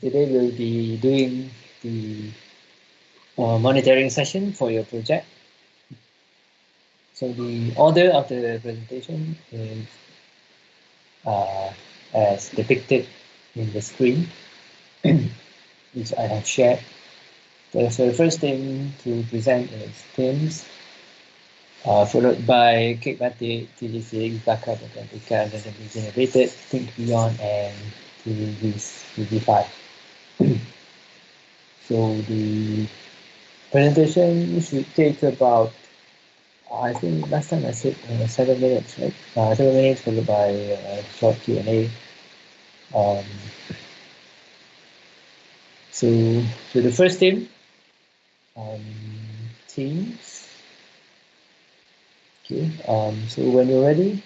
Today we'll be doing the monitoring session for your project. So the order of the presentation is as depicted in the screen, which I have shared. So the first thing to present is themes, followed by Cake Batik, TDC, Bakar, Matematika, Randomly Generated, Think Beyond, and TDV5. So the presentation should take about, I think last time I said 7 minutes, right? 7 minutes followed by a short Q&A. So the first theme, teams. Okay, so when you're ready,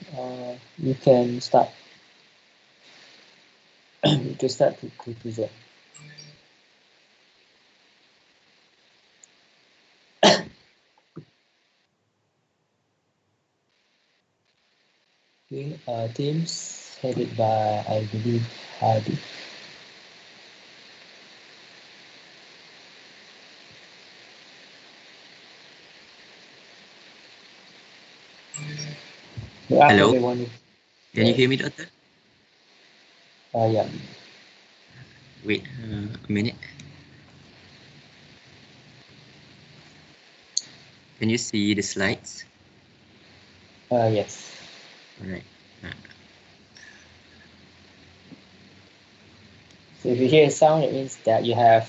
you can start. You can start to present. Okay, teams headed by, I believe, Hadi. After Hello, they want to, can you yes, hear me, Doctor? yeah, Wait a minute. Can you see the slides? yes. All right. So if you hear a sound, it means that you have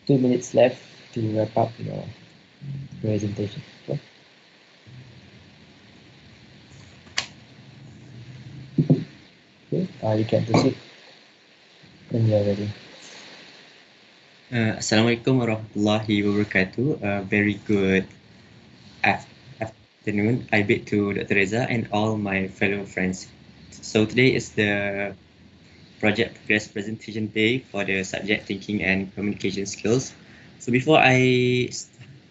2 minutes left to wrap up your presentation. Okay, okay. You can proceed when you're ready. Assalamualaikum warahmatullahi wabarakatuh. Very good afternoon. I bid to Dr. Reza and all my fellow friends. So today is the project progress presentation day for the subject thinking and communication skills. So before I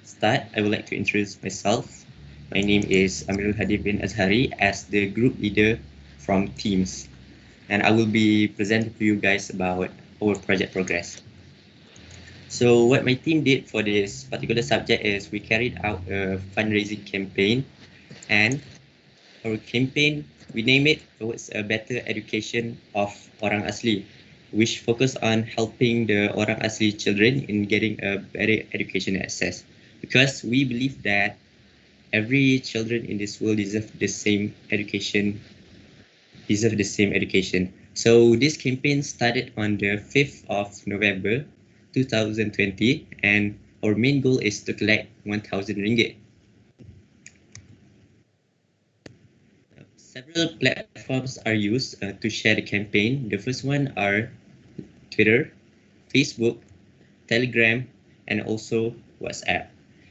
start, I would like to introduce myself. My name is Amirul Hadi bin Azhari as the group leader from Teams, and I will be presenting to you guys about our project progress. So what my team did for this particular subject is we carried out a fundraising campaign, and our campaign, we name it Towards a Better Education of Orang Asli, which focus on helping the Orang Asli children in getting a better education access. Because we believe that every children in this world deserve the same education. So this campaign started on the 5th of November 2020, and our main goal is to collect 1,000 ringgit. Several platforms are used to share the campaign. The first one are Twitter, Facebook, Telegram, and also WhatsApp.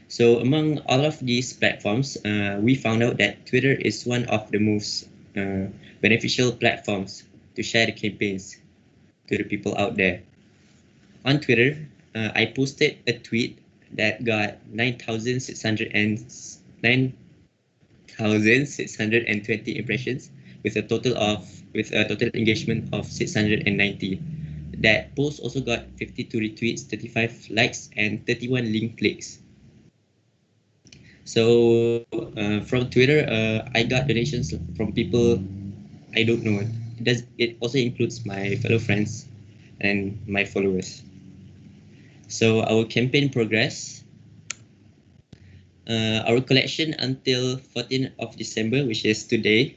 So among all of these platforms, we found out that Twitter is one of the most beneficial platforms to share the campaigns to the people out there. On Twitter, I posted a tweet that got 9,620 impressions with a total engagement of 690. That post also got 52 retweets, 35 likes, and 31 link clicks. So from Twitter, I got donations from people I don't know. It also includes my fellow friends and my followers. So our campaign progress, our collection until 14th of December, which is today.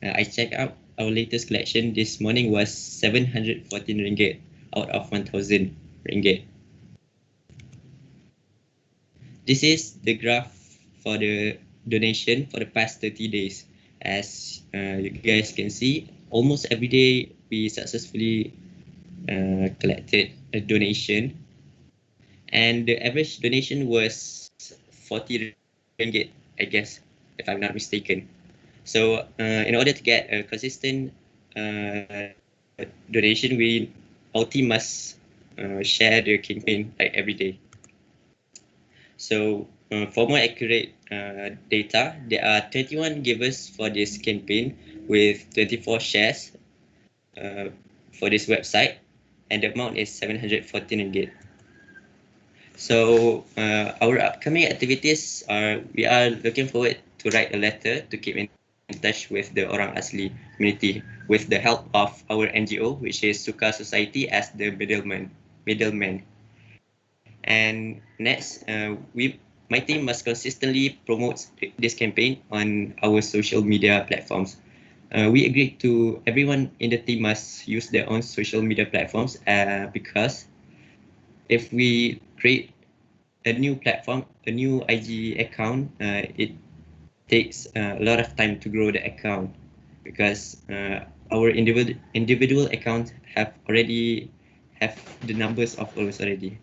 I checked out our latest collection this morning was 714 ringgit out of 1,000 ringgit. This is the graph for the donation for the past 30 days. As you guys can see, almost every day we successfully collected a donation, and the average donation was 40 ringgit, I guess, if I'm not mistaken. So in order to get a consistent donation, our team must share the campaign like every day. So for more accurate data, there are 21 givers for this campaign with 24 shares for this website, and the amount is 714 ringgit. So our upcoming activities are, we are looking forward to write a letter to keep in touch with the Orang Asli community with the help of our NGO, which is Suka Society, as the middleman. And next, my team must consistently promote this campaign on our social media platforms. We agreed to everyone in the team must use their own social media platforms because if we create a new platform, a new IG account, it takes a lot of time to grow the account because our individual accounts have the numbers of followers already.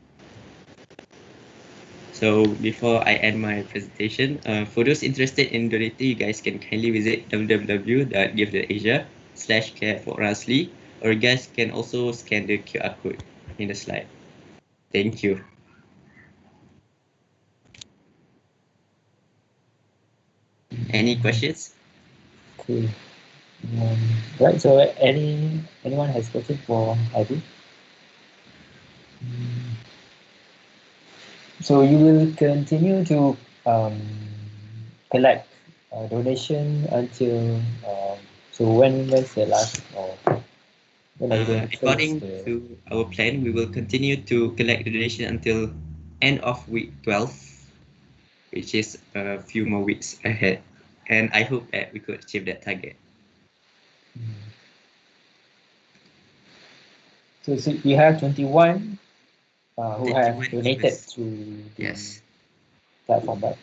So before I end my presentation, for those interested in donating, you guys can kindly visit www.give.asia/care for Rasli, or you guys can also scan the QR code in the slide. Thank you. Any questions? Cool. Right. So, anyone has question for Ivy? So you will continue to collect donation until so when's the last or when are you going to close According the? to our plan, we will continue to collect the donation until end of week 12, which is a few more weeks ahead. And I hope that we could achieve that target. So you have 21 who have 21 donated givers. through the Yes. platform, right?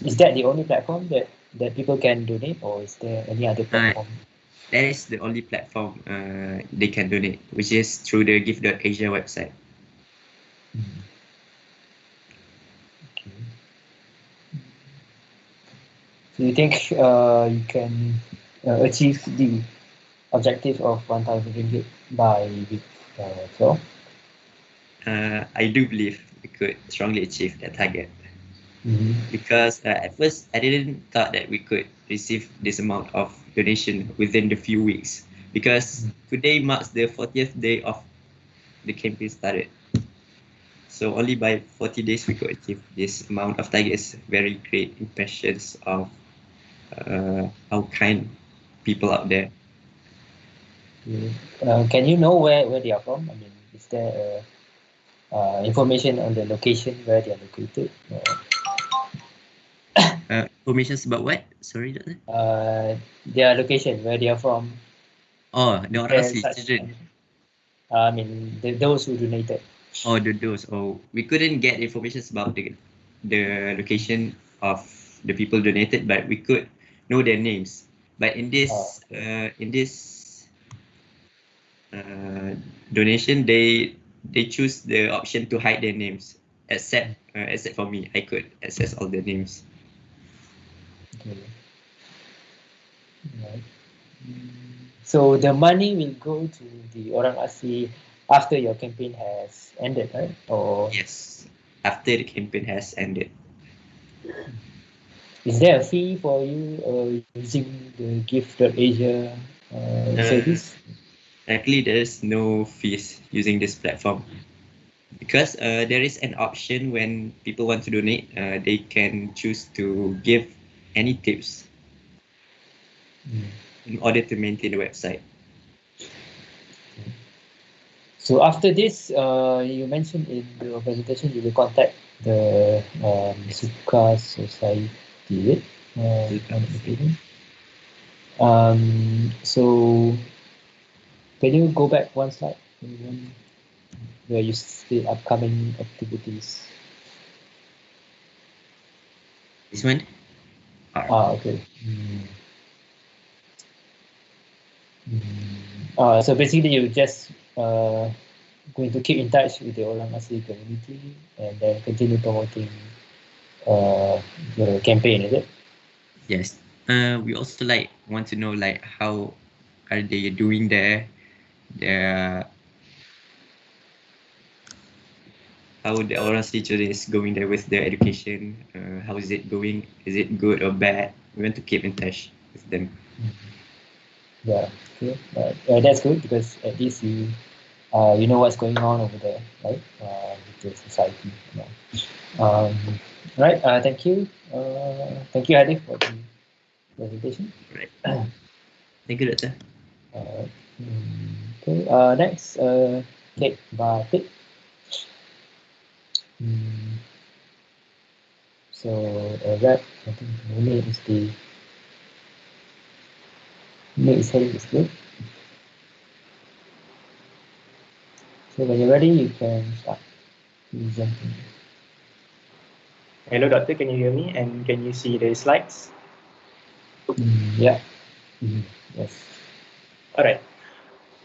Is that the only platform that people can donate, or is there any other platform? That is the only platform they can donate, which is through the give.asia website. Okay. So you think you can achieve the objective of 1,000 ringgit by week 12? I do believe we could strongly achieve that target Mm-hmm. because at first I didn't thought that we could receive this amount of donation within the few weeks because today marks the 40th day of the campaign started. So only by 40 days we could achieve this amount of target. Is very great impressions of how kind people out there. Can you know where they are from? I mean, is there information on the location where they are located? Informations about what? Sorry, Doctor. Their location, where they are from. Oh, the Is orang there asli such? children. I mean, those who donated. Oh, those. Oh, we couldn't get information about the location of the people donated, but we could know their names. But in this Okay. donation, they choose the option to hide their names, except for me. I could access all the names. Okay. Right. So the money will go to the Orang Asli after your campaign has ended, right? Or Yes, after the campaign has ended. is there a fee for you using the Gift.Asia Uh, service? Luckily, there is no fees using this platform because there is an option when people want to donate, they can choose to give any tips in order to maintain the website. So after this, you mentioned in your presentation you will contact the Yes. Suka Society, So, on the beginning. So can you go back one slide where you see upcoming activities? this one. Okay. So basically, you just going to keep in touch with the Orang Asli community and then continue promoting the campaign, is it? Yes. We also like want to know like how are they doing there, their how the oral teacher is going there with their education. How is it going? Is it good or bad? We want to keep in touch with them. Yeah, okay. That's good because at least you know what's going on over there, right? With the society. You know. Right. Thank you. Thank you, Adi, for the presentation. Right. Thank you, Doctor. Uh, okay. Next, Kate Batik. Mm, so that I think Mune is the Mune is heading this group. So when you're ready, you can start presenting. Hello, doctor. Can you hear me? And can you see the slides? Yeah. Yes. All right.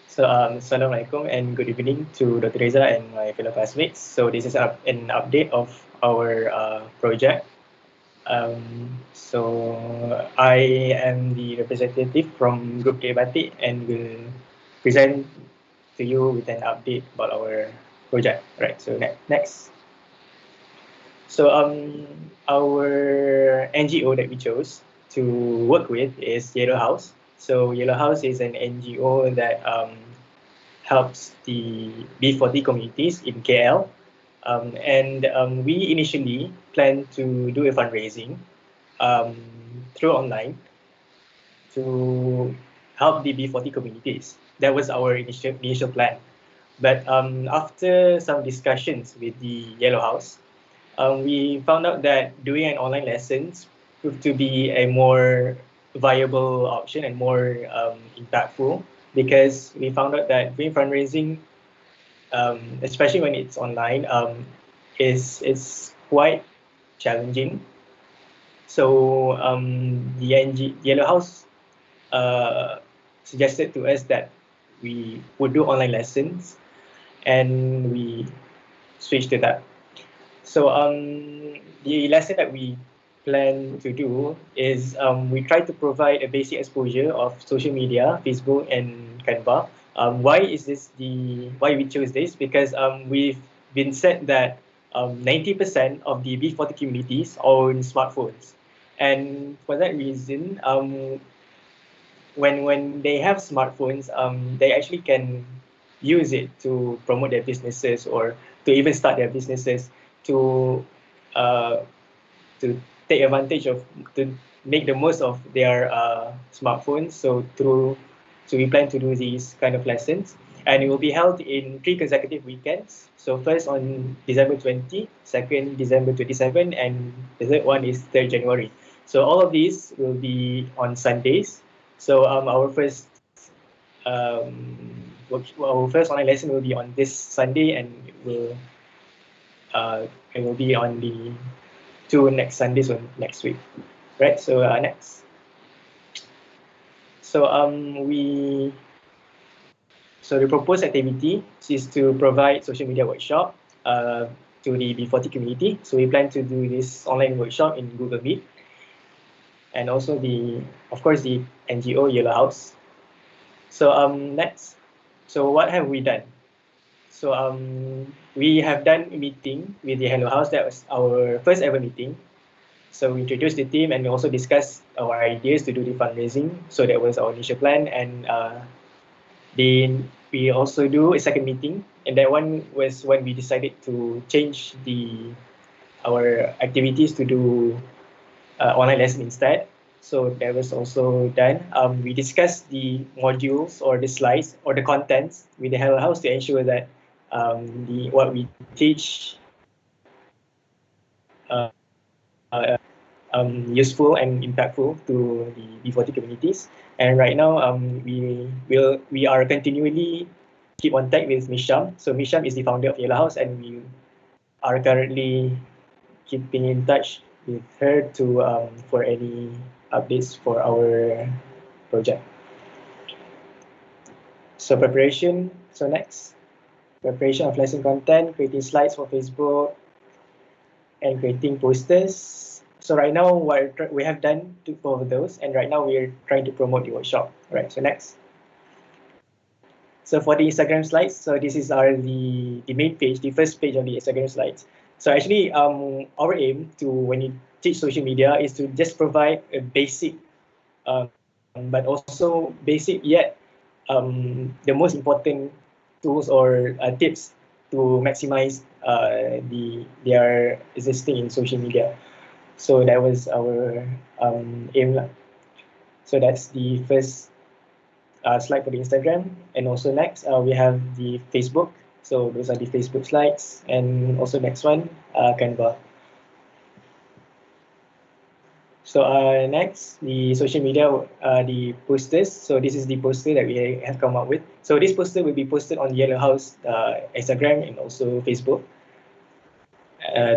So, Assalamualaikum and good evening to Dr. Reza and my fellow classmates. So, this is an update of our project. So, I am the representative from Group K Batik and will present to you with an update about our project. Right. So, next. So our NGO that we chose to work with is Yellow House. So Yellow House is an NGO that helps the B40 communities in KL. And we initially planned to do a fundraising um, through online to help the B40 communities. That was our initial plan. But after some discussions with the Yellow House, we found out that doing an online lessons proved to be a more viable option and more impactful because we found out that doing fundraising, especially when it's online, is quite challenging. So the Yellow House uh, suggested to us that we would do online lessons, and we switched to that. So the lesson that we plan to do is we try to provide a basic exposure of social media, Facebook and Canva. Why we chose this? Because we've been said that 90% of the B40 communities own smartphones, and for that reason, when they have smartphones, they actually can use it to promote their businesses or to even start their businesses to uh, to take advantage of to make the most of their smartphones. So we plan to do these kind of lessons, and it will be held in 3 consecutive weekends. So first on December 20, second December 27, and the third one is 3rd January. So all of these will be on Sundays. So our first online lesson will be on this Sunday, and it will be on the 2 next Sundays on next week, right? So next. So the proposed activity is to provide social media workshop to the B40 community. So we plan to do this online workshop in Google Meet, and also of course the NGO Yellow House. So next. So what have we done? So we have done a meeting with the Yellow House. That was our first ever meeting. So we introduced the team and we also discussed our ideas to do the fundraising. So that was our initial plan. And then we also do a second meeting, and that one was when we decided to change our activities to do online lesson instead. So that was also done. We discussed the modules or the slides or the contents with the Hello House to ensure that what we teach useful and impactful to the B40 communities. And right now, we are continually keep on contact with Misham. So Misham is the founder of Yellow House, and we are currently keeping in touch with her to for any updates for our project. So preparation. So next, preparation of lesson content, creating slides for Facebook, and creating posters. So right now, we have done 4 of those, and right now we're trying to promote the workshop. Right. So next. So for the Instagram slides, so this is the main page, the first page on the Instagram slides. So actually, our aim to when you teach social media is to just provide a basic but also basic yet the most important tools or tips to maximize their existing in social media. So that was our aim lah. So that's the first slide for the Instagram, and also next we have the Facebook. So those are the Facebook slides, and also next one Canva. So next, the social media, the posters. So this is the poster that we have come up with. So this poster will be posted on Yellow House Instagram and also Facebook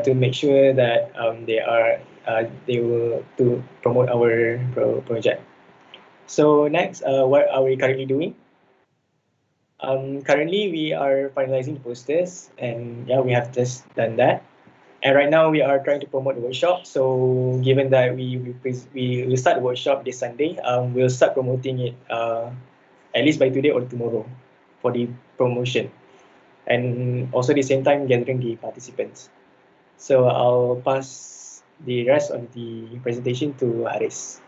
to make sure that they will to promote our project. So next, what are we currently doing? Currently, we are finalizing the posters, and yeah, we have just done that. And right now we are trying to promote the workshop. So given that we will start the workshop this Sunday, we'll start promoting it at least by today or tomorrow for the promotion. And also at the same time gathering the participants. So I'll pass the rest of the presentation to Haris.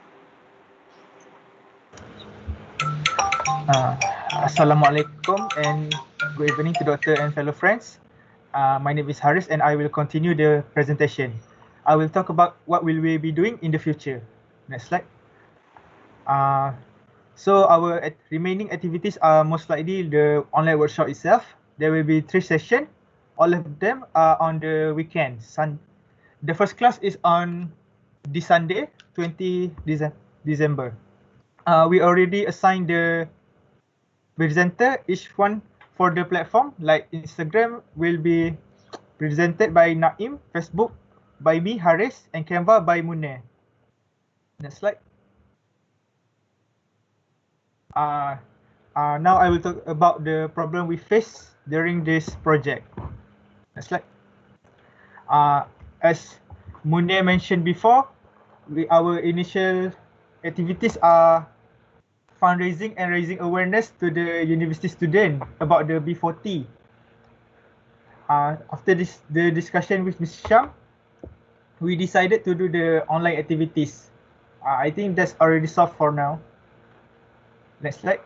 Assalamualaikum and good evening to Doctor and fellow friends. My name is Haris and I will continue the presentation. I will talk about what will we be doing in the future. Next slide. So our remaining activities are most likely the online workshop itself. There will be 3 sessions. All of them are on the weekend. The first class is on this Sunday, 20 December. We already assigned the presenter, each one for the platform. Like Instagram will be presented by Naim, Facebook by me, Haris, and Canva by Munir. Next slide. Now I will talk about the problem we face during this project. Next slide. As Munir mentioned before, our initial activities are fundraising and raising awareness to the university student about the B40. After the discussion with Ms. Sham, we decided to do the online activities. I think that's already solved for now. Next slide.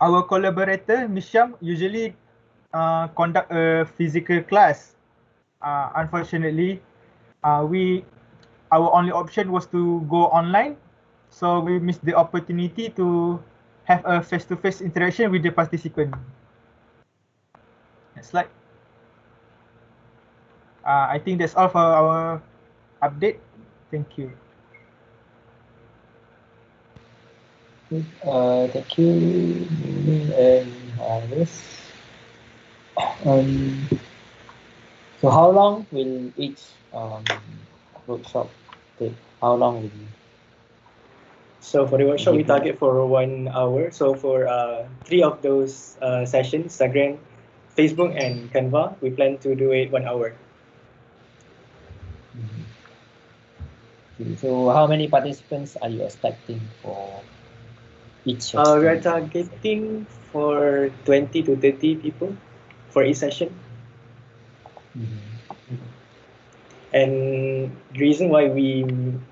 Our collaborator, Ms. Sham, usually conduct a physical class. Unfortunately, our only option was to go online, so we missed the opportunity to have a face-to-face interaction with the participant. Next slide. I think that's all for our update. Thank you. Thank you, Mimi and Haris. So how long will each workshop take? How long will you? So for the workshop, we target for 1 hour. So for 3 of those sessions, Instagram, Facebook, and Canva, we plan to do it 1 hour. Okay, so how many participants are you expecting for each? We are targeting for 20 to 30 people for each session. And the reason why we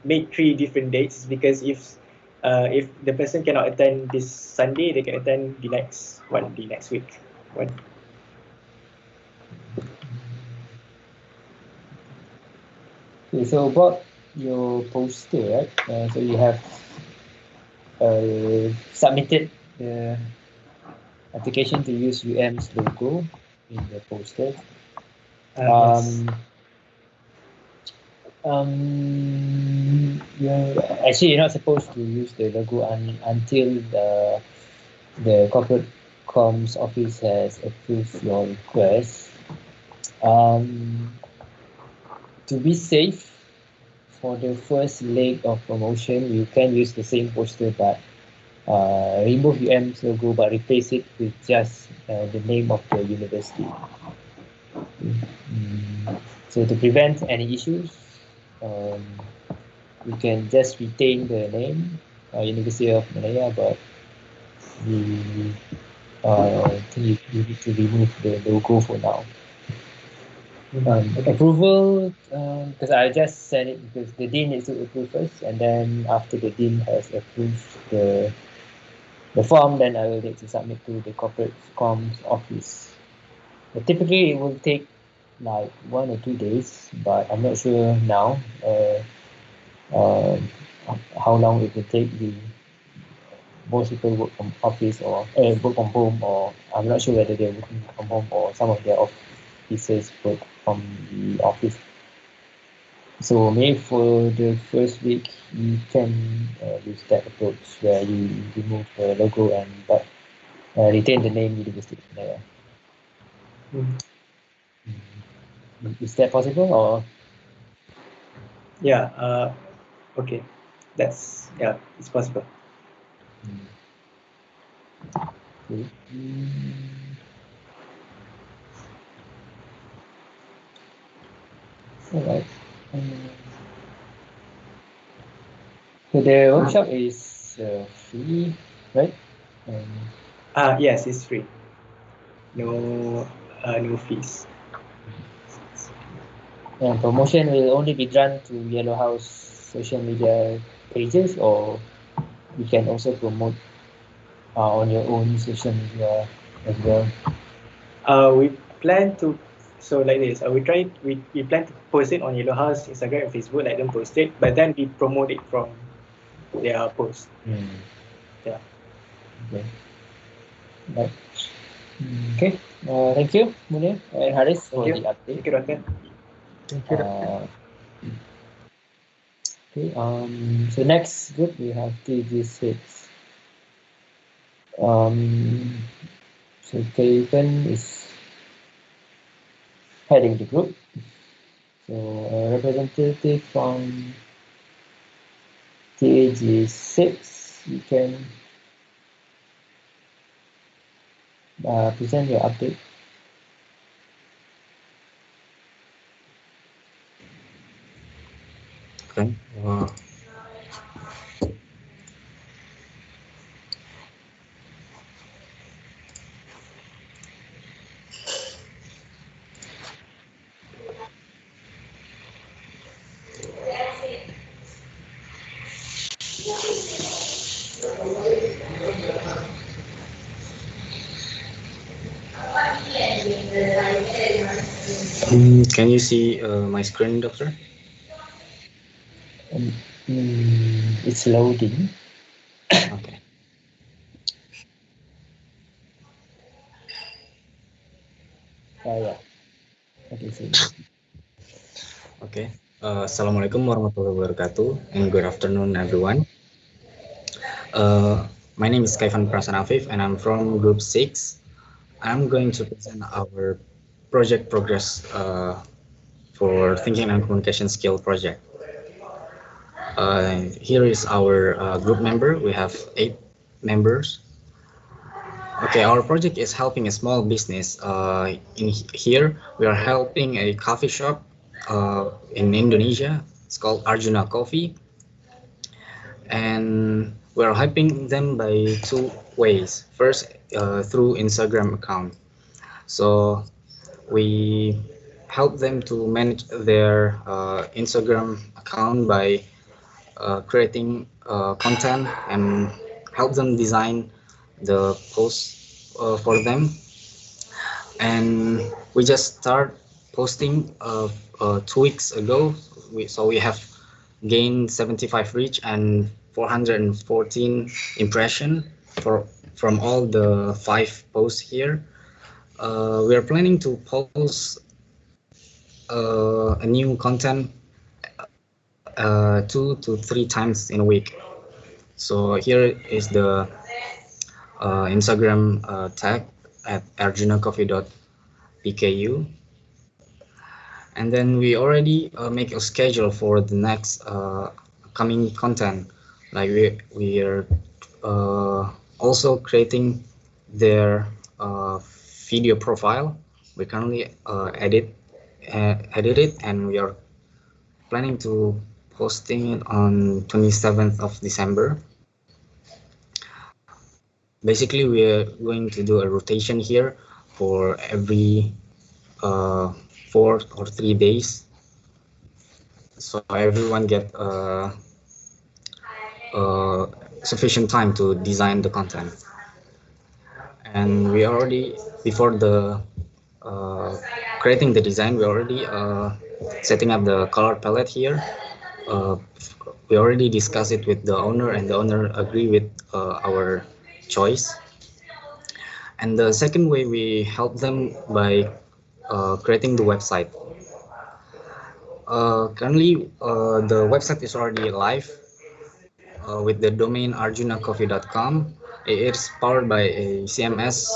made 3 different dates is because if the person cannot attend this Sunday, they can attend the next week. Okay, so about your poster, right? So you have submitted the application to use UM's logo in the poster. Yes. You're not supposed to use the logo until the corporate comms office has approved your request. To be safe, for the first leg of promotion, you can use the same poster, but remove UM's logo, but replace it with just the name of the university. So to prevent any issues, we can just retain the name, University of Malaya, but I think you need to remove the logo for now. Approval, because I just send it because the dean needs to approve first, and then after the dean has approved the form, then I will need to submit to the corporate comms office. But typically, it will take like 1 or 2 days, but I'm not sure now uh, how long it will take. Most people work from office or work from home, or I'm not sure whether they're working from home or some of their officers work from the office. So maybe for the first week, you can use that approach where you remove the logo and but retain the name university there. Is that possible or? Yeah. Okay. That's it's possible. Okay. All right. So the workshop is free, right? Yes, it's free. No, no fees. And promotion will only be done to Yellow House social media pages, or you can also promote on your own social media as well. We plan to like this. We plan to post it on Yellow House Instagram and Facebook. Let them post it, but then we promote it from their post. Yeah. Okay. Right. Okay. Thank you, Munir and Haris, Thank for you. the update. Thank you, Doctor. Thank you, Doctor. Okay. So next group we have TG6. So Kevin is heading the group. So a representative from TAG6, you can present your update. Okay. Can you see my screen, Doctor? It's loading. Okay. Yeah, I can see. Okay. Assalamualaikum warahmatullahi wabarakatuh, and good afternoon, everyone. My name is Kaivan Prasanafif, and I'm from Group 6. I'm going to present our project progress for Thinking and Communication Skill project. Here is our group member. We have 8 members. Okay, our project is helping a small business. In here, we are helping a coffee shop in Indonesia. It's called Arjuna Coffee, and we're helping them by 2 ways. First, through Instagram account. So we help them to manage their Instagram account by creating content and help them design the posts for them. And we just start posting 2 weeks ago. So we have gained 75 reach and 414 impression for from all the 5 posts here. We are planning to post a new content 2 to 3 times in a week. So here is the Instagram tag at arjunacoffee.pku, and then we already make a schedule for the next coming content. Like we are also creating their video profile. We currently edit it, and we are planning to posting it on 27th of December. Basically, we are going to do a rotation here for every 4 or 3 days, so everyone get sufficient time to design the content. And we already, before the creating the design, we already setting up the color palette here. Uh, we already discussed it with the owner, and the owner agree with our choice. And the second way, we help them by creating the website. Currently, the website is already live with the domain arjunacoffee.com. It's powered by a CMS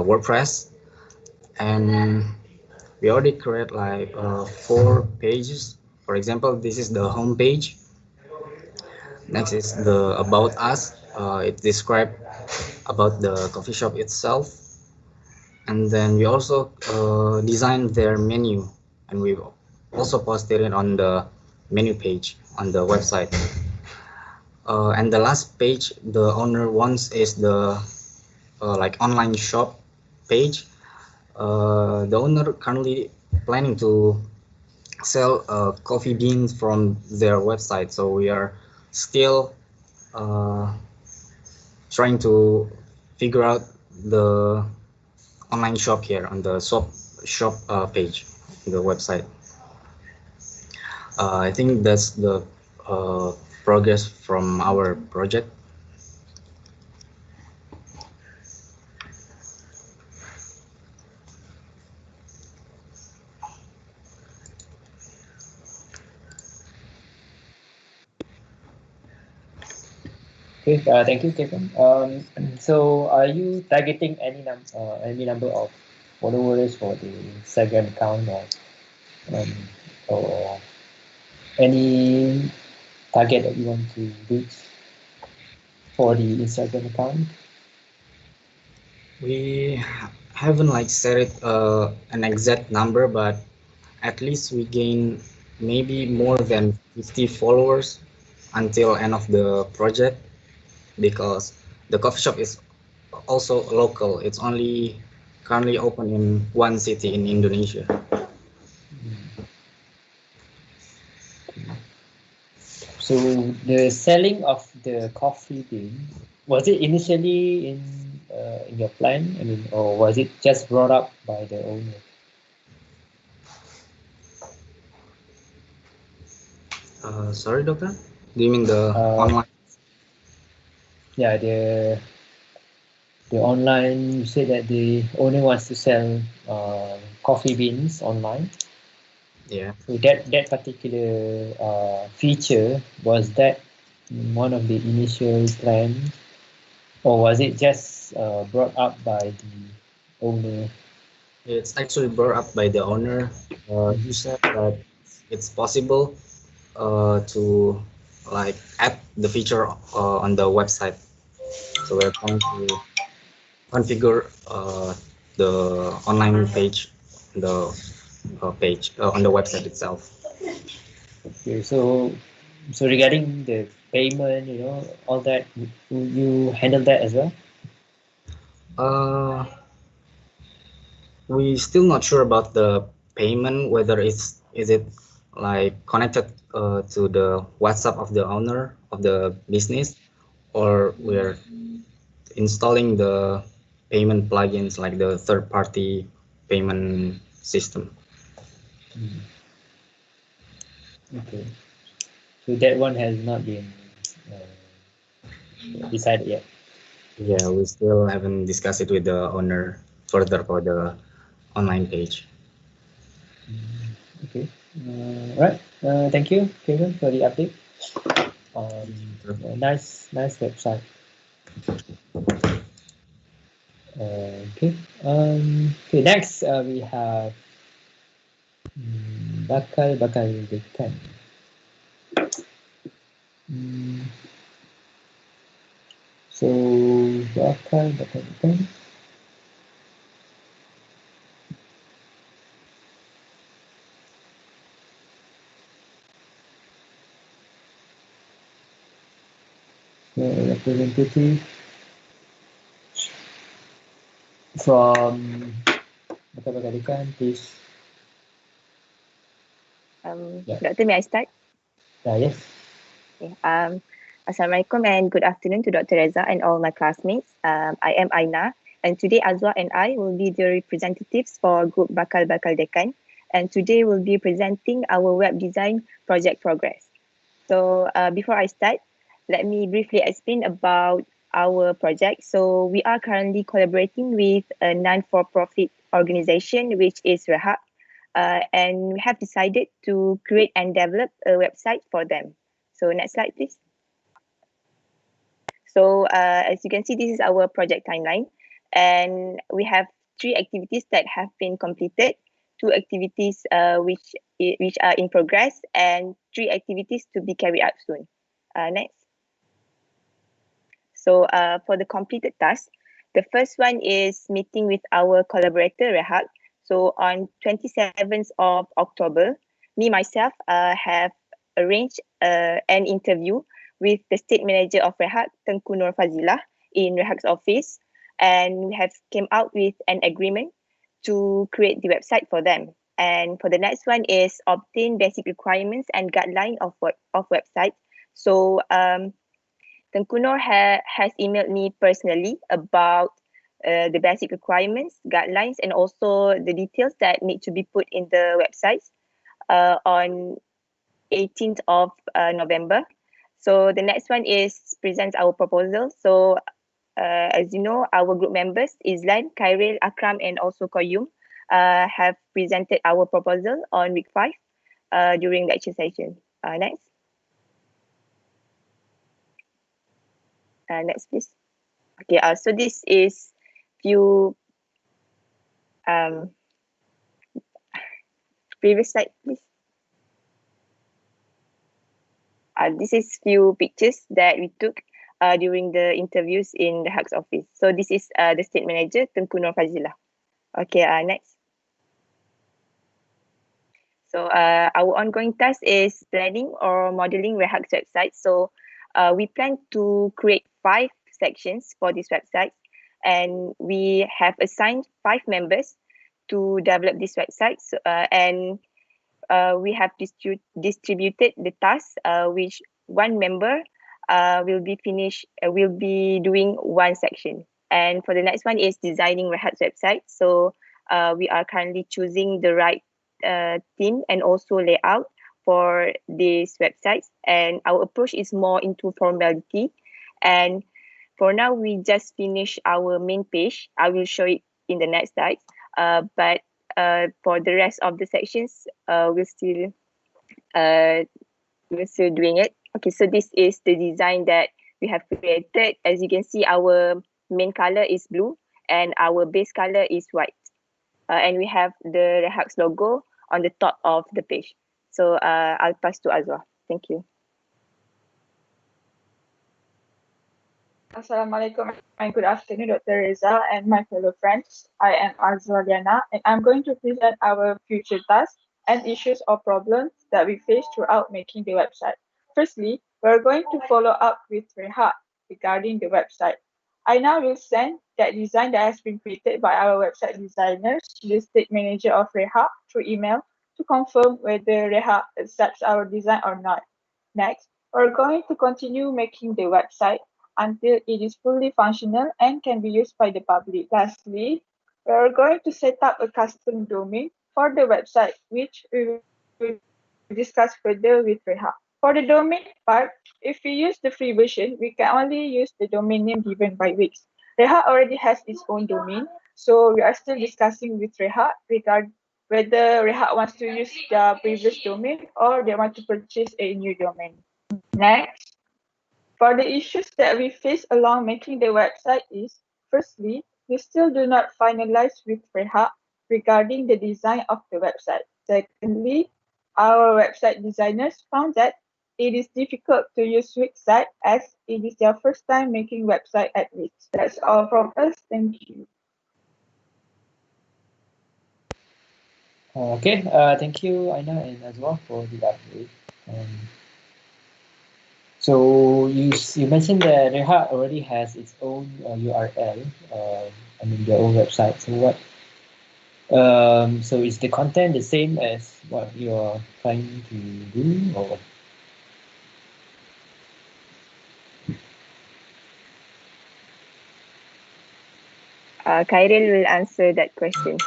WordPress, and we already create like 4 pages. For example, this is the home page. Next is the about us. It describes about the coffee shop itself, and then we also designed their menu, and we also posted it on the menu page on the website. And the last page the owner wants is the like online shop page. The owner currently planning to sell coffee beans from their website, so we are still uh, trying to figure out the online shop here on the shop page, the website. I think that's the uh, progress from our project. Okay, thank you, Kevin. So are you targeting any number of followers for the Instagram account, or any target that you want to reach for the Instagram account? We haven't like set it an exact number, but at least we gain maybe more than 50 followers until end of the project, because the coffee shop is also local. It's only currently open in one city in Indonesia. So the selling of the coffee bean, was it initially in your plan? I mean, or was it just brought up by the owner? Sorry, doctor. Do you mean the Uh, online? yeah, the online. You said that the owner wants to sell coffee beans online. Yeah. So that particular feature, was that one of the initial plans, or was it just brought up by the owner? It's actually brought up by the owner. He said that it's possible to like add the feature on the website. So we're trying to configure the online page, the page on the website itself. Okay, so regarding the payment, all that, you handle that as well? Uh, we still not sure about the payment, whether is it like connected to the WhatsApp of the owner of the business, or we're installing the payment plugins like the third party payment system. Okay, so that one has not been decided yet. Yeah, we still haven't discussed it with the owner further for the online page. Okay, right. Thank you, Kevin, for the update. Nice website. Okay. Okay. Next, we have bakal dekan. So bakal dekan. Representative from bakal dekan, please Yeah. Doctor, may I start? Yes. Okay. Assalamualaikum and good afternoon to Dr. Reza and all my classmates. I am Aina, and today Azwa and I will be the representatives for Group Bakal Dekan, and today we'll be presenting our web design project progress. So before I start, let me briefly explain about our project. So we are currently collaborating with a non-for-profit organization, which is Rehat, and we have decided to create and develop a website for them. So next slide, please. So as you can see, this is our project timeline, and we have 3 activities that have been completed, 2 activities which are in progress, and 3 activities to be carried out soon. Next. So for the completed task, the first one is meeting with our collaborator, Rehat. So on 27th of October, me myself have arranged an interview with the state manager of Rehat, Tengku Nur Fazilah, in Rehat's office, and we have came out with an agreement to create the website for them. And for the next one is obtain basic requirements and guideline of website. So Tengku Nur has emailed me personally about the basic requirements, guidelines, and also the details that need to be put in the websites on 18th of November. So the next one is presents our proposal. So as you know, our group members, Izlan, Khairil, Akram, and also Koyum, have presented our proposal on week 5 during lecture session. Next. Next, please. Okay, so this is few previous slide, please. This is few pictures that we took during the interviews in the Huck's office. So this is the state manager, Tengku Nur Fazilah. Okay, next. So our ongoing task is planning or modeling Rehab's website. So we plan to create 5 sections for this website, and we have assigned 5 members to develop this website. So, and we have distributed the tasks, which one member will be doing 1 section. And for the next one is designing Rehab's website. So we are currently choosing the right theme and also layout for these websites, and our approach is more into formality. And for now, we just finished our main page. I will show it in the next slide. But for the rest of the sections, we're still doing it. Okay, so this is the design that we have created. As you can see, our main color is blue and our base color is white. And we have the Rehab's logo on the top of the page. So I'll pass to Azwa. Thank you. Assalamualaikum and good afternoon, Dr. Reza and my fellow friends. I am Azwa Liana, and I'm going to present our future tasks and issues or problems that we face throughout making the website. Firstly, we're going to follow up with Rehat regarding the website. I now will send that design that has been created by our website designers to the state manager of Rehat through email to confirm whether Rehat accepts our design or not. Next, we're going to continue making the website until it is fully functional and can be used by the public. Lastly, we are going to set up a custom domain for the website, which we will discuss further with Reha. For the domain part, if we use the free version, we can only use the domain name given by Wix. Reha already has its own domain, so we are still discussing with Reha regarding whether Reha wants to use the previous domain or they want to purchase a new domain. Next, for the issues that we face along making the website is, firstly, we still do not finalize with Reha regarding the design of the website. Secondly, our website designers found that it is difficult to use Wixsite as it is their first time making website at Wix. That's all from us. Thank you. Okay, thank you, Aina and Azwa, for the update. So you mentioned that Reha already has its own URL, I mean their own website. So So is the content the same as what you're trying to do, or? Khairil will answer that question.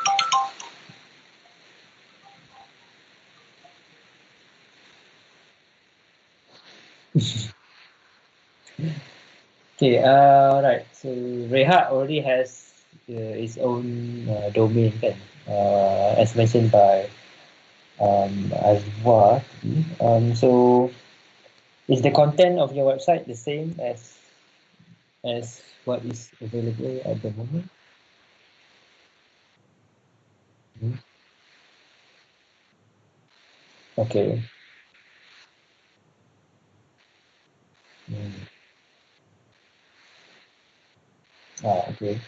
Okay, right. So Rehat already has its own domain, kan? As mentioned by Azwa. So is the content of your website the same as what is available at the moment? Hmm. Okay. Mm. Okay.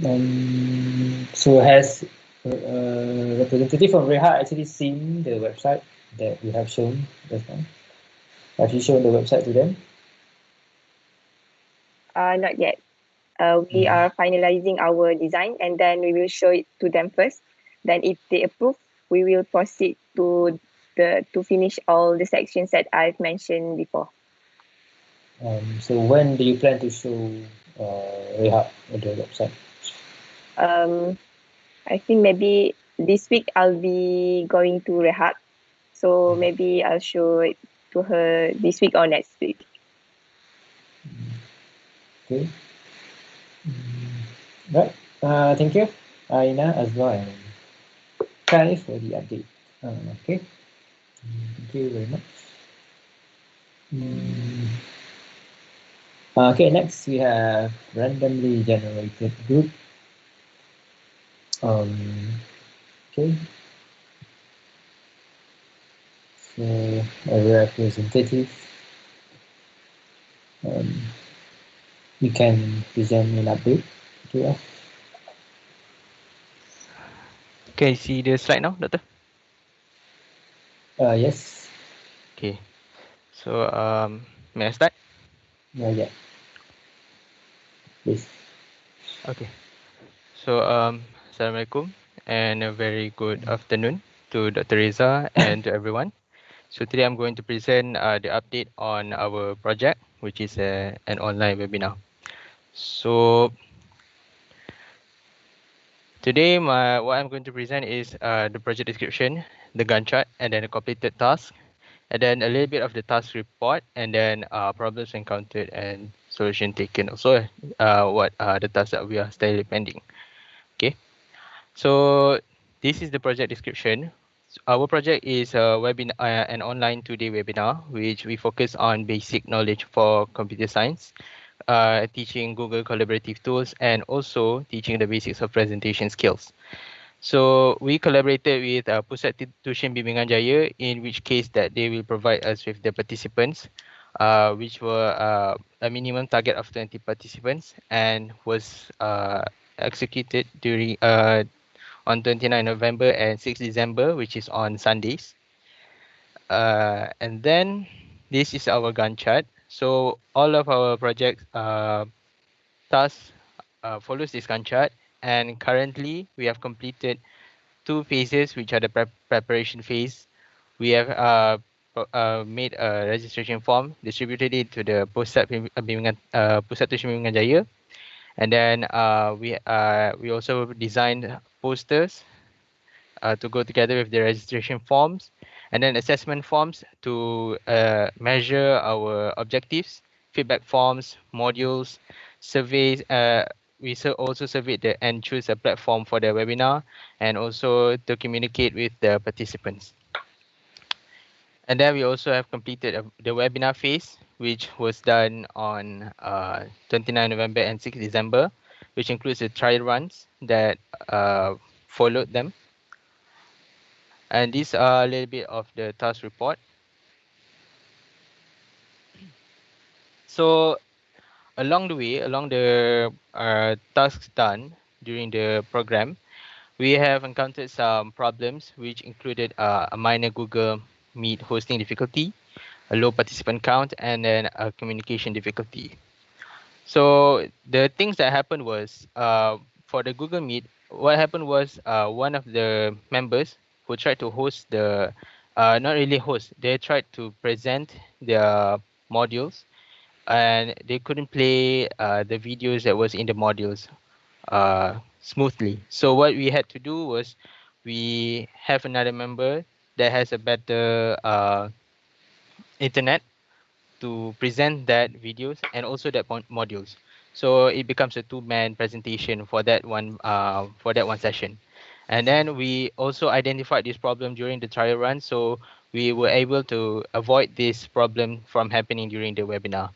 Mm. So has representative from Reha actually seen the website that you have shown just now? Have you shown the website to them? Not yet. We Mm. are finalizing our design and then we will show it to them first. Then if they approve, we will proceed to finish all the sections that I've mentioned before. So when do you plan to show Reha the website? I think maybe this week I'll be going to Rehat. So maybe I'll show it to her this week or next week. Okay. Right. Thank you, Aina, as well, and Kai for the update. Okay. Thank you very much. Mm. Okay, next we have randomly generated group. Okay, so a representative, um, you can present an update to us. Can you see the slide now, Doctor? Yes. Okay. So may I start? Yeah, please. Okay. So Assalamualaikum and a very good afternoon to Dr. Reza and to everyone. So today I'm going to present the update on our project, which is an online webinar. So today what I'm going to present is the project description, the Gantt chart, and then a completed task, and then a little bit of the task report, and then problems encountered and solution taken. Also, what the tasks that we are still pending. Okay, so this is the project description. So our project is a webinar, an online 2-day webinar, which we focus on basic knowledge for computer science, teaching Google collaborative tools, and also teaching the basics of presentation skills. So we collaborated with Pusat Tuition Bimbingan Jaya, in which case that they will provide us with the participants, which were a minimum target of 20 participants and was executed during on 29 November and 6 December, which is on Sundays. And then this is our Gantt chart. So all of our projects tasks follows this Gantt chart, and currently we have completed 2 phases, which are the preparation phase. We have made a registration form, distributed it to the Pusat Tuition Bimbingan Jaya, and then we also designed posters to go together with the registration forms, and then assessment forms to measure our objectives, feedback forms, modules, surveys. Also surveyed and choose a platform for the webinar, and also to communicate with the participants. And then we also have completed the webinar phase, which was done on 29 November and 6 December, which includes the trial runs that followed them. And these are a little bit of the task report. So along the way, along the tasks done during the program, we have encountered some problems, which included a minor Google Meet hosting difficulty, a low participant count, and then a communication difficulty. So the things that happened was for the Google Meet, what happened was one of the members who tried to host the not really host, they tried to present their modules, and they couldn't play the videos that was in the modules smoothly. So what we had to do was we have another member that has a better internet to present that videos and also that modules. So it becomes a two-man presentation for that one session. And then we also identified this problem during the trial run, so we were able to avoid this problem from happening during the webinar.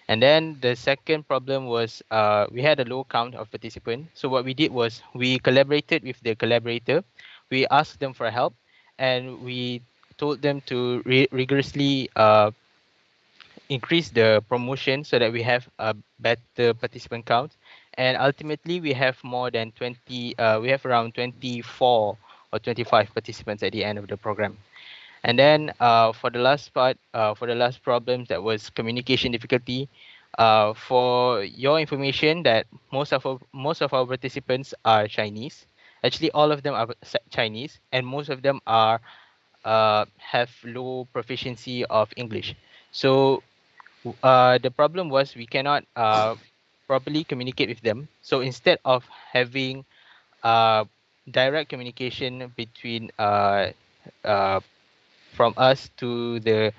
And then the second problem was we had a low count of participants. So what we did was we collaborated with the collaborator. We asked them for help, and we told them to rigorously increase the promotion so that we have a better participant count. And ultimately, we have more than 20. We have around 24 or 25 participants at the end of the program. And then for the last part, for the last problem, that was communication difficulty. For your information, that most of our participants are Chinese. Actually, all of them are Chinese, and most of them are have low proficiency of English. So the problem was we cannot properly communicate with them. So instead of having uh, direct communication between uh, from us to the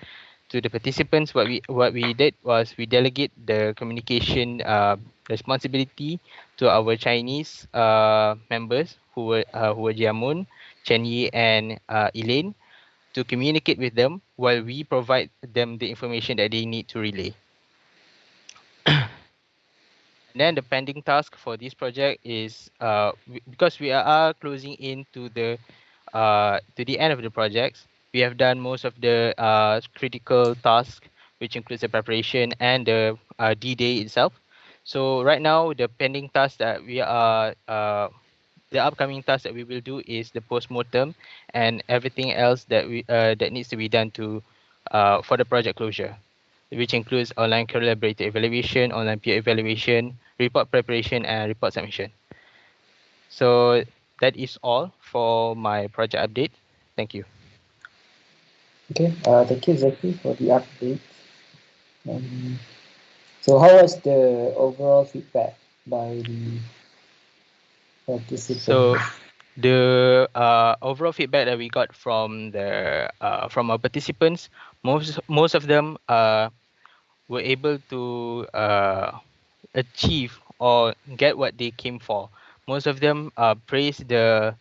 participants, what we did was we delegate the communication responsibility to our Chinese members who were Jiamun, Chen Yi, and Elaine, to communicate with them while we provide them the information that they need to relay. And then the pending task for this project is because we are closing in to the end of the projects. We have done most of the critical tasks, which includes the preparation and the D-Day itself. So right now, the pending task that we are the upcoming task that we will do is the post-mortem and everything else that needs to be done to for the project closure, which includes online collaborator evaluation, online peer evaluation, report preparation, and report submission. So that is all for my project update. Thank you. Okay, thank you, Zaki, for the update. So how was the overall feedback by the participants? So the overall feedback that we got from our participants, most of them were able to achieve or get what they came for. Most of them praised uh,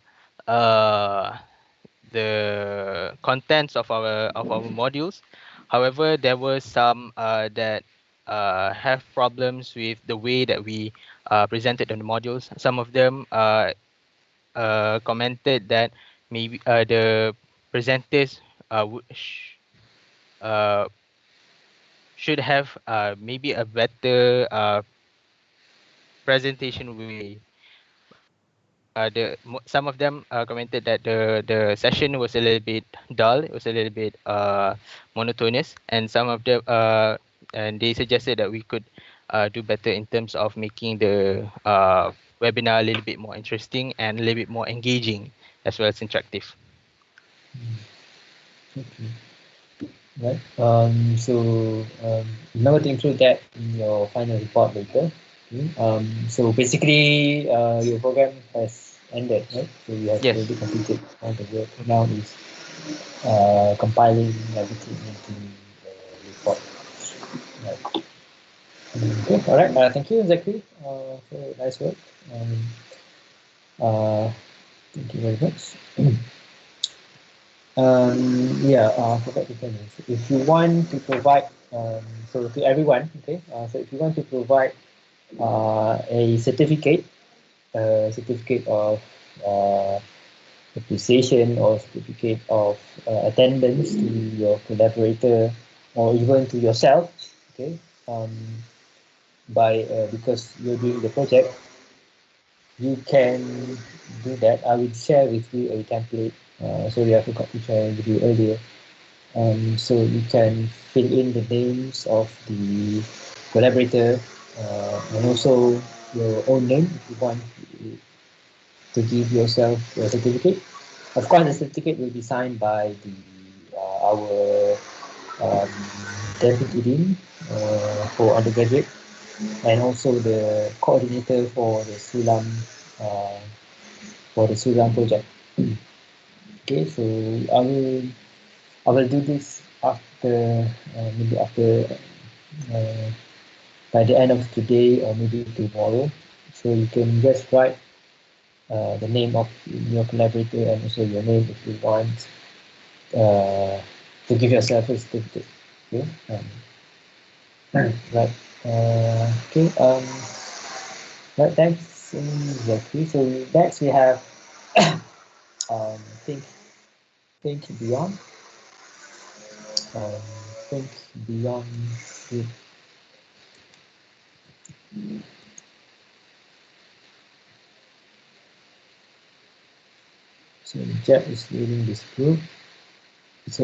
the contents of our modules. However, there were some that have problems with the way that we presented on the modules. Some of them commented that maybe the presenters uh, should have maybe a better presentation way. Some of them commented that the session was a little bit dull. It was a little bit monotonous, and some of them and they suggested that we could do better in terms of making the webinar a little bit more interesting and a little bit more engaging as well as interactive. Okay. Right. Remember to include that in your final report later. So basically, your program has ended, right? So you have Yes. already completed all the work. Now is compiling everything into the report. Right. Okay. All right. Thank you, Zachary, for nice work. Thank you very much. I forgot to tell you. So if you want to provide, so to everyone, okay. So if you want to provide a certificate of appreciation or certificate of attendance to your collaborator or even to yourself, okay. By because you're doing the project, you can do that. I will share with you a template. Sorry, I forgot to share with you earlier. So you can fill in the names of the collaborator and also your own name if you want to give yourself a certificate. Of course, the certificate will be signed by our deputy dean for undergraduate, and also the coordinator for the Sulam project. Okay, so I will do this after maybe after by the end of today or maybe tomorrow. So you can just write the name of your collaborator and also your name if you want to give yourself a certificate. Okay. Right. Okay. Right. Thanks, Zachary. So next we have um, think beyond. Um, think beyond. Group. So Jack is leading this group. So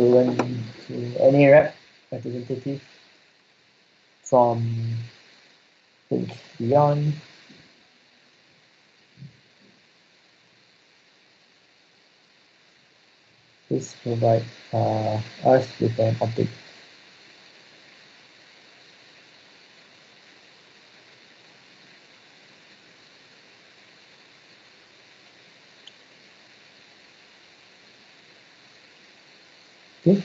any representative from Think Beyond, please provide us with an update. Okay.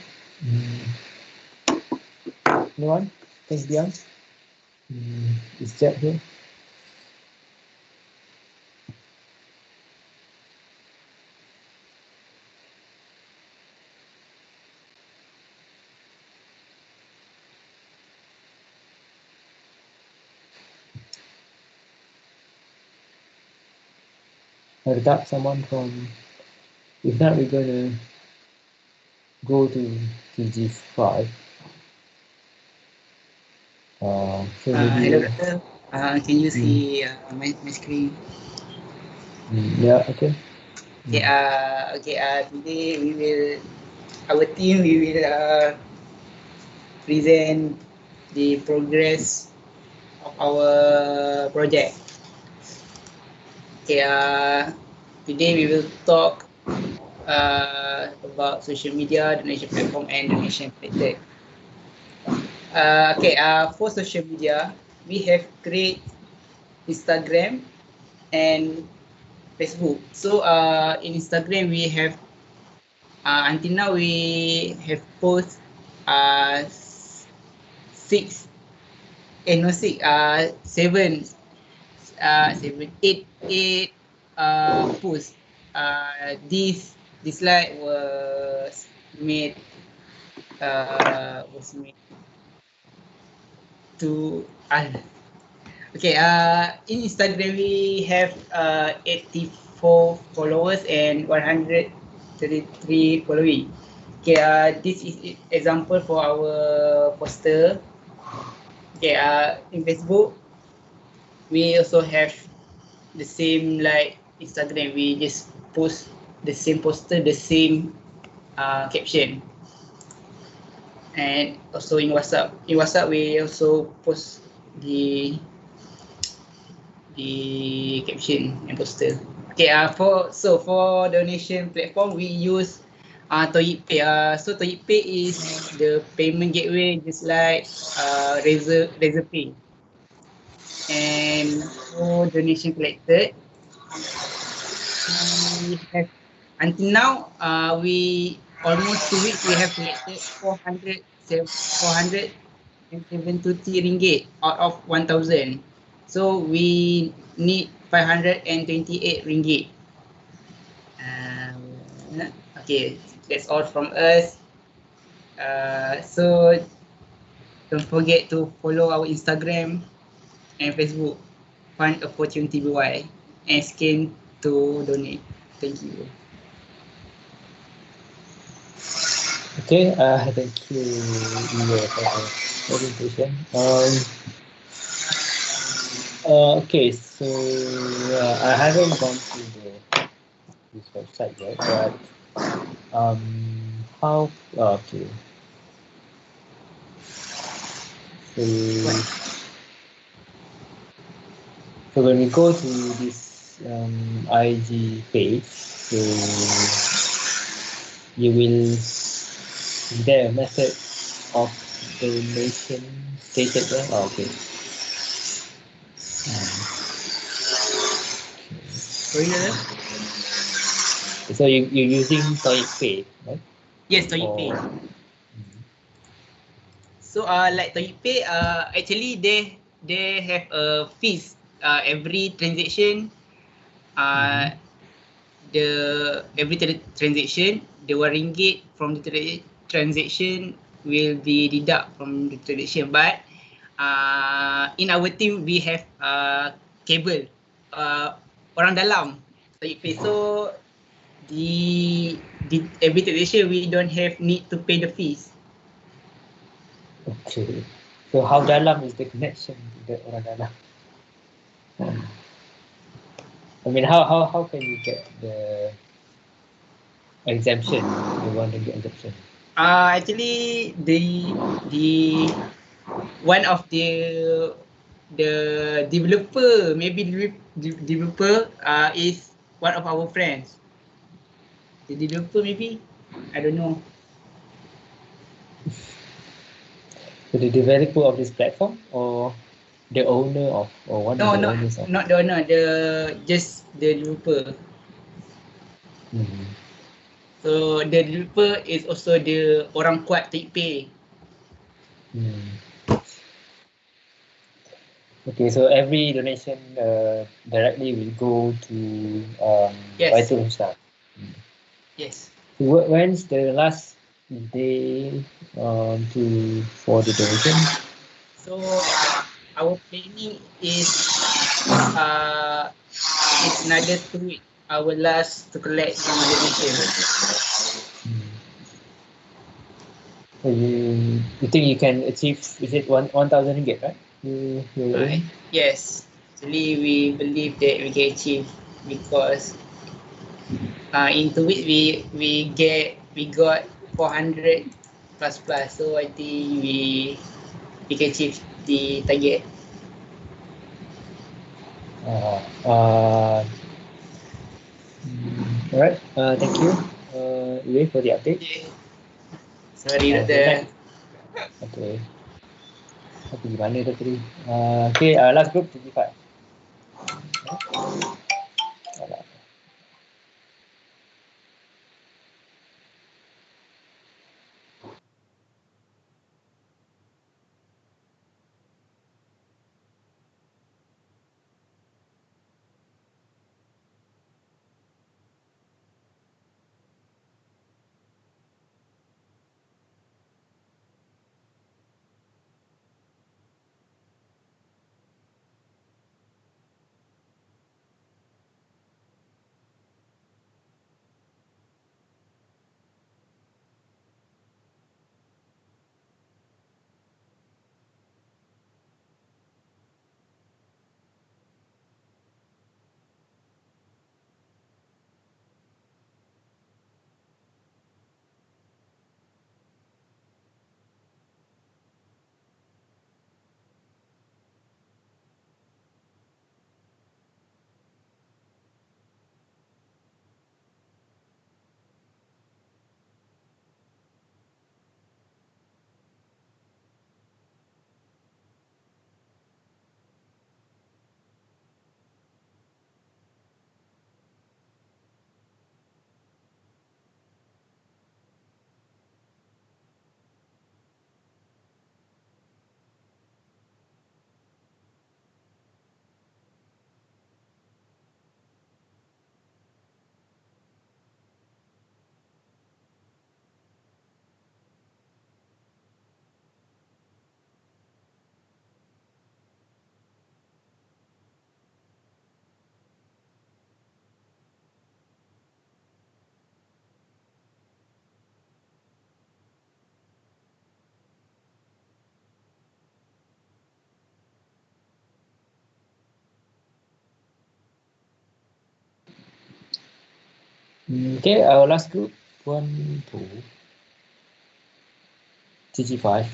Anyone? Think Beyond? Is Jack here? Or that someone from? If not, we're gonna go to TG5. So Hello, maybe. doctor. Can you see my screen? Yeah. Okay. Okay. Okay. Today we will our team we will present the progress of our project. Okay. Today we will talk about social media, donation platform, and donation collected. Okay. For social media, we have create Instagram and Facebook. So in Instagram we have until now we have post six no six seven eight posts. This slide was made to okay. In Instagram we have 84 followers and 133 following. Okay. This is example for our poster. Okay. In Facebook we also have the same like Instagram. We just post the same poster, the same caption. And also in WhatsApp. In WhatsApp we also post the caption and poster. Okay, for donation platform we use Toyipay. So Toyipay is the payment gateway just like Razor Pay. And for donation collected, we have until now we almost 2 weeks we have collected 473 ringgit out of 1,000. So we need 528 ringgit. Okay, that's all from us. So don't forget to follow our Instagram and Facebook, Fund Opportunity BY, and scan to donate. Thank you. Okay. Thank you, Leo, for the presentation. Okay. So I haven't gone through this website yet, but how? Okay. So when we go to this IG page. So you will is there a method of donation stated there? Oh, okay. Sorry, brother. So you're using Toic Pay, right? Yes, Toyip Pay. Or- So like Toyip Pay, actually they have a fees every transaction. The every transaction, the RM1 from the transaction will be deduct from the transaction. But in our team we have cable orang dalam Toyip Pay. So the every transaction we don't have need to pay the fees. Okay. So how dalam is the connection to the orang dalam? I mean, how can you get the exemption? The 1 ringgit exemption. Actually the one of the developer, maybe developer is one of our friends. The developer maybe, I don't know. So the developer of this platform or the owner of or one No, of the not owners of? not the owner, just the developer. Mhm. So the developer is also the orang kuat take pay. Okay, so every donation directly will go to Yes. Baitul Husna. Yes. So when's the last day for the donation? So our planning is another 2 weeks. Our last to collect the donation. So you think you can achieve, is it 1,000 ringgit, right? You aim? Yes. Actually, we believe that we can achieve because in 2 weeks we got 400 plus plus. So I think we can achieve the target. All right. Thank you, Yue, for the update. Sorry, Okay, Doctor. next. Okay. Aku pergi mana tu tadi? Okay, last group 55. Alah. Okay, our last group, 1, 2, TG5.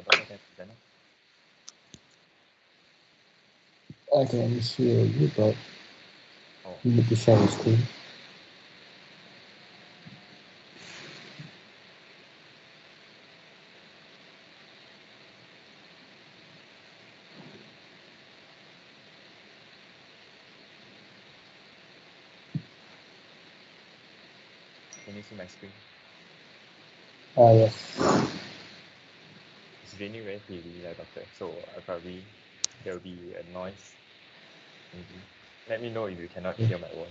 Dr. can present. I can hear you, but Oh, you need to share the screen. can you see my screen? Yes. It's raining very heavily, Doctor. So probably there will be a noise. Maybe. Let me know if you cannot hear my voice.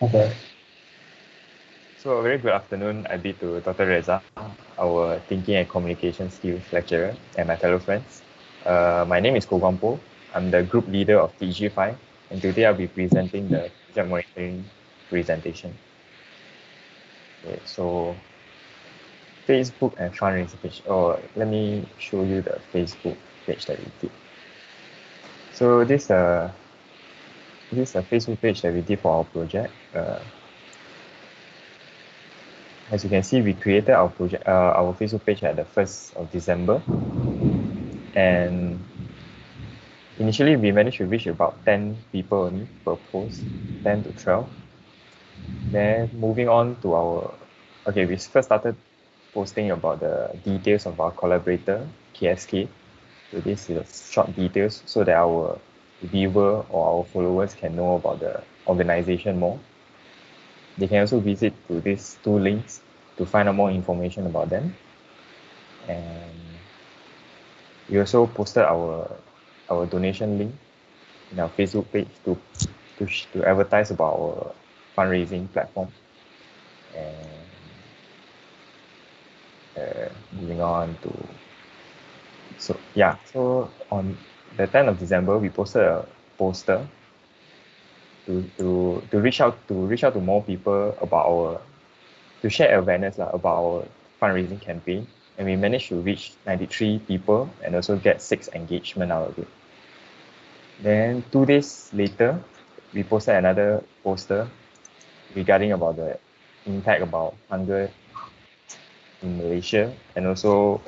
Okay. So a very good afternoon, I be to Dr. Reza, our Thinking and Communication Skills lecturer, and my fellow friends. My name is Ko Guampo. I'm the group leader of TG5, and today I'll be presenting the project monitoring presentation. Okay, so Facebook and fundraising page. Oh, let me show you the Facebook page that we did. So this a Facebook page that we did for our project. As you can see, we created our project, our Facebook page at the 1st of December, and initially we managed to reach about 10 people only per post, 10 to 12. Then moving on to our, okay, we first started posting about the details of our collaborator, KSK. So this is short details so that our viewer or our followers can know about the organization more. They can also visit to these two links to find out more information about them. And we also posted our donation link in our Facebook page to advertise about our fundraising platform. And moving on to so on the 10th of December we posted a poster to reach out to more people about our to share awareness about our fundraising campaign, and we managed to reach 93 people and also get 6 engagement out of it. Then 2 days later, we posted another poster regarding about the impact about hunger in Malaysia, and also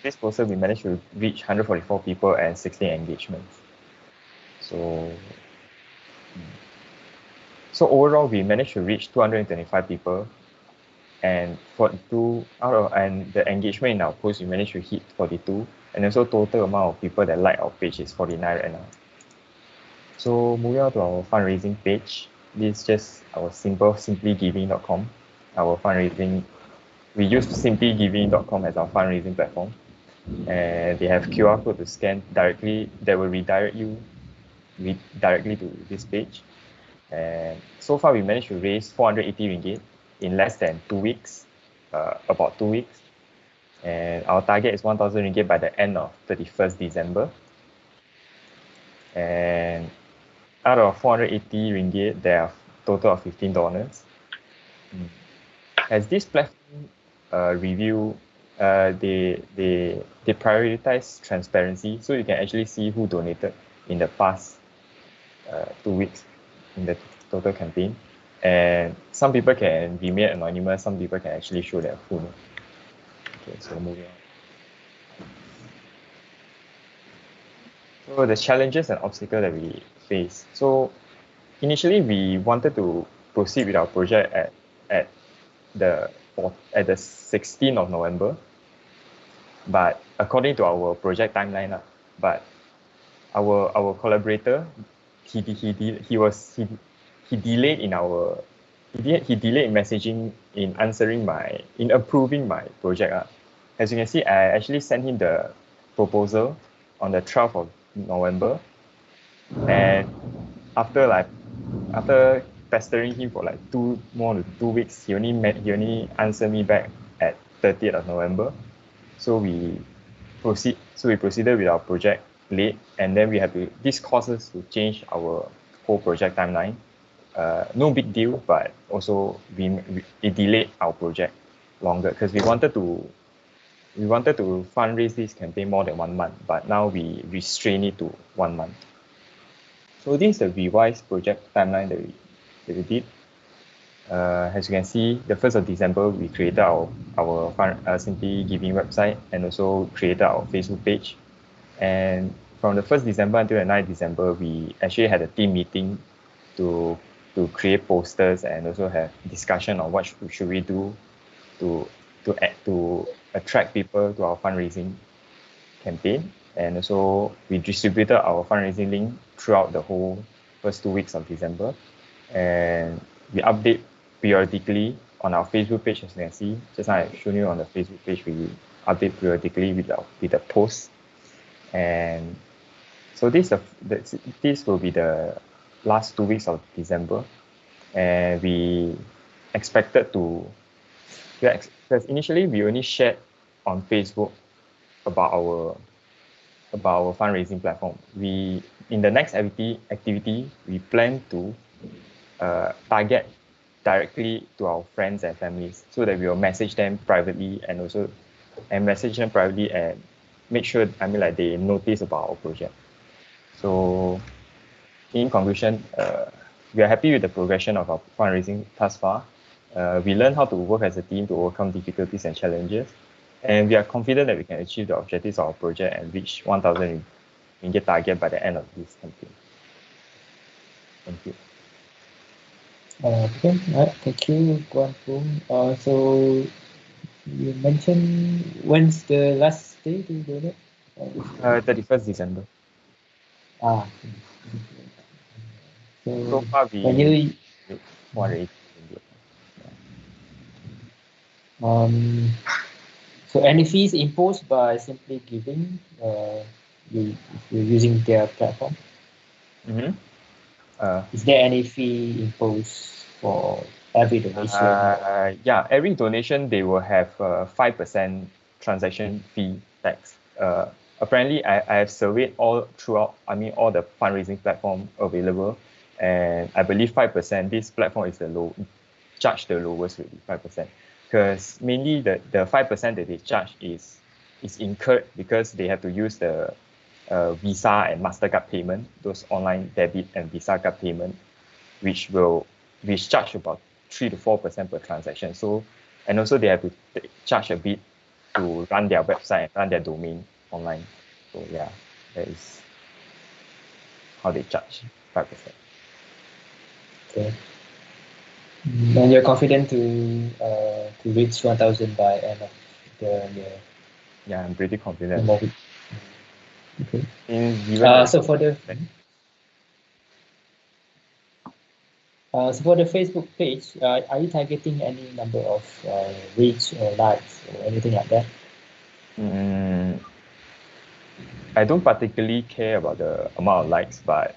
this poster we managed to reach 144 people and 16 engagements. So overall, we managed to reach 225 people, and 42 out of and the engagement in our post we managed to hit 42, and also total amount of people that like our page is 49 right now. So moving on to our fundraising page, this is just our simplygiving.com, our fundraising. We use simplygiving.com as our fundraising platform, and they have QR code to scan directly that will redirect you directly to this page. And so far we managed to raise 480 ringgit in less than 2 weeks, about 2 weeks. And our target is 1,000 ringgit by the end of 31st December. And out of 480 ringgit, there are total of $15. As this platform review, they prioritize transparency, so you can actually see who donated in the past 2 weeks in the total campaign. And some people can remain anonymous, some people can actually show their full name. Okay, so moving on. So the challenges and obstacles that we face. So initially we wanted to proceed with our project at the 16th of November, but according to our project timeline, but our collaborator he delayed in our he delayed in messaging in approving my project. As you can see, I actually sent him the proposal on the 12th of November, and after pestering him for like more than 2 weeks, he only answered me back at 30th of November. So we proceeded with our project late, and then we have to this causes to change our whole project timeline. No big deal, but also it delayed our project longer because we wanted to fundraise this campaign more than 1 month, but now we restrain it to 1 month. So this is the revised project timeline that we did. As you can see, the 1st of December, we created our Simply Giving website and also created our Facebook page. And from the 1st December until the 9th December, we actually had a team meeting to create posters and also have discussion on what should we do to attract people to our fundraising campaign. And also we distributed our fundraising link throughout the whole first 2 weeks of December. And we update periodically on our Facebook page, as you can see. Just like I've shown you on the Facebook page, we update periodically with the posts. And so this will be the last 2 weeks of December, and we expected to. Because initially we only shared on Facebook about our fundraising platform. We in the next activity we plan to target directly to our friends and families, so that we will message them privately and make sure like they notice about our project. So in conclusion, we are happy with the progression of our fundraising thus far. We learned how to work as a team to overcome difficulties and challenges, and we are confident that we can achieve the objectives of our project and reach 1,000 ringgit target by the end of this campaign. Thank you. Okay, thank you, Guan Pung. So you mentioned when's the last day to donate? 31st December. So So far we when you 480 ringgit. so any fees imposed by Simply Giving, if you're using their platform? Mm-hmm. Is there any fee imposed for every donation? Yeah, every donation they will have 5% transaction fee tax. Apparently, I have surveyed all the fundraising platform available, and I believe 5%. This platform is charge the lowest really, 5%, because mainly the 5% that they charge is incurred because they have to use the Visa and Mastercard payment, those online debit and Visa card payment, which charge about 3 to 4% per transaction. So, and also they have to charge a bit to run their website and run their domain online. So yeah, that is how they charge 5%. Okay. And you're confident to reach 1,000 by end of the year? Yeah, I'm pretty confident. Okay. So for the Facebook page, are you targeting any number of reach or likes or anything like that? I don't particularly care about the amount of likes, but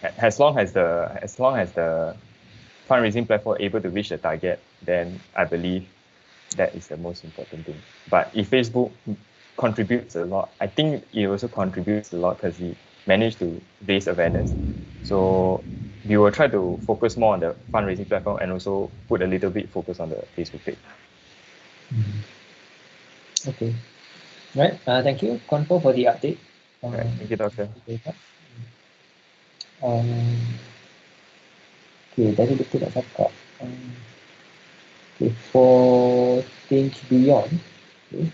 as long as the fundraising platform able to reach the target, then I believe that is the most important thing. But if Facebook contributes a lot, I think it also contributes a lot because it managed to raise awareness. So we will try to focus more on the fundraising platform and also put a little bit focus on the Facebook page. Okay. Right. Thank you, Konpo, for the update. Right. Thank you, Doctor. Okay, tadi betul nak cakap. Okay, for Think Beyond. Okay.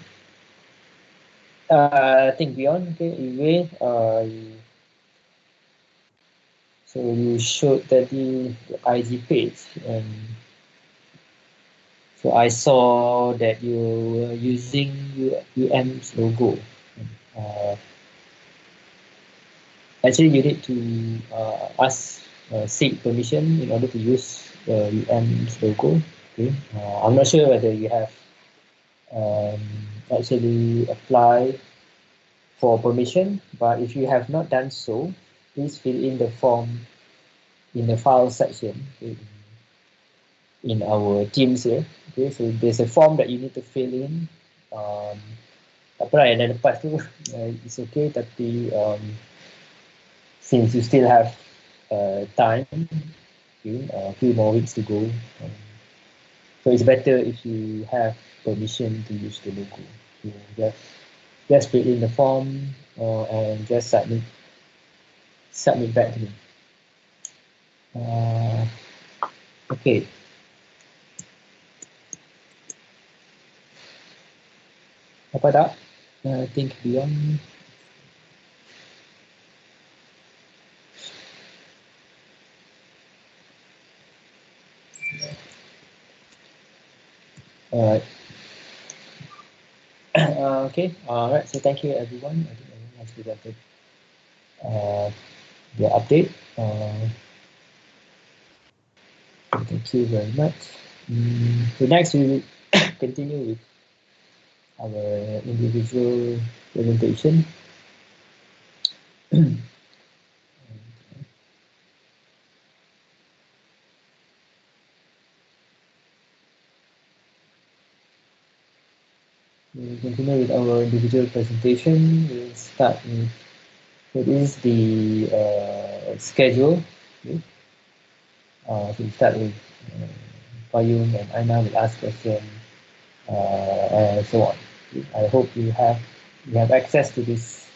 Think Beyond, okay, Iwe, so you showed the IG page, and so I saw that you were using UM's logo. Actually, you need to seek permission in order to use UM's logo. Okay, I'm not sure whether you have actually apply for permission, but if you have not done so, please fill in the form in the file section in our Teams here. Okay, so there's a form that you need to fill in. Tak apa lah yang dah lepas tu, it's okay, tapi since you still have time, okay, a few more weeks to go, so it's better if you have permission to use the logo. So just fill in the form and just submit back to me. Okay, Apa tak? Think beyond. Alright. Okay. Alright. So thank you, everyone. I think everyone has presented their update. Thank you very much. So next we will continue with our individual presentation. We'll continue with our individual presentation. We'll start with, so this is the schedule. Okay. So we start with Payung and Aina will ask questions and so on. Okay. I hope you have access to this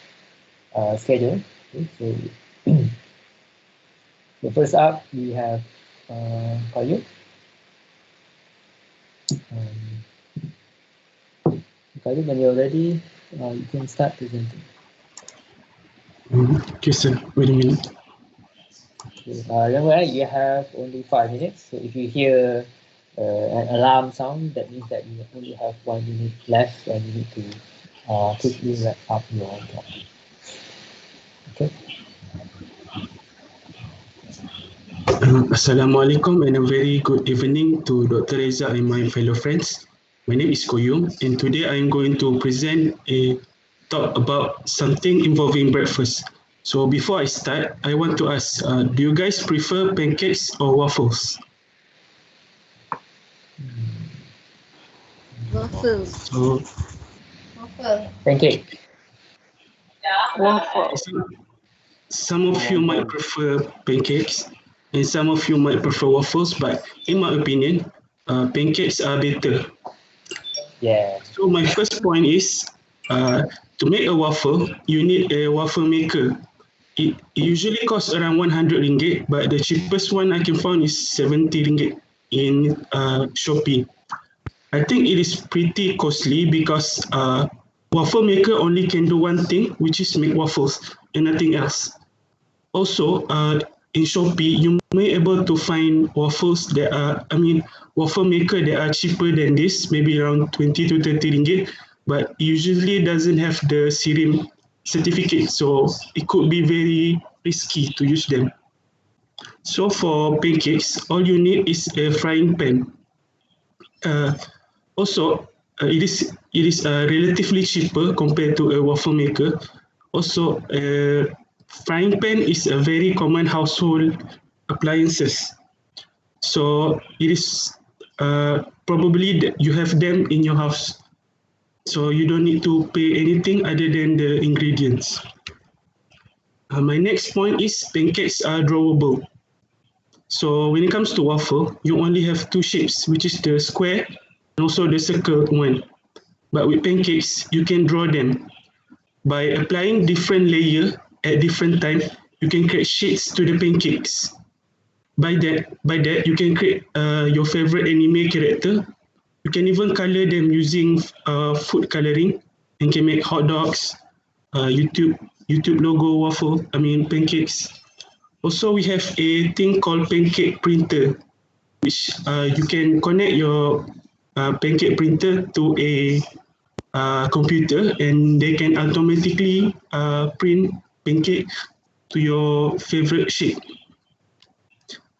schedule. Okay. So the first up we have Payung. Payung, when you're ready, you can start presenting. Okay, sir. Wait a minute. Okay. Remember, you have only 5 minutes. So if you hear an alarm sound, that means that you only have 1 minute left and you need to quickly wrap up your talk. Okay. Assalamualaikum and a very good evening to Dr. Reza and my fellow friends. My name is Koyum and today I am going to present a talk about something involving breakfast. So before I start, I want to ask, do you guys prefer pancakes or waffles? Waffles. So, Pancake. Waffle. some of you might prefer pancakes and some of you might prefer waffles, but in my opinion, pancakes are better. Yeah. So my first point is, to make a waffle, you need a waffle maker. It usually costs around 100 ringgit, but the cheapest one I can find is 70 ringgit in Shopee. I think it is pretty costly because waffle maker only can do one thing, which is make waffles and nothing else. Also, in Shopee, you may able to find waffles that are, waffle maker that are cheaper than this, maybe around 20 to 30 ringgit, but usually doesn't have the SIRIM certificate, so it could be very risky to use them. So for pancakes, all you need is a frying pan. Also, it is relatively cheaper compared to a waffle maker. Also, frying pan is a very common household appliances. So it is probably that you have them in your house. So you don't need to pay anything other than the ingredients. My next point is pancakes are drawable. So when it comes to waffle, you only have two shapes, which is the square and also the circle one. But with pancakes, you can draw them. By applying different layer at different time, you can create shades to the pancakes. By that, you can create your favorite anime character. You can even color them using food coloring and can make hot dogs, YouTube logo waffle, pancakes. Also, we have a thing called pancake printer, which you can connect your pancake printer to a computer and they can automatically print pancake to your favorite shape.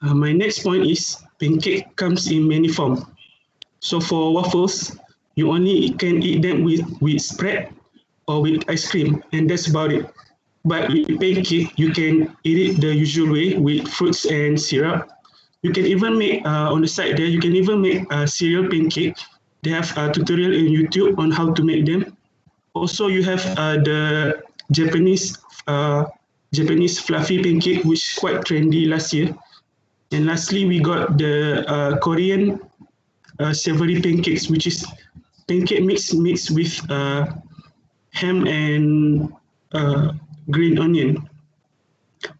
My next point is pancake comes in many forms. So for waffles, you only can eat them with spread or with ice cream, and that's about it. But with pancake, you can eat it the usual way with fruits and syrup. You can even make, on the side there, you can even make a cereal pancake. They have a tutorial in YouTube on how to make them. Also, you have the Japanese fluffy pancake, which quite trendy last year. And lastly, we got the Korean savory pancakes, which is pancake mixed with ham and green onion.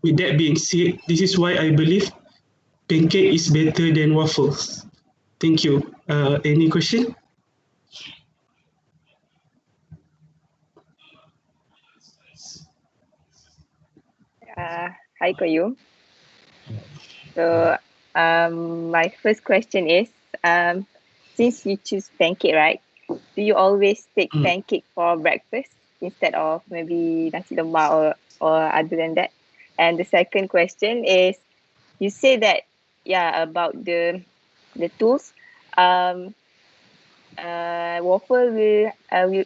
With that being said, this is why I believe pancake is better than waffles. Thank you. Any question? Hi, Koyum. So, my first question is, since you choose pancake, right? Do you always take pancake for breakfast instead of maybe nasi lemak or other than that? And the second question is, you say that about the tools, waffle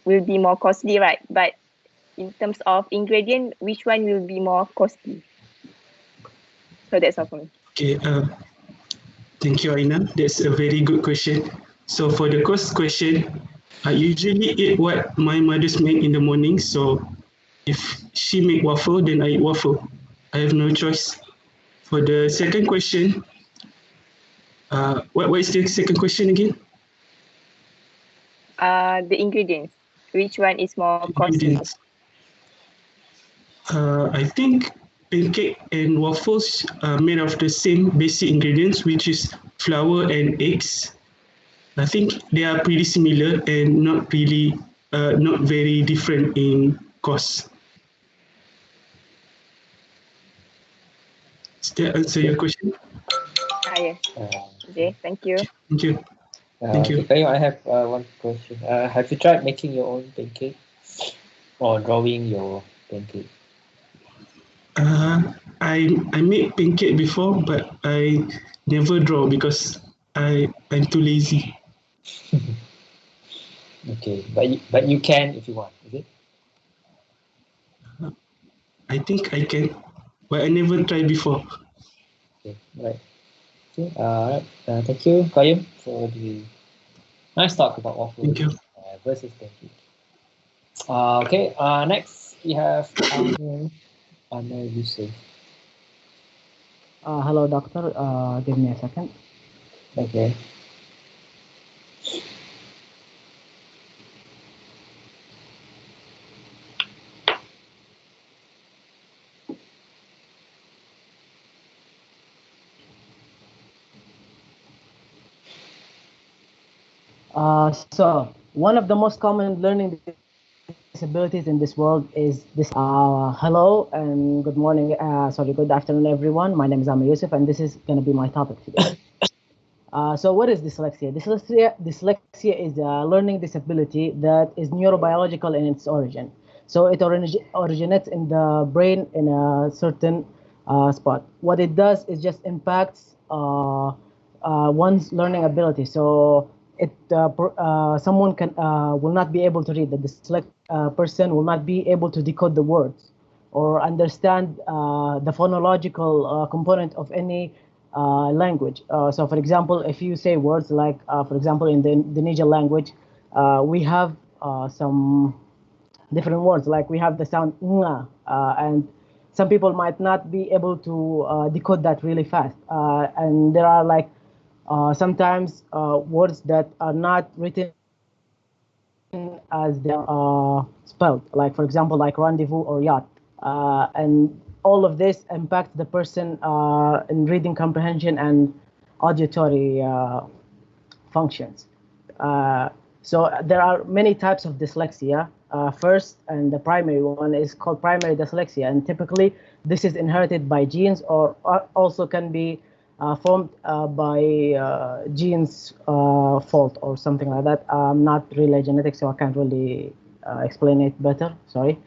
will be more costly, right? But in terms of ingredient, which one will be more costly? So that's all for me. Okay, thank you, Aina. That's a very good question. So for the cost question, I usually eat what my mother's make in the morning. So if she make waffle, then I eat waffle. I have no choice. For the second question, what is the second question again? The ingredients. Which one is more costly? Ingredients. I think pancake and waffles are made of the same basic ingredients, which is flour and eggs. I think they are pretty similar and not very different in cost. Does that answer your question? Yes. Okay, thank you. Thank you. Thank you. Kayo, I have one question. Have you tried making your own pancake or drawing your pancake? I made pancake before, but I never draw because I'm too lazy. Okay, but you can if you want, is it? I think I can, but I never tried before. Okay, right. Okay, thank you, Kayum, for the nice talk about waffles Thank you. Versus pancake. Okay, next we have Amir Yusuf. Hello, doctor. Give me a second. Okay. So one of the most common learning disabilities in this world is this. Hello and good morning. Good afternoon, everyone. My name is Amir Yusuf, and this is going to be my topic today. So what is dyslexia? Dyslexia is a learning disability that is neurobiological in its origin. So it originates in the brain in a certain spot. What it does is just impacts one's learning ability. So someone will not be able to read. The dyslexic person will not be able to decode the words or understand the phonological component of any language. So, for example, if you say words like, for example, in the Indonesian language, we have some different words. Like we have the sound nga, and some people might not be able to decode that really fast. And there are like sometimes words that are not written as they are spelled. Like for example, like rendezvous or yacht, and all of this impacts the person in reading comprehension and auditory functions. So there are many types of dyslexia. First, and the primary one is called primary dyslexia, and typically this is inherited by genes or also can be formed by genes fault or something like that. I'm not really a genetic, so I can't really explain it better. Sorry.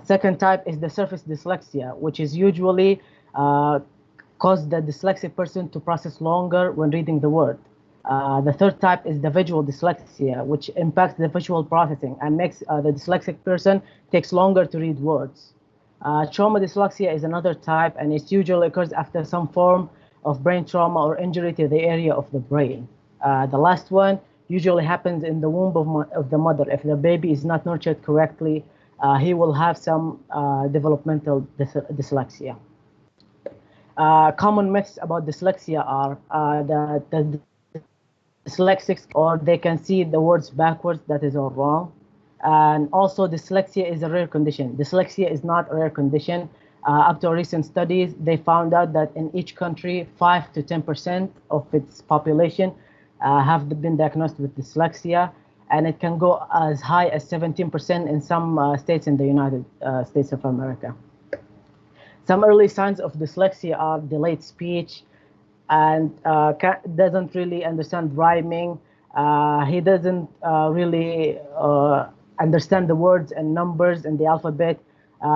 Second type is the surface dyslexia, which is usually cause the dyslexic person to process longer when reading the word. The third type is the visual dyslexia, which impacts the visual processing and makes the dyslexic person takes longer to read words. Trauma dyslexia is another type, and it usually occurs after some form of brain trauma or injury to the area of the brain. The last one usually happens in the womb of the mother. If the baby is not nurtured correctly, he will have some developmental dyslexia. Common myths about dyslexia are that the dyslexics or they can see the words backwards. That is all wrong. And also dyslexia is a rare condition. Dyslexia is not a rare condition. Up to recent studies, they found out that in each country, 5 to 10% of its population have been diagnosed with dyslexia, and it can go as high as 17% in some states in the United States of America. Some early signs of dyslexia are delayed speech, and doesn't really understand rhyming. He doesn't really understand the words and numbers in the alphabet.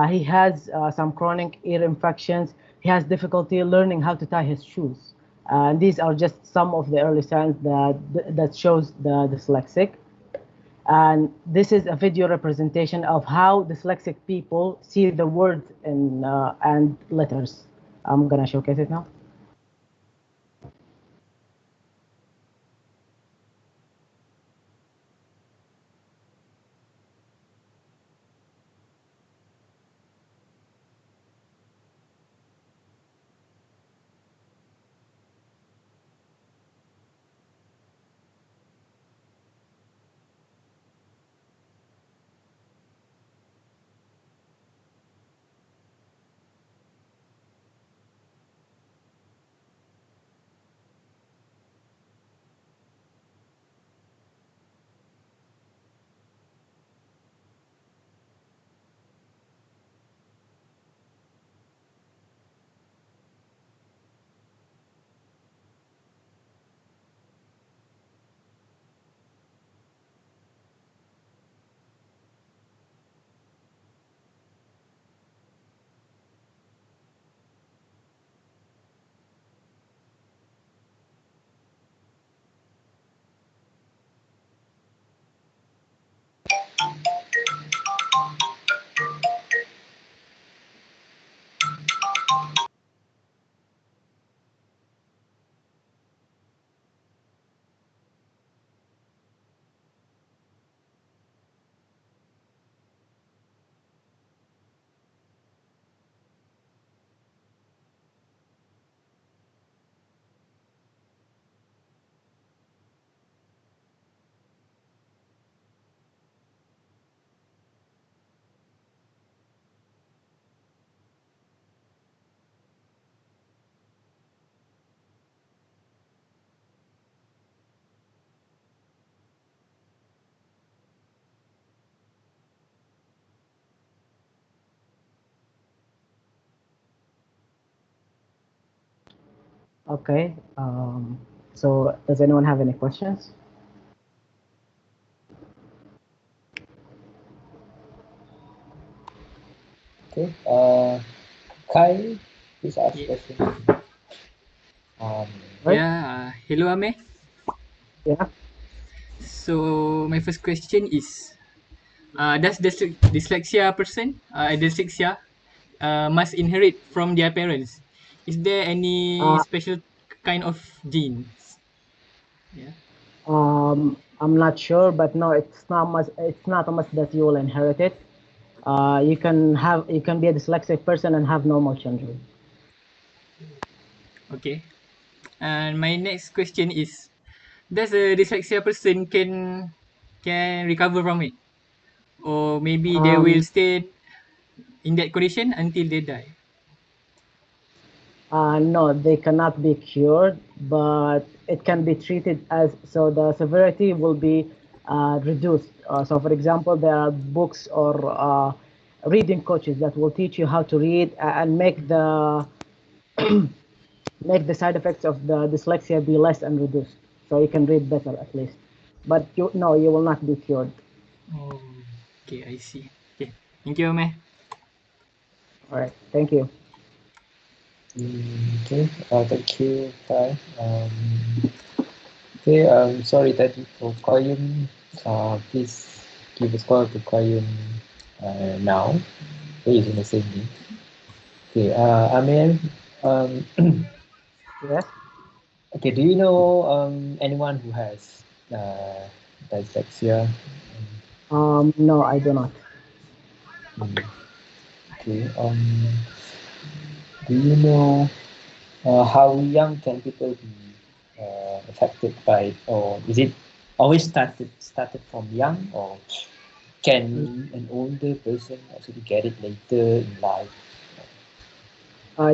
He has some chronic ear infections. He has difficulty learning how to tie his shoes. And these are just some of the early signs that shows the dyslexic. And this is a video representation of how dyslexic people see the words and letters. I'm gonna showcase it now. Okay. So does anyone have any questions? Okay. Kai, please ask Yeah. question. Right? Yeah. Hello, Ame. Yeah. So my first question is, does dyslexia must inherit from their parents? Is there any Uh, special kind of genes? Yeah. I'm not sure, but no, it's not much. It's not a must that you will inherit it. You can be a dyslexic person and have normal children. Okay. And my next question is, does a dyslexia person can recover from it, or maybe they will Um, stay in that condition until they die? no, they cannot be cured, but it can be treated as so the severity will be reduced. So, for example, there are books or reading coaches that will teach you how to read and make the side effects of the dyslexia be less and reduced, so you can read better at least. But you will not be cured. Oh, okay, I see. Okay, thank you, Ame. All right, thank you. Okay. Thank you, Kai. Okay. Sorry that for Koyun. Please give a call to Koyun now. He's in the same link. Okay. Amir. Yes. Okay. Do you know anyone who has dyslexia? No, I do not. Okay. Do you know how young can people be affected by it, or is it always started from young, or can an older person actually get it later in life?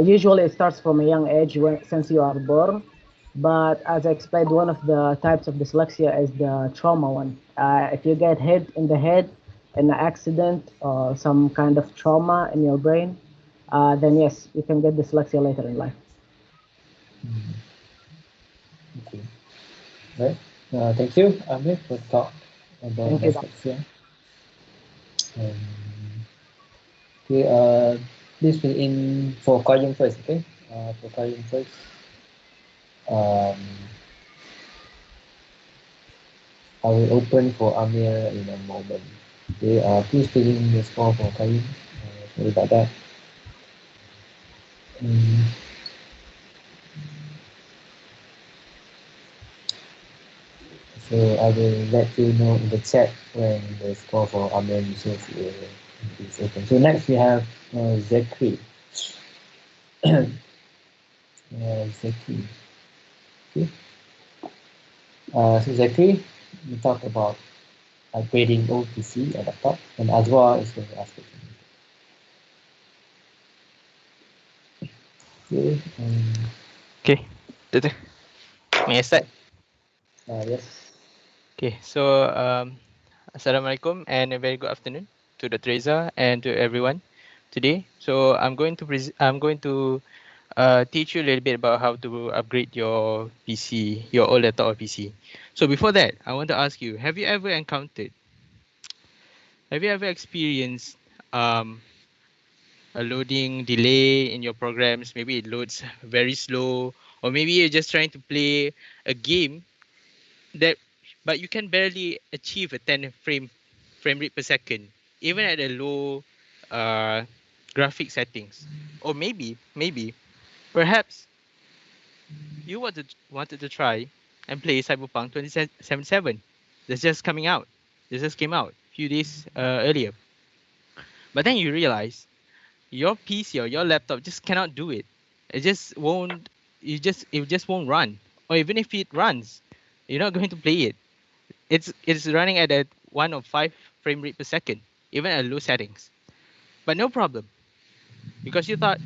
Usually, it starts from a young age since you are born. But as I explained, one of the types of dyslexia is the trauma one. If you get hit in the head in an accident or some kind of trauma in your brain, then yes, you can get dyslexia later in life. Okay. Right. Thank you, Amir, for the talk about Thank you. dyslexia. Okay. Please fill in for Qayyum first. Okay. For Qayyum first. Um, I will open for Amir in a moment. Okay. Please fill in the score for Qayyum. Sorry about that. So I will let you know in the chat when the score for Amir Yusuf is open. So next we have Zachary. Zachary. Okay. So Zachary, we talked about upgrading old PC and laptop, and Azwa is going to ask it. Okay. Okay. May I start? Yes. Okay. So Assalamualaikum and a very good afternoon to the Teresa and to everyone today. So I'm going to teach you a little bit about how to upgrade your PC, your old laptop or PC. So before that, I want to ask you: have you ever experienced a loading delay in your programs? Maybe it loads very slow, or maybe you're just trying to play a game that, but you can barely achieve a 10 frame rate per second, even at a low uh, graphic settings. Or maybe, perhaps you wanted to try and play Cyberpunk 2077. That's just coming out. This just came out a few days earlier. But then you realize your PC or your laptop just cannot do it. It just won't. It just won't run. Or even if it runs, you're not going to play it. It's running at a 105 frame rate per second, even at low settings. But no problem, because you thought,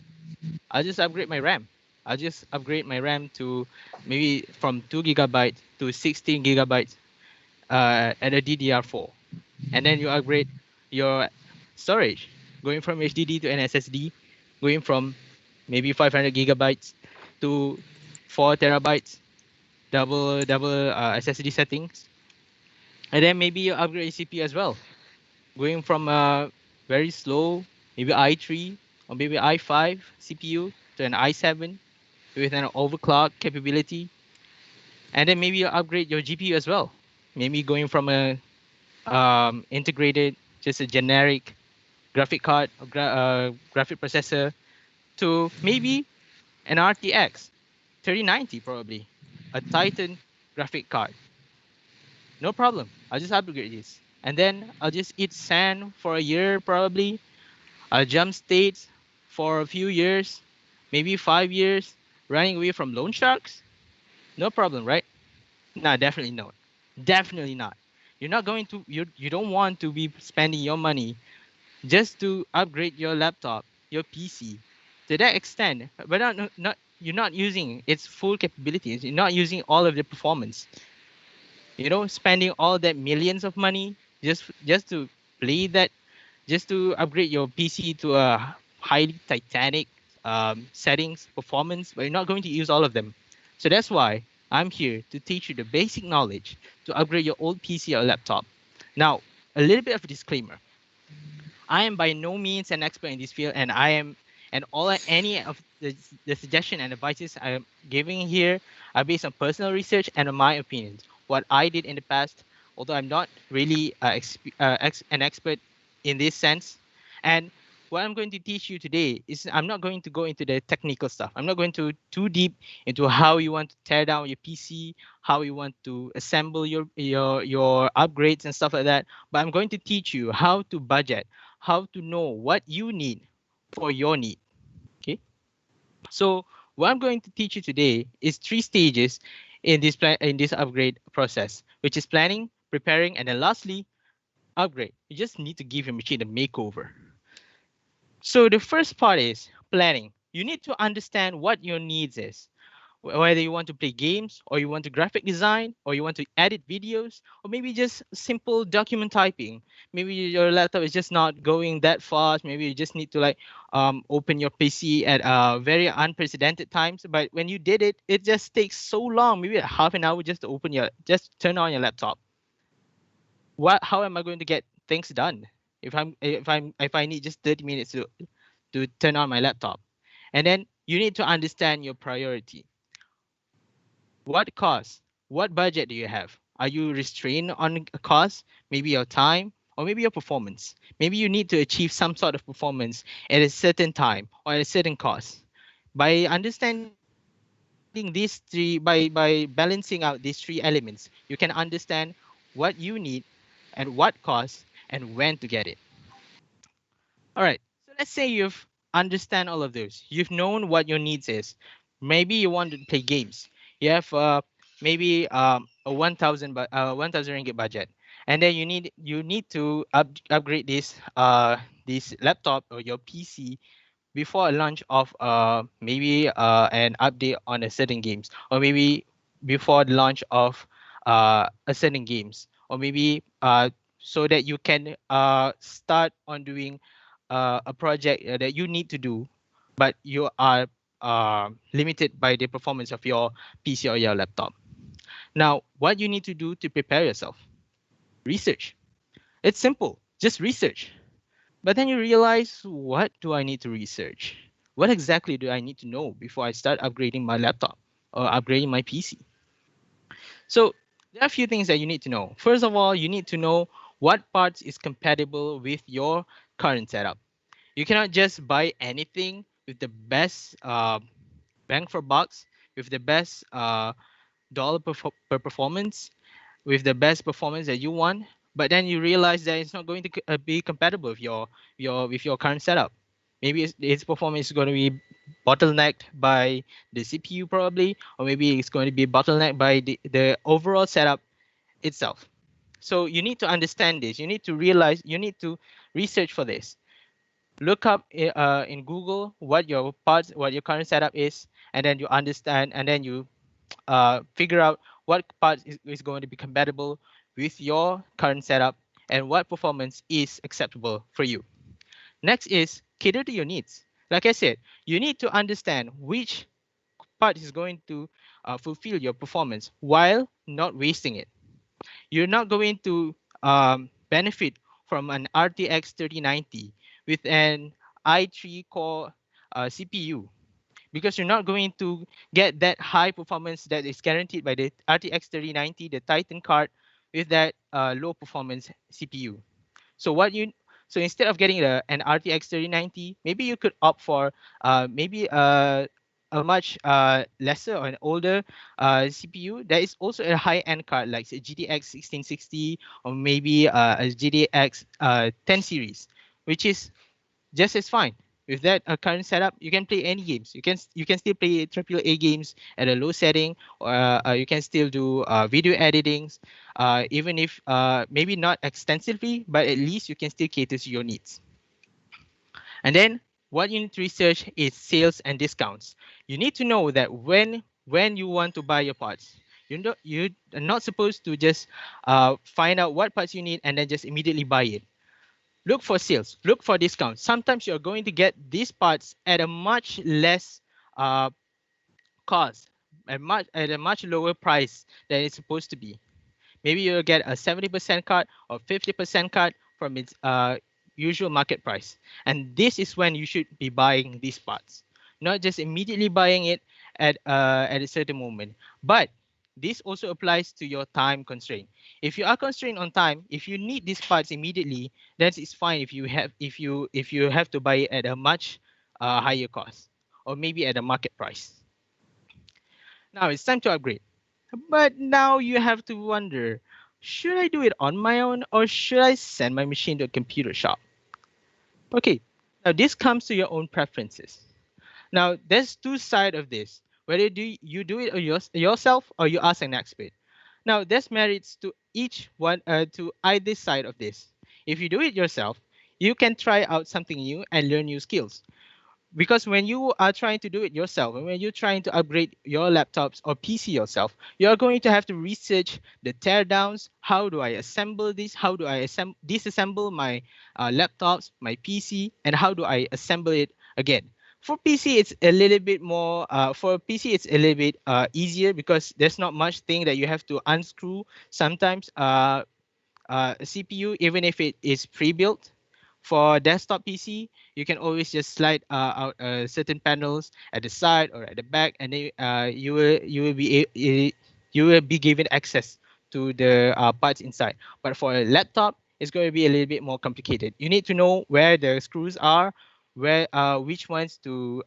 I'll just upgrade my RAM. I'll just upgrade my RAM to maybe from 2 GB to 16 GB at a DDR4. And then you upgrade your storage, going from HDD to an SSD, going from maybe 500 GB to 4 TB, double SSD settings. And then maybe you upgrade CPU as well, going from a very slow, maybe i3 or maybe i5 CPU to an i7 with an overclock capability. And then maybe you upgrade your GPU as well, maybe going from a integrated, just a generic graphic card or graphic processor to maybe an RTX 3090, probably a Titan graphic card. No problem. I'll just upgrade this. And then I'll just eat sand for a year, probably. I'll jump states for a few years, maybe 5 years, running away from loan sharks. No problem, right? No, definitely not. Definitely not. You're not going to, you don't want to be spending your money just to upgrade your laptop, your PC to that extent, but not you're not using its full capabilities. You're not using all of the performance. You know, spending all that millions of money just to play that, just to upgrade your PC to a highly titanic settings performance, but you're not going to use all of them. So that's why I'm here to teach you the basic knowledge to upgrade your old PC or laptop. Now, a little bit of a disclaimer. I am by no means an expert in this field, and any of the suggestion and advices I am giving here are based on personal research and on my opinions. What I did in the past, although I'm not really an expert in this sense, and what I'm going to teach you today is I'm not going to go into the technical stuff. I'm not going to too deep into how you want to tear down your PC, how you want to assemble your upgrades and stuff like that. But I'm going to teach you how to budget, how to know what you need for your need. Okay. So what I'm going to teach you today is 3 stages in this upgrade process, which is planning, preparing, and then lastly, upgrade. You just need to give your machine a makeover. So the first part is planning. You need to understand what your needs is. whether you want to play games, or you want to graphic design, or you want to edit videos, or maybe just simple document typing. Maybe your laptop is just not going that fast. Maybe you just need to like open your PC at very unprecedented times. But when you did it, it just takes so long, maybe half an hour just to just turn on your laptop. How am I going to get things done if I need just 30 minutes to turn on my laptop? And then you need to understand your priority. What cost? What budget do you have? Are you restrained on a cost? Maybe your time or maybe your performance. Maybe you need to achieve some sort of performance at a certain time or at a certain cost. By understanding by balancing out these three elements, you can understand what you need, at what cost, and when to get it. All right. So let's say you've understand all of those. You've known what your needs is. Maybe you want to play games. You have maybe a 1,000 ringgit budget, and then you need to upgrade this laptop or your PC before a launch of maybe an update on a certain games, or maybe before the launch of a certain games, or maybe so that you can start on doing a project that you need to do, but you are limited by the performance of your PC or your laptop. Now, what you need to do to prepare yourself? Research. It's simple. Just research. But then you realize, what do I need to research? What exactly do I need to know before I start upgrading my laptop or upgrading my PC? So there are a few things that you need to know. First of all, you need to know what parts is compatible with your current setup. You cannot just buy anything with the best bang for bucks, with the best dollar per performance, with the best performance that you want, but then you realize that it's not going to be compatible with your current setup. Maybe its performance is going to be bottlenecked by the CPU probably, or maybe it's going to be bottlenecked by the overall setup itself. So you need to understand this. You need to realize. You need to research for this. Look up in Google what your current setup is, and then you understand, and then you figure out what part is going to be compatible with your current setup and what performance is acceptable for you. Next is cater to your needs. Like I said, you need to understand which part is going to fulfill your performance while not wasting it. You're not going to benefit from an RTX 3090 with an i3 core CPU, because you're not going to get that high performance that is guaranteed by the RTX 3090, the Titan card, with that low performance CPU. So what you so instead of getting an RTX 3090, maybe you could opt for maybe a much lesser or an older CPU that is also a high-end card, like say GTX 1660 or maybe a GTX 10 series, which is just as fine. With that current setup, you can play any games. You can still play AAA games at a low setting, or you can still do video editings, even if maybe not extensively, but at least you can still cater to your needs. And then what you need to research is sales and discounts. You need to know that when you want to buy your parts, you are not supposed to just find out what parts you need and then just immediately buy it. Look for sales, look for discounts. Sometimes you're going to get these parts at a much less uh, cost, at a much lower price than it's supposed to be. Maybe you'll get a 70% cut or 50% cut from its usual market price. And this is when you should be buying these parts, not just immediately buying it at a certain moment. But this also applies to your time constraint. If you are constrained on time, if you need these parts immediately, then it's fine if you have to buy it at a much higher cost, or maybe at a market price. Now it's time to upgrade. But now you have to wonder, should I do it on my own or should I send my machine to a computer shop? Okay, now this comes to your own preferences. Now there's two sides of this. Whether you do it yourself or you ask an expert. Now there's merits to each one to either side of this. If you do it yourself, you can try out something new and learn new skills. because when you are trying to do it yourself, and when you're trying to upgrade your laptops or PC yourself, you are going to have to research the teardowns. How do I assemble this? How do I disassemble my laptops, my PC, and how do I assemble it again? For PC, it's a little bit more. For PC, it's a little bit easier because there's not much thing that you have to unscrew. Sometimes CPU, even if it is pre-built. For desktop PC, you can always just slide out certain panels at the side or at the back, and then you will be given access to the parts inside. But for a laptop, it's going to be a little bit more complicated. You need to know where the screws are, where which ones to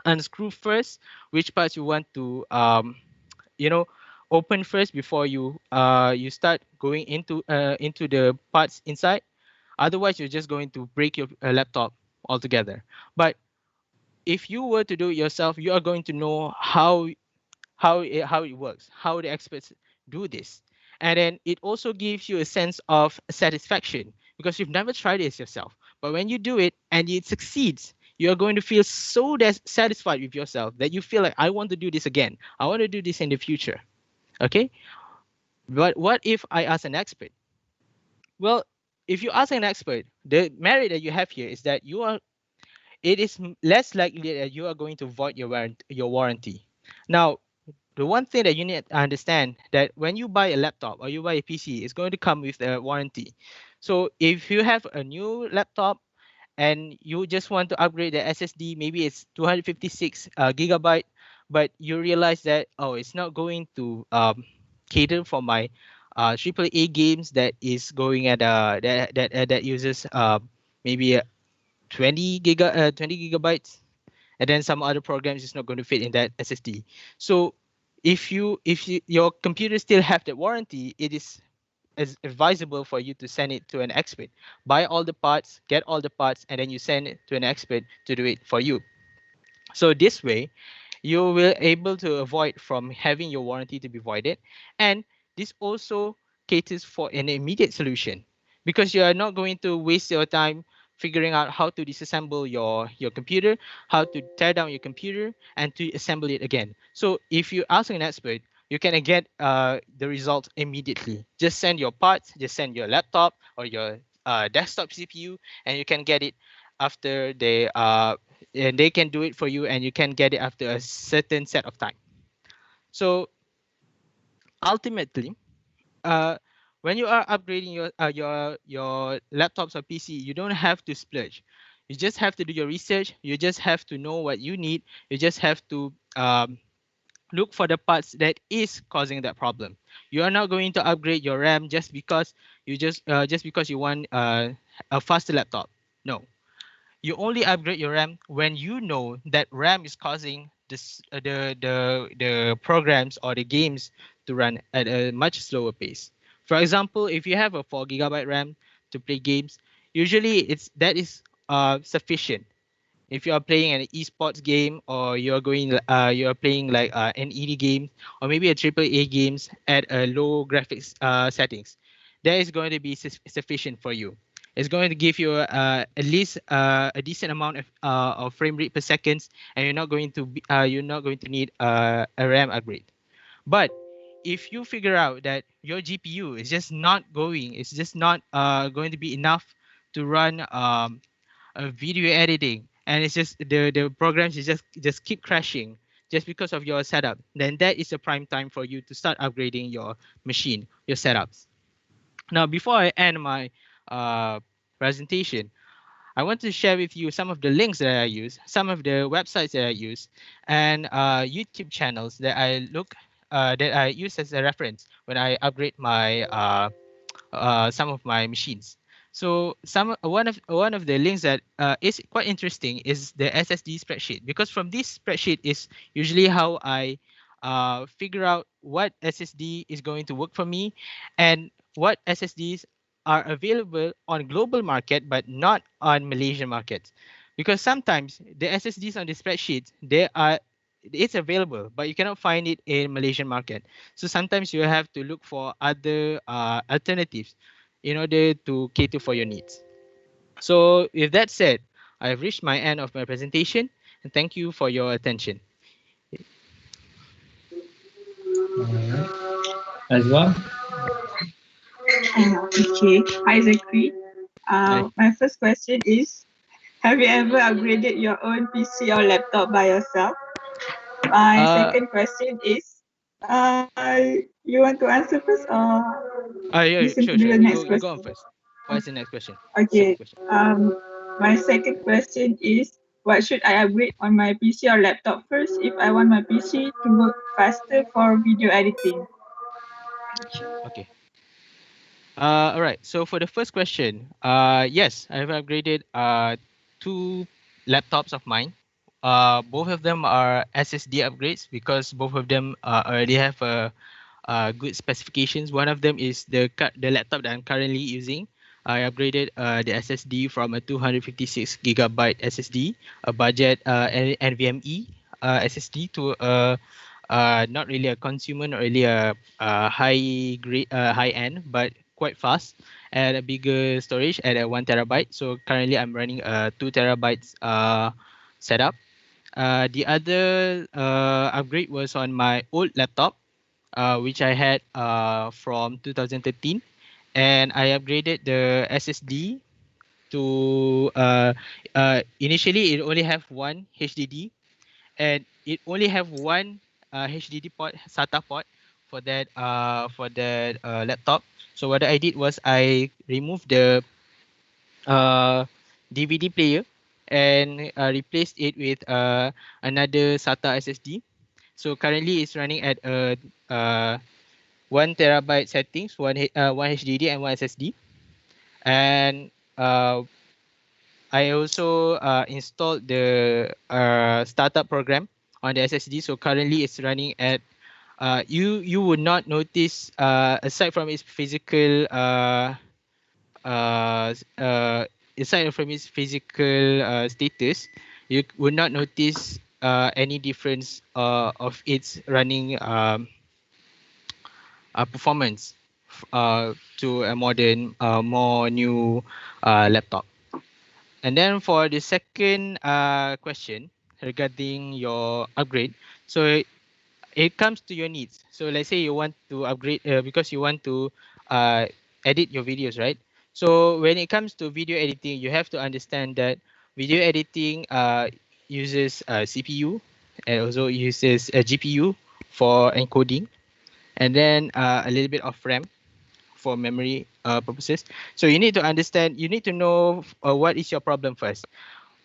unscrew first, which parts you want to you know open first before you start going into the parts inside. Otherwise, you're just going to break your laptop altogether. But if you were to do it yourself, you are going to know how it works, how the experts do this. And then it also gives you a sense of satisfaction because you've never tried this yourself. But when you do it and it succeeds, you're going to feel so satisfied with yourself that you feel like, I want to do this again. I want to do this in the future. Okay. But what if I ask an expert? Well, if you ask an expert, the merit that you have here is that it is less likely that you are going to void your warranty. Now, the one thing that you need to understand that when you buy a laptop or you buy a PC, it's going to come with a warranty. So if you have a new laptop and you just want to upgrade the SSD, maybe it's 256 gigabyte, but you realize that, oh, it's not going to cater for my AAA games that is going at that uses maybe 20 gigabytes, and then some other programs is not going to fit in that SSD. So if your computer still have that warranty, it is as advisable for you to send it to an expert. Buy all the parts, get all the parts, and then you send it to an expert to do it for you. So this way, you will able to avoid from having your warranty to be voided, and this also caters for an immediate solution because you are not going to waste your time figuring out how to disassemble your computer, how to tear down your computer, and to assemble it again. So if you ask an expert, you can get the result immediately. Just send your parts, just send your laptop or your desktop CPU, and you can get it after they can do it for you, and you can get it after a certain set of time. So ultimately, when you are upgrading your laptops or PC, you don't have to splurge. You just have to do your research. You just have to know what you need. You just have to look for the parts that is causing that problem. You are not going to upgrade your RAM just because you want a faster laptop. No, you only upgrade your RAM when you know that RAM is causing the programs or the games to run at a much slower pace. For example, if you have a 4 GB RAM to play games, usually that is sufficient. If you are playing an esports game, or you are playing like an ED game, or maybe a triple A games at a low graphics settings, that is going to be sufficient for you. It's going to give you at least a decent amount of frame rate per seconds, and you're not going to need a RAM upgrade. But if you figure out that your GPU is just not it's just not going to be enough to run video editing, and it's just the programs is just keep crashing just because of your setup, then that is a prime time for you to start upgrading your machine, your setups. Now, before I end my presentation, I want to share with you some of the links that I use, some of the websites that I use, and YouTube channels that I use as a reference when I upgrade my some of my machines. So one of the links that is quite interesting is the SSD spreadsheet, because from this spreadsheet is usually how I figure out what SSD is going to work for me, and what SSDs are available on global market but not on Malaysian markets. Because sometimes the SSDs on the spreadsheet, it's available, but you cannot find it in Malaysian market. So sometimes you have to look for other alternatives in order to cater for your needs. So with that said, I have reached my end of my presentation, and thank you for your attention. As well. Okay. Hi, Zachary. My first question is, have you ever upgraded your own PC or laptop by yourself? My second question is, you want to answer first or Yeah, listen sure, to the sure. next You go on question? first. What is the next question? Okay. Second question. My second question is, what should I upgrade on my PC or laptop first if I want my PC to work faster for video editing? Okay. All right. So for the first question, yes, I have upgraded two laptops of mine. Both of them are SSD upgrades because both of them already have good specifications. One of them is the laptop that I'm currently using. I upgraded the SSD from a 256 gigabyte SSD, a budget NVMe SSD, to a not really a consumer, not really a high grade, high end, but quite fast, and a bigger storage at a 1 terabyte. So currently I'm running a 2 terabytes setup. The other upgrade was on my old laptop, which I had from 2013, and I upgraded the SSD to initially it only have one HDD, and it only have one HDD port, SATA port for that laptop. So what I did was I removed the uh, DVD player and replaced it with another SATA SSD. So currently it's running at a 1 terabyte settings, one HDD and one SSD. And I also installed the startup program on the SSD. So currently it's running at you would not notice aside from its physical uh, s- uh, aside from its physical status, you would not notice any difference of its running performance to a modern, more new laptop. And then for the second question regarding your upgrade, so it comes to your needs. So let's say you want to upgrade because you want to uh, edit your videos, right? So when it comes to video editing, you have to understand that video editing uses CPU and also uses a GPU for encoding, and then a little bit of RAM for memory purposes. So you need to understand, you need to know what is your problem first.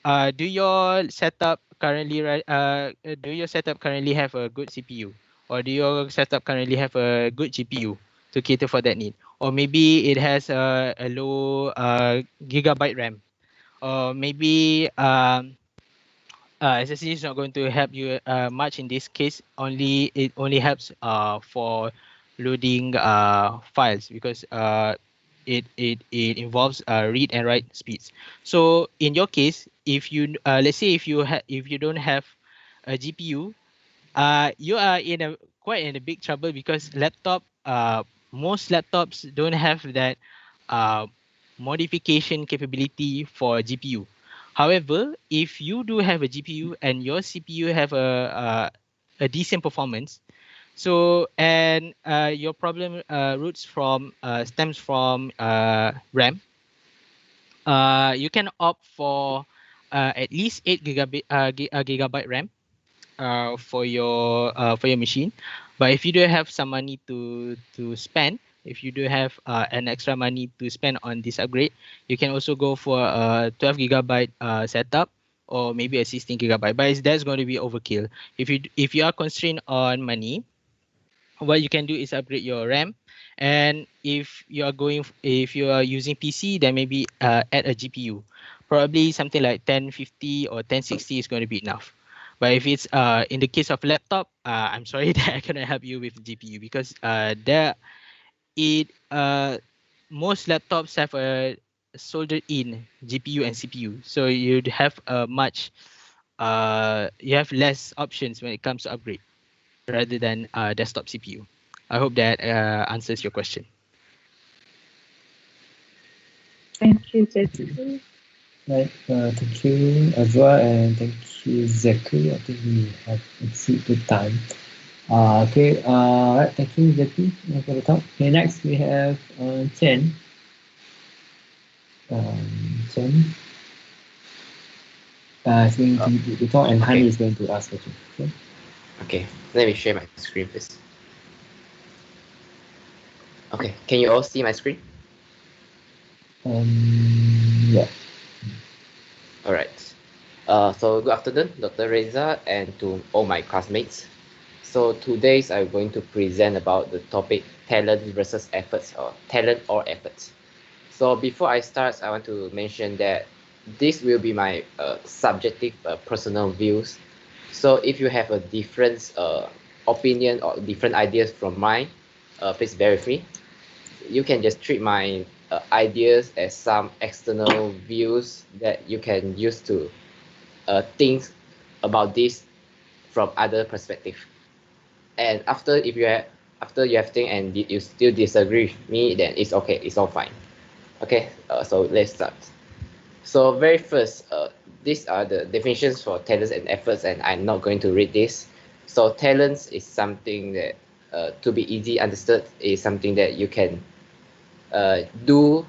Do your setup currently do your setup currently have a good CPU, or do your setup currently have a good GPU to cater for that need? Or maybe it has a low gigabyte RAM, or maybe SSD is not going to help you much in this case. Only it only helps for loading files because it involves read and write speeds. So in your case, if you let's say if you don't have a GPU, you are in a quite in a big trouble because most laptops don't have that uh, modification capability for GPU. However, if you do have a GPU and your CPU have a decent performance, so and your problem stems from RAM, you can opt for at least 8 gigabyte RAM for your machine. But if you do have some money to spend, if you do have an extra money to spend on this upgrade, you can also go for a 12 gigabyte setup, or maybe a 16 gigabyte. But that's going to be overkill. If you are constrained on money, what you can do is upgrade your RAM. And if you are using PC, then maybe add a GPU. Probably something like 1050 or 1060 is going to be enough. But if it's in the case of laptop, I'm sorry that I cannot help you with GPU because there it most laptops have a soldered in GPU and CPU, so you'd have a much you have less options when it comes to upgrade rather than desktop CPU. I hope that answers your question. Thank you, Jessica. Right. Thank you, Azwa, and thank you, Zachary. I think we have exceeded the time. Okay. Right. Thank you, Zachary, for the talk. Okay. Next, we have Chen. Chen is going to talk, and okay. Hani is going to ask questions. Okay. Okay, let me share my screen first. Okay, can you all see my screen? Yeah. All right. So good afternoon, Dr. Reza, and to all my classmates. So today I'm going to present about the topic talent versus efforts, or talent or efforts. So before I start, I want to mention that this will be my subjective personal views. So if you have a different opinion or different ideas from mine, please bear with me. You can just treat my ideas as some external views that you can use to think about this from other perspective. And after you have think and you still disagree with me, then it's okay, it's all fine. Okay, so let's start. So very first, these are the definitions for talents and efforts, and I'm not going to read this. So talents is something that, to be easy understood, is something that you can do.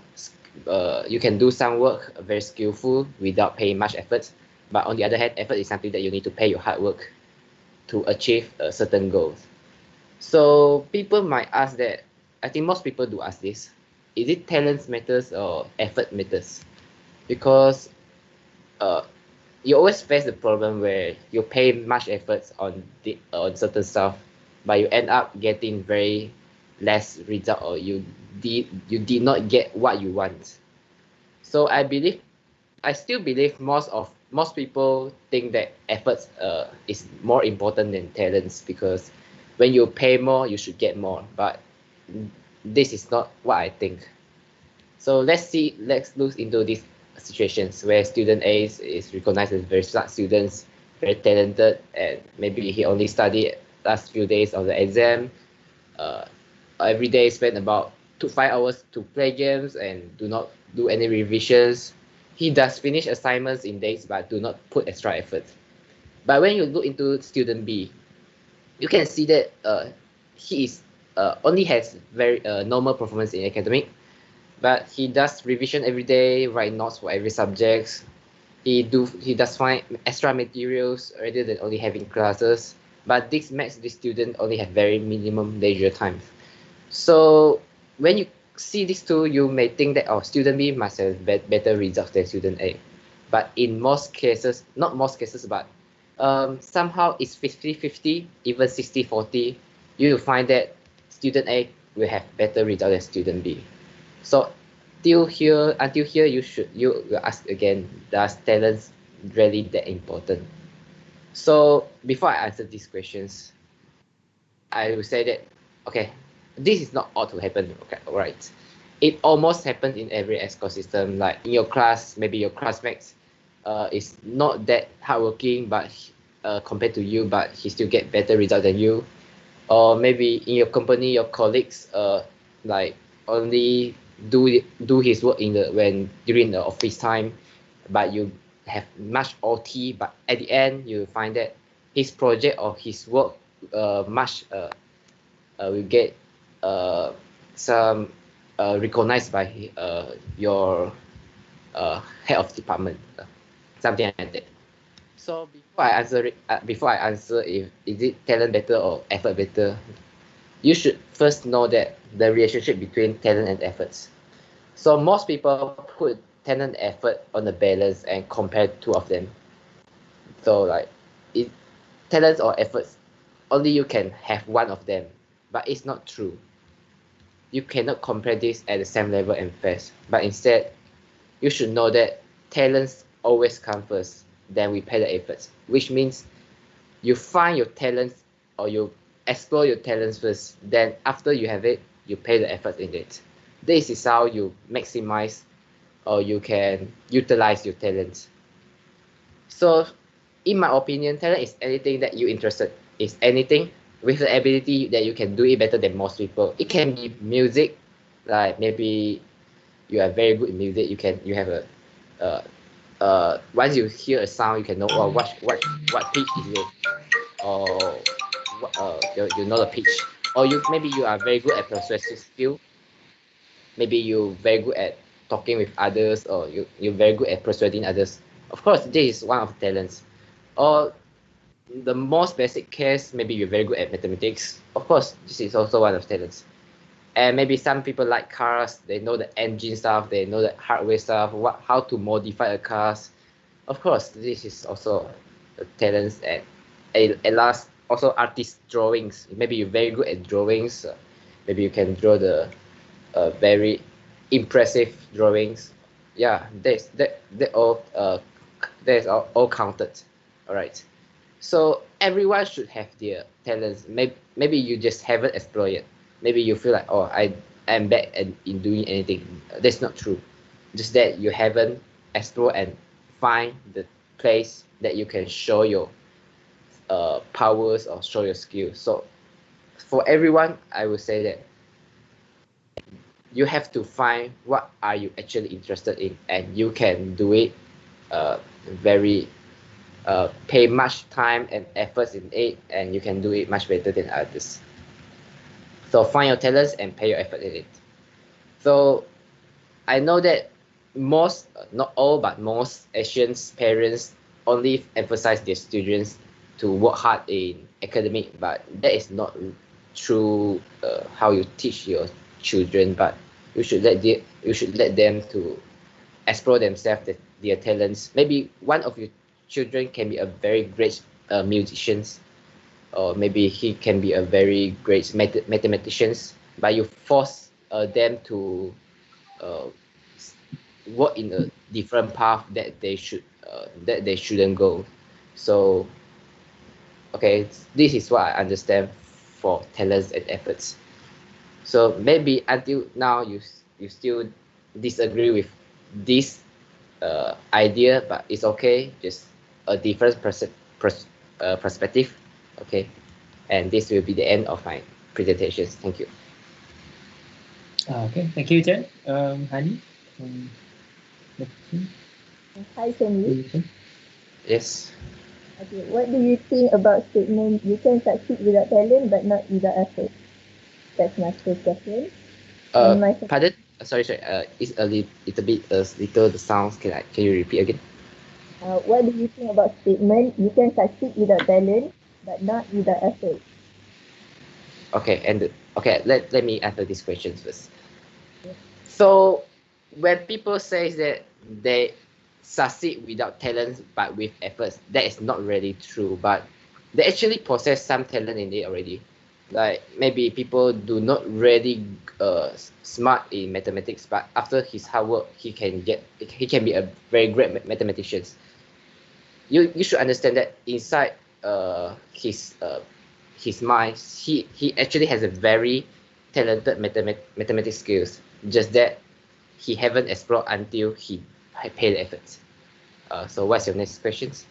You can do some work very skillful without paying much effort. But on the other hand, effort is something that you need to pay your hard work to achieve certain goals. So people might ask that. I think most people do ask this: is it talents matters or effort matters? Because uh, you always face the problem where you pay much efforts on certain stuff, but you end up getting very less result, or you did not get what you want. So I still believe most people think that efforts is more important than talents, because when you pay more you should get more, but this is not what I think. So let's look into these situations where student A is recognized as very smart students, very talented, and maybe he only studied last few days of the exam. Uh, every day spend about 5 hours to play games and do not do any revisions. He does finish assignments in days but do not put extra effort. But when you look into student B, you can see that he is only has very normal performance in academic, but he does revision every day, write notes for every subject. He does find extra materials rather than only having classes. But this makes the student only have very minimum leisure time. So when you see these two, you may think that student B must have better results than student A. But in most cases, not most cases, but somehow it's 50-50, even 60-40. You will find that student A will have better results than student B. So until here, you will ask again, does talents really that important? So before I answer these questions, I will say that, okay, this is not all to happen. Okay, all right. It almost happens in every ecosystem. Like in your class, maybe your classmates is not that hardworking, but compared to you, but he still get better result than you. Or maybe in your company, your colleagues like only do his work in the when during the office time, but you have much OT. But at the end, you find that his project or his work much will get uh, some recognized by your head of department, something like that. So before I answer if is it talent better or effort better, you should first know that the relationship between talent and efforts. So most people put talent and effort on the balance and compare two of them. So like, it talents or efforts, only you can have one of them, but it's not true. You cannot compare this at the same level and fast, but instead you should know that talents always come first, then we pay the efforts, which means you find your talents or you explore your talents first, then after you have it, you pay the effort in it. This is how you maximize or you can utilize your talents. So in my opinion, talent is anything that you interested, is anything with the ability that you can do it better than most people. It can be music, like maybe you are very good in music, you have a once you hear a sound, you can know what pitch is it, or you know the pitch, or maybe you are very good at persuasive skill. Maybe you're very good at talking with others, or you're very good at persuading others. Of course, this is one of the talents. Or the most basic case, maybe you're very good at mathematics. Of course, this is also one of the talents. And maybe some people like cars, they know the engine stuff, they know the hardware stuff, how to modify a cars. Of course, this is also a talents. And at last, also artist drawings. Maybe you're very good at drawings. Maybe you can draw the very impressive drawings. Yeah, that's all counted. All right. So everyone should have their talents. Maybe you just haven't explored yet. Maybe you feel like, oh, I'm bad in doing anything. That's not true. Just that you haven't explored and find the place that you can show your powers or show your skills. So for everyone, I would say that you have to find what are you actually interested in, and you can do it very pay much time and efforts in it, and you can do it much better than others. So find your talents and pay your effort in it. So I know that most, not all, but most Asian parents only emphasize their students to work hard in academic, but that is not true how you teach your children. But you should let them to explore themselves, their talents. Maybe one of your children can be a very great musician, or maybe he can be a very great mathematician, but you force them to uh, work in a different path that they shouldn't go. So okay, this is what I understand for talents and efforts. So maybe until now you still disagree with this idea, but it's okay. Just a different perspective. Okay, and this will be the end of my presentations. Thank you. Okay, thank you, Jen. Hani, Hi, Sandy. Yes. Okay, what do you think about statement you can succeed without talent but not without effort? That's my first question. And my Pardon? Sorry. It's a little bit little the sounds. Can you repeat again? What do you think about statement you can succeed without talent but not without effort? Okay, let me answer these questions first. So when people say that they succeed without talent but with efforts, that is not really true. But they actually possess some talent in it already. Like maybe people do not really smart in mathematics, but after his hard work, he can be a very great mathematician. You should understand that inside his mind, he actually has a very talented mathematics skills. Just that he haven't explored until he paid the efforts. So what's your next questions?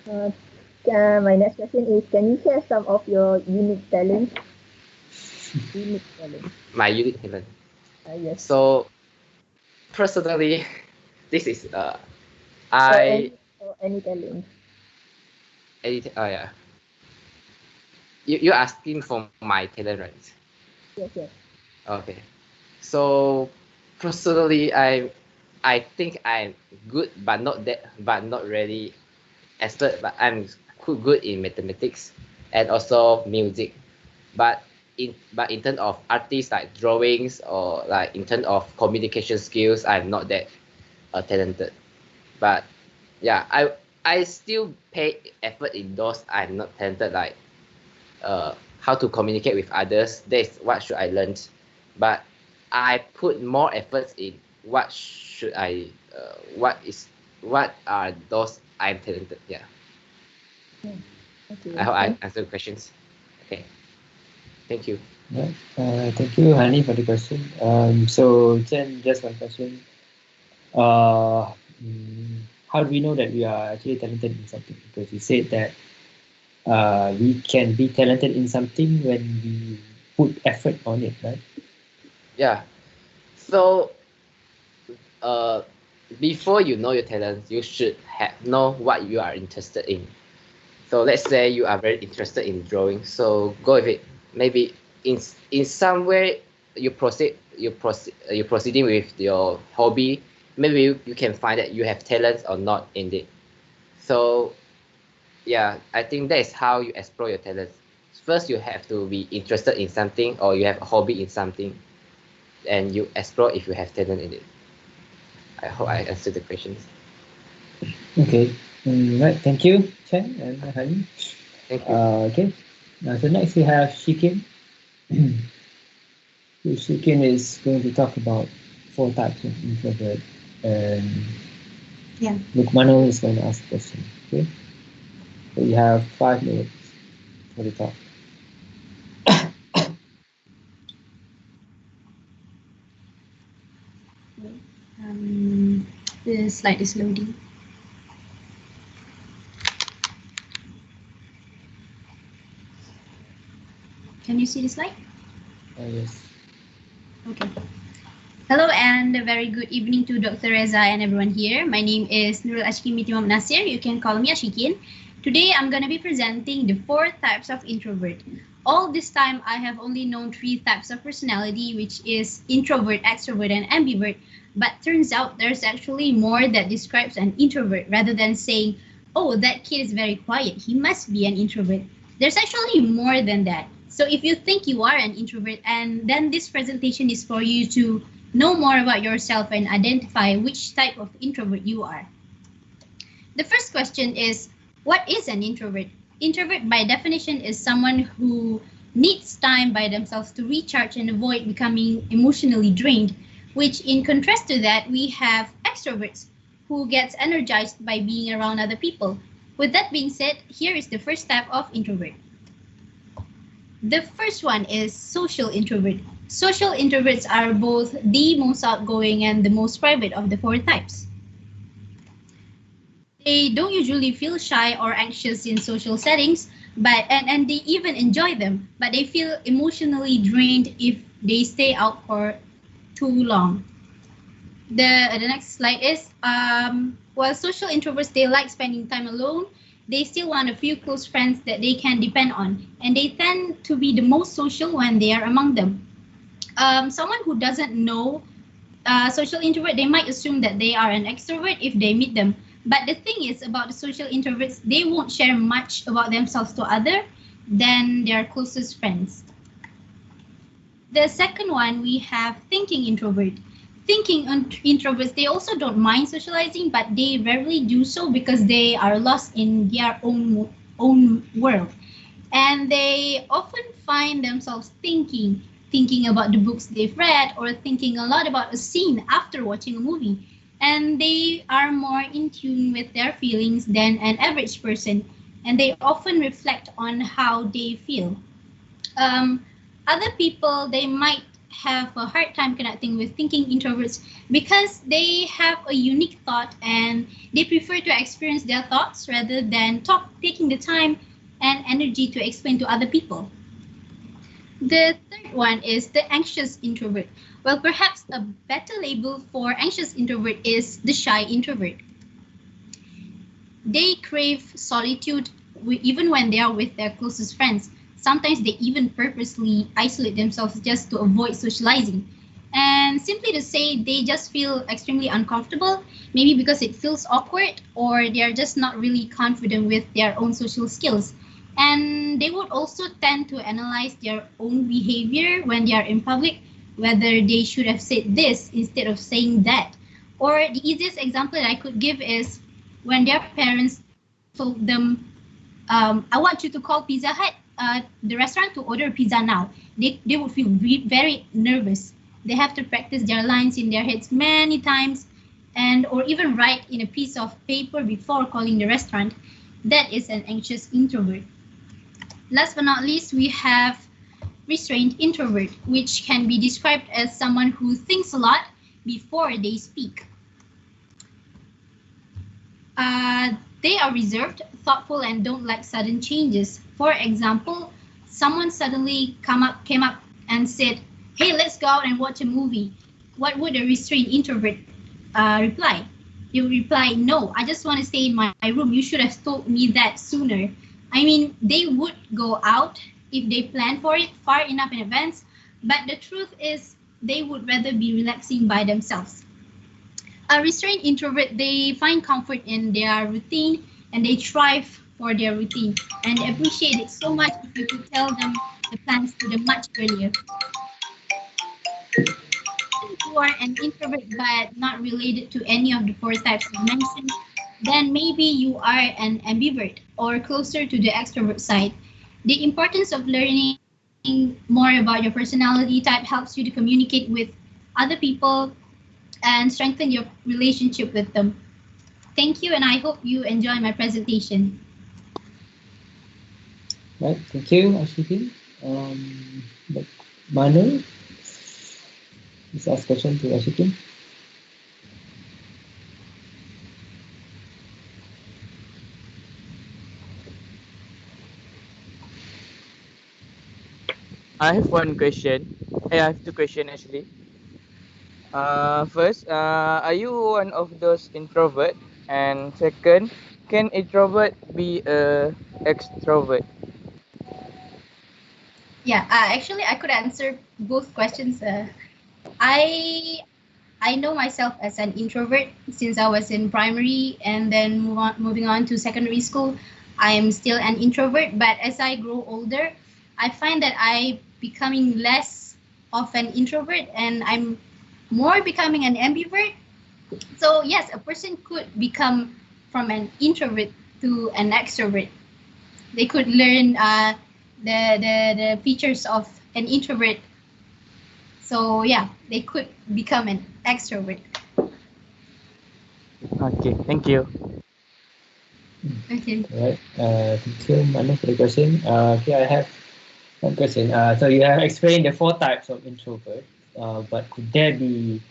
My next question is, can you share some of your unique talents? My unique talent. Yes. So personally, this is any talent. Yeah. You're asking for my talent, right? Yes. Okay. So personally, I think I'm good, but not really expert. But I'm good in mathematics and also music. But in terms of artists, like drawings, or like in terms of communication skills, I'm not that talented. But yeah, I still pay effort in those I'm not talented, like how to communicate with others. That's what should I learn. But I put more efforts in what should I what are those I'm talented. Yeah. Okay. I hope I answered the questions. Okay. Thank you. Right. Thank you, Hani, for the question. So Jen, just one question. How do we know that we are actually talented in something? Because you said that we can be talented in something when we put effort on it, right? Yeah. So before you know your talents, you should know what you are interested in. So let's say you are very interested in drawing, so go with it. Maybe in some way you're proceeding with your hobby. Maybe you can find that you have talents or not in it. So yeah, I think that is how you explore your talents. First, you have to be interested in something or you have a hobby in something, and you explore if you have talent in it. I hope I answered the questions. Okay. Right. Thank you, Chen and Hani. Thank you. Okay. So next we have Shikin. So Shikin is going to talk about 4 types of introvert, and Yeah. Lukmano is going to ask the question. Okay. So you have 5 minutes for the talk. The slide is loading. Can you see the slide? Yes. Okay. Hello and a very good evening to Dr. Reza and everyone here. My name is Nurul Ashkim binti Muhammad Nasir. You can call me Ashikin. Today I'm going to be presenting the 4 types of introvert. All this time I have only known 3 types of personality, which is introvert, extrovert, and ambivert. But turns out there's actually more that describes an introvert rather than saying, oh, that kid is very quiet, he must be an introvert. There's actually more than that. So if you think you are an introvert, and then this presentation is for you to know more about yourself and identify which type of introvert you are. The first question is, what is an introvert? Introvert by definition is someone who needs time by themselves to recharge and avoid becoming emotionally drained, which in contrast to that, we have extroverts who gets energized by being around other people. With that being said, here is the first type of introvert. The first one is social introvert. Social introverts are both the most outgoing and the most private of the 4 types. They don't usually feel shy or anxious in social settings, and they even enjoy them, but they feel emotionally drained if they stay out for too long. The next slide is, while social introverts, they like spending time alone, they still want a few close friends that they can depend on, and they tend to be the most social when they are among them. Someone who doesn't know social introvert, they might assume that they are an extrovert if they meet them. But the thing is about the social introverts, they won't share much about themselves to other than their closest friends. The second one, we have thinking introvert. Thinking introverts, they also don't mind socializing, but they rarely do so because they are lost in their own world. And they often find themselves thinking about the books they've read or thinking a lot about a scene after watching a movie. And they are more in tune with their feelings than an average person, and they often reflect on how they feel. Other people, they might have a hard time connecting with thinking introverts because they have a unique thought and they prefer to experience their thoughts rather than taking the time and energy to explain to other people. The third one is the anxious introvert. Well, perhaps a better label for anxious introvert is the shy introvert. They crave solitude even when they are with their closest friends. Sometimes they even purposely isolate themselves just to avoid socializing. And simply to say, they just feel extremely uncomfortable, maybe because it feels awkward or they are just not really confident with their own social skills. And they would also tend to analyze their own behavior when they are in public, whether they should have said this instead of saying that. Or the easiest example that I could give is when their parents told them, I want you to call Pizza Hut, the restaurant, to order pizza now. They would feel very nervous. They have to practice their lines in their heads many times, or even write in a piece of paper before calling the restaurant. That is an anxious introvert. Last but not least, we have restrained introvert, which can be described as someone who thinks a lot before they speak. They are reserved, thoughtful, and don't like sudden changes. For example, someone suddenly came up and said, "Hey, let's go out and watch a movie." What would a restrained introvert reply? you reply, no, I just want to stay in my room. You should have told me that sooner. I mean, they would go out if they plan for it far enough in advance, but the truth is they would rather be relaxing by themselves. A restrained introvert, they find comfort in their routine and they thrive for their routine and they appreciate it so much if you could tell them the plans to them much earlier. If you are an introvert but not related to any of the four types you mentioned, then maybe you are an ambivert or closer to the extrovert side. The importance of learning more about your personality type helps you to communicate with other people and strengthen your relationship with them. Thank you, and I hope you enjoy my presentation. Right, thank you, Ashiki. But Manu, let's ask question to Ashiki. I have one question. I have two questions actually. First, are you one of those introvert? And second, can introvert be a extrovert? Yeah, actually, I could answer both questions. I know myself as an introvert since I was in primary and then moving on to secondary school. I am still an introvert, but as I grow older, I find that I becoming less of an introvert and I'm more becoming an ambivert. So yes, a person could become from an introvert to an extrovert. They could learn the features of an introvert. So yeah, they could become an extrovert. Okay, thank you. Okay. All right, thank you, Manu, for the question. Okay, I have one question. So you have explained the four types of introvert, but could there be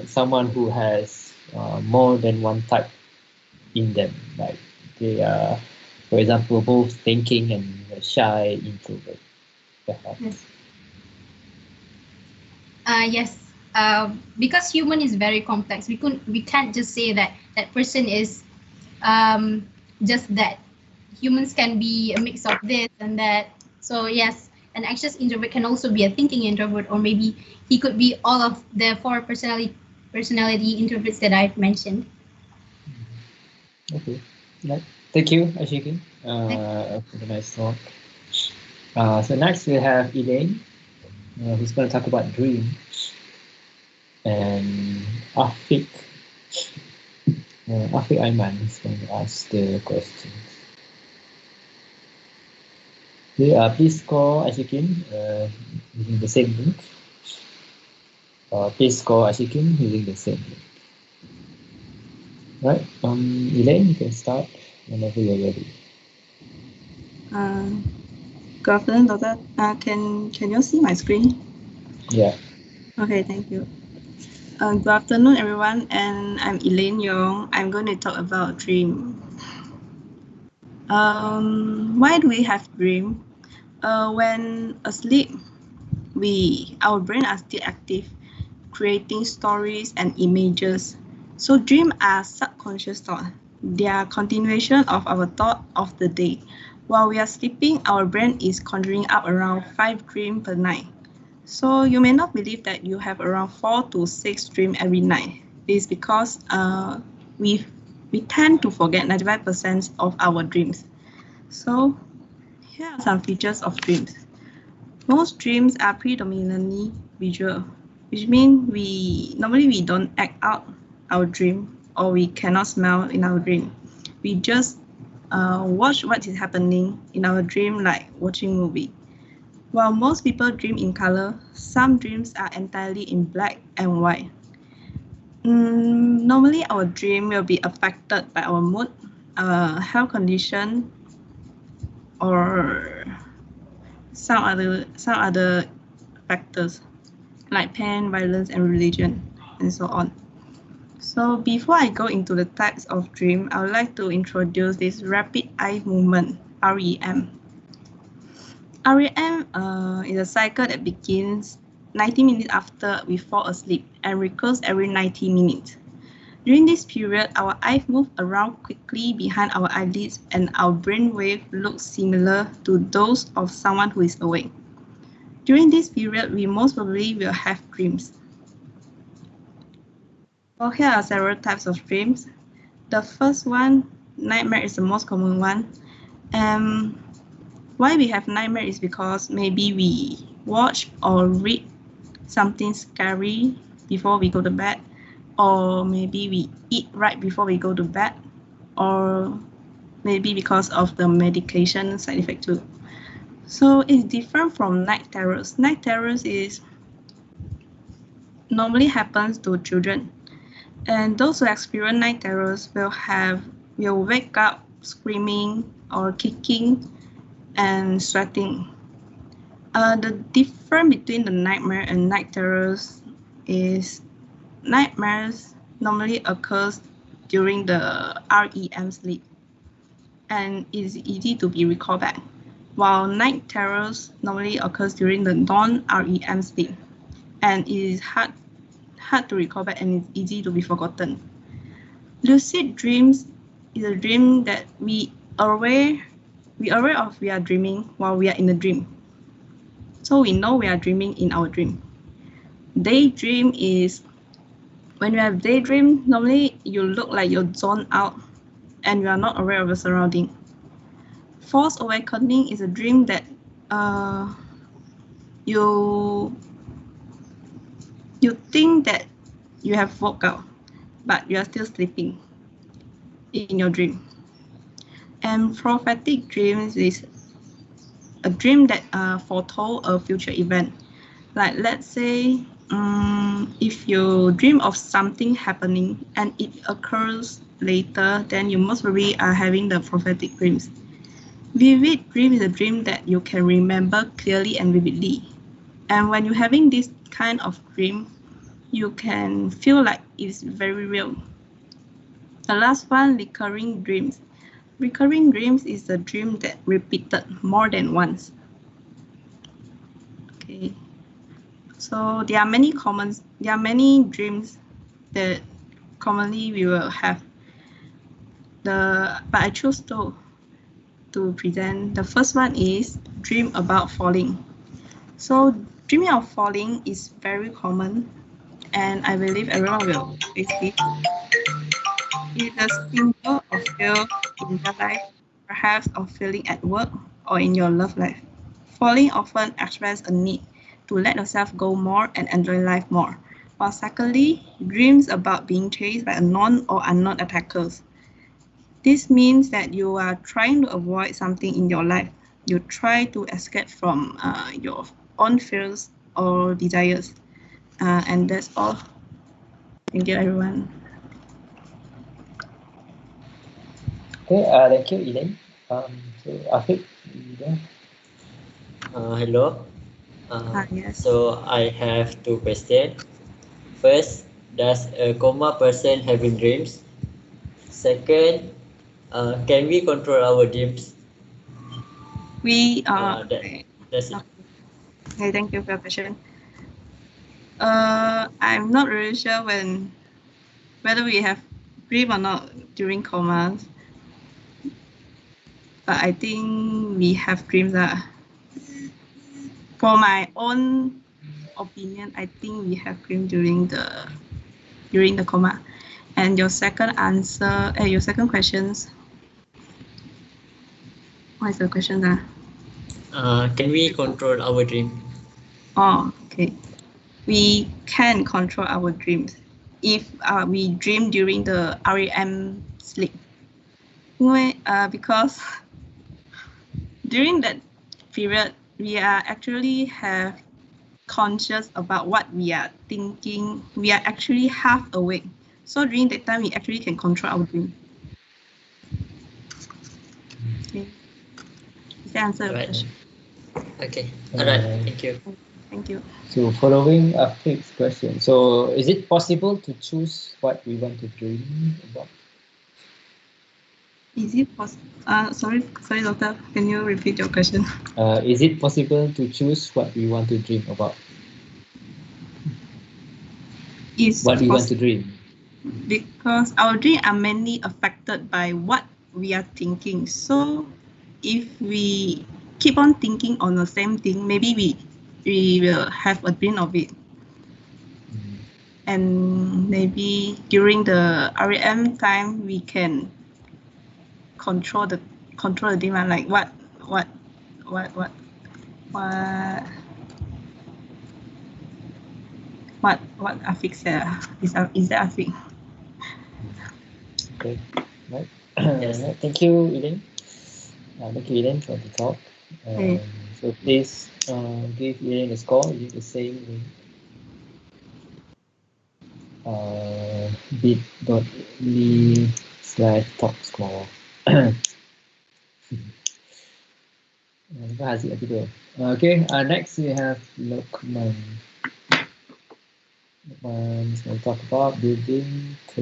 someone who has more than one type in them? Like they are, for example, both thinking and shy introvert. Yes. Yes. Because human is very complex. We can't just say that that person is just that. Humans can be a mix of this and that. So yes, an anxious introvert can also be a thinking introvert, or maybe he could be all of the four personality introverts that I've mentioned. Okay. Right. Thank you, Ashiki, for the nice talk. So next we have Elaine, who's going to talk about dreams, and Afiq. Afiq Aiman is going to ask the questions. Okay, please call Ashikin using the same link. Please call Ashikin using the same link. Right, Elaine, you can start whenever you're ready. Good afternoon, Doctor. Can you see my screen? Yeah. Okay, thank you. Good afternoon, everyone, and I'm Elaine Yong. I'm going to talk about dream. Why do we have dream? When asleep, our brain are still active, creating stories and images. So dreams are subconscious thought. They are continuation of our thought of the day. While we are sleeping, our brain is conjuring up around 5 dreams per night. So you may not believe that you have around 4 to 6 dreams every night. This is because we tend to forget 95% of our dreams. So here are some features of dreams. Most dreams are predominantly visual, which means we don't act out our dream or we cannot smell in our dream. We just watch what is happening in our dream like watching movie. While most people dream in color, some dreams are entirely in black and white. Normally, our dream will be affected by our mood, health condition, or some other factors like pain, violence, and religion, and so on. So before I go into the types of dream, I would like to introduce this rapid eye movement, REM. REM is a cycle that begins 90 minutes after we fall asleep and recurs every 90 minutes. During this period, our eyes move around quickly behind our eyelids and our brainwave looks similar to those of someone who is awake. During this period, we most probably will have dreams. So here are several types of dreams. The first one, nightmare, is the most common one. Why we have nightmare is because maybe we watch or read something scary before we go to bed, or maybe we eat right before we go to bed, or maybe because of the medication side effect too. So it's different from night terrors. Night terrors is normally happens to children, and those who experience night terrors will wake up screaming or kicking and sweating. The difference between the nightmare and night terrors is nightmares normally occurs during the REM sleep and is easy to be recalled back, while night terrors normally occurs during the non-REM sleep and is hard to recall back and is easy to be forgotten. Lucid dreams is a dream that we are aware of we are dreaming while we are in a dream. So we know we are dreaming in our dream. Daydream is when you have daydream, normally you look like you're zoned out and you are not aware of your surrounding. False awakening is a dream that you think that you have woke up, but you are still sleeping in your dream. And prophetic dreams is a dream that foretold a future event. Like let's say, if you dream of something happening and it occurs later, then you most probably are having the prophetic dreams. Vivid dream is a dream that you can remember clearly and vividly. And when you're having this kind of dream, you can feel like it's very real. The last one, recurring dreams. Recurring dreams is a dream that repeated more than once. Okay. So there are many dreams that commonly we will have. But I choose to present. The first one is dream about falling. So dreaming of falling is very common, and I believe everyone will face it. It is a symbol of fear in your life, perhaps of feeling at work or in your love life. Falling often expresses a need to let yourself go more and enjoy life more. While secondly, dreams about being chased by known or unknown attackers. This means that you are trying to avoid something in your life. You try to escape from your own fears or desires. And that's all. Thank you, everyone. Okay, thank you, Elaine. So Afiq, you there? Hello. Yes. So I have two questions. First, does a coma person having dreams? Second, can we control our dreams? We That's it. Okay, thank you for your question. I'm not really sure whether we have dream or not during comas, but I think we have dreams. For my own opinion, I think we have dream during the coma. And your second questions. What is the question? Can we control our dream? Oh, okay. We can control our dreams if we dream during the REM sleep. Because during that period, we are actually have conscious about what we are thinking. We are actually half awake. So during that time, we actually can control our dream. Okay. Does that answer your question? Okay. All right. Thank you. Thank you. So following Afiq's question, so is it possible to choose what we want to dream about? Is it possible? Sorry, doctor. Can you repeat your question? Is it possible to choose what we want to dream about? What do you want to dream? because our dreams are mainly affected by what we are thinking. So if we keep on thinking on the same thing, maybe we will have a dream of it. And maybe during the REM time, we can control the demand, like what Afiq said. Is that Afiq? Okay, right. Yes. Right. Thank you, Elaine. Thank you, Elaine, for the talk. So please give Elaine a score using the same link. bit.ly/talk score. Okay, next we have Lokman. Lokman is going to talk about building a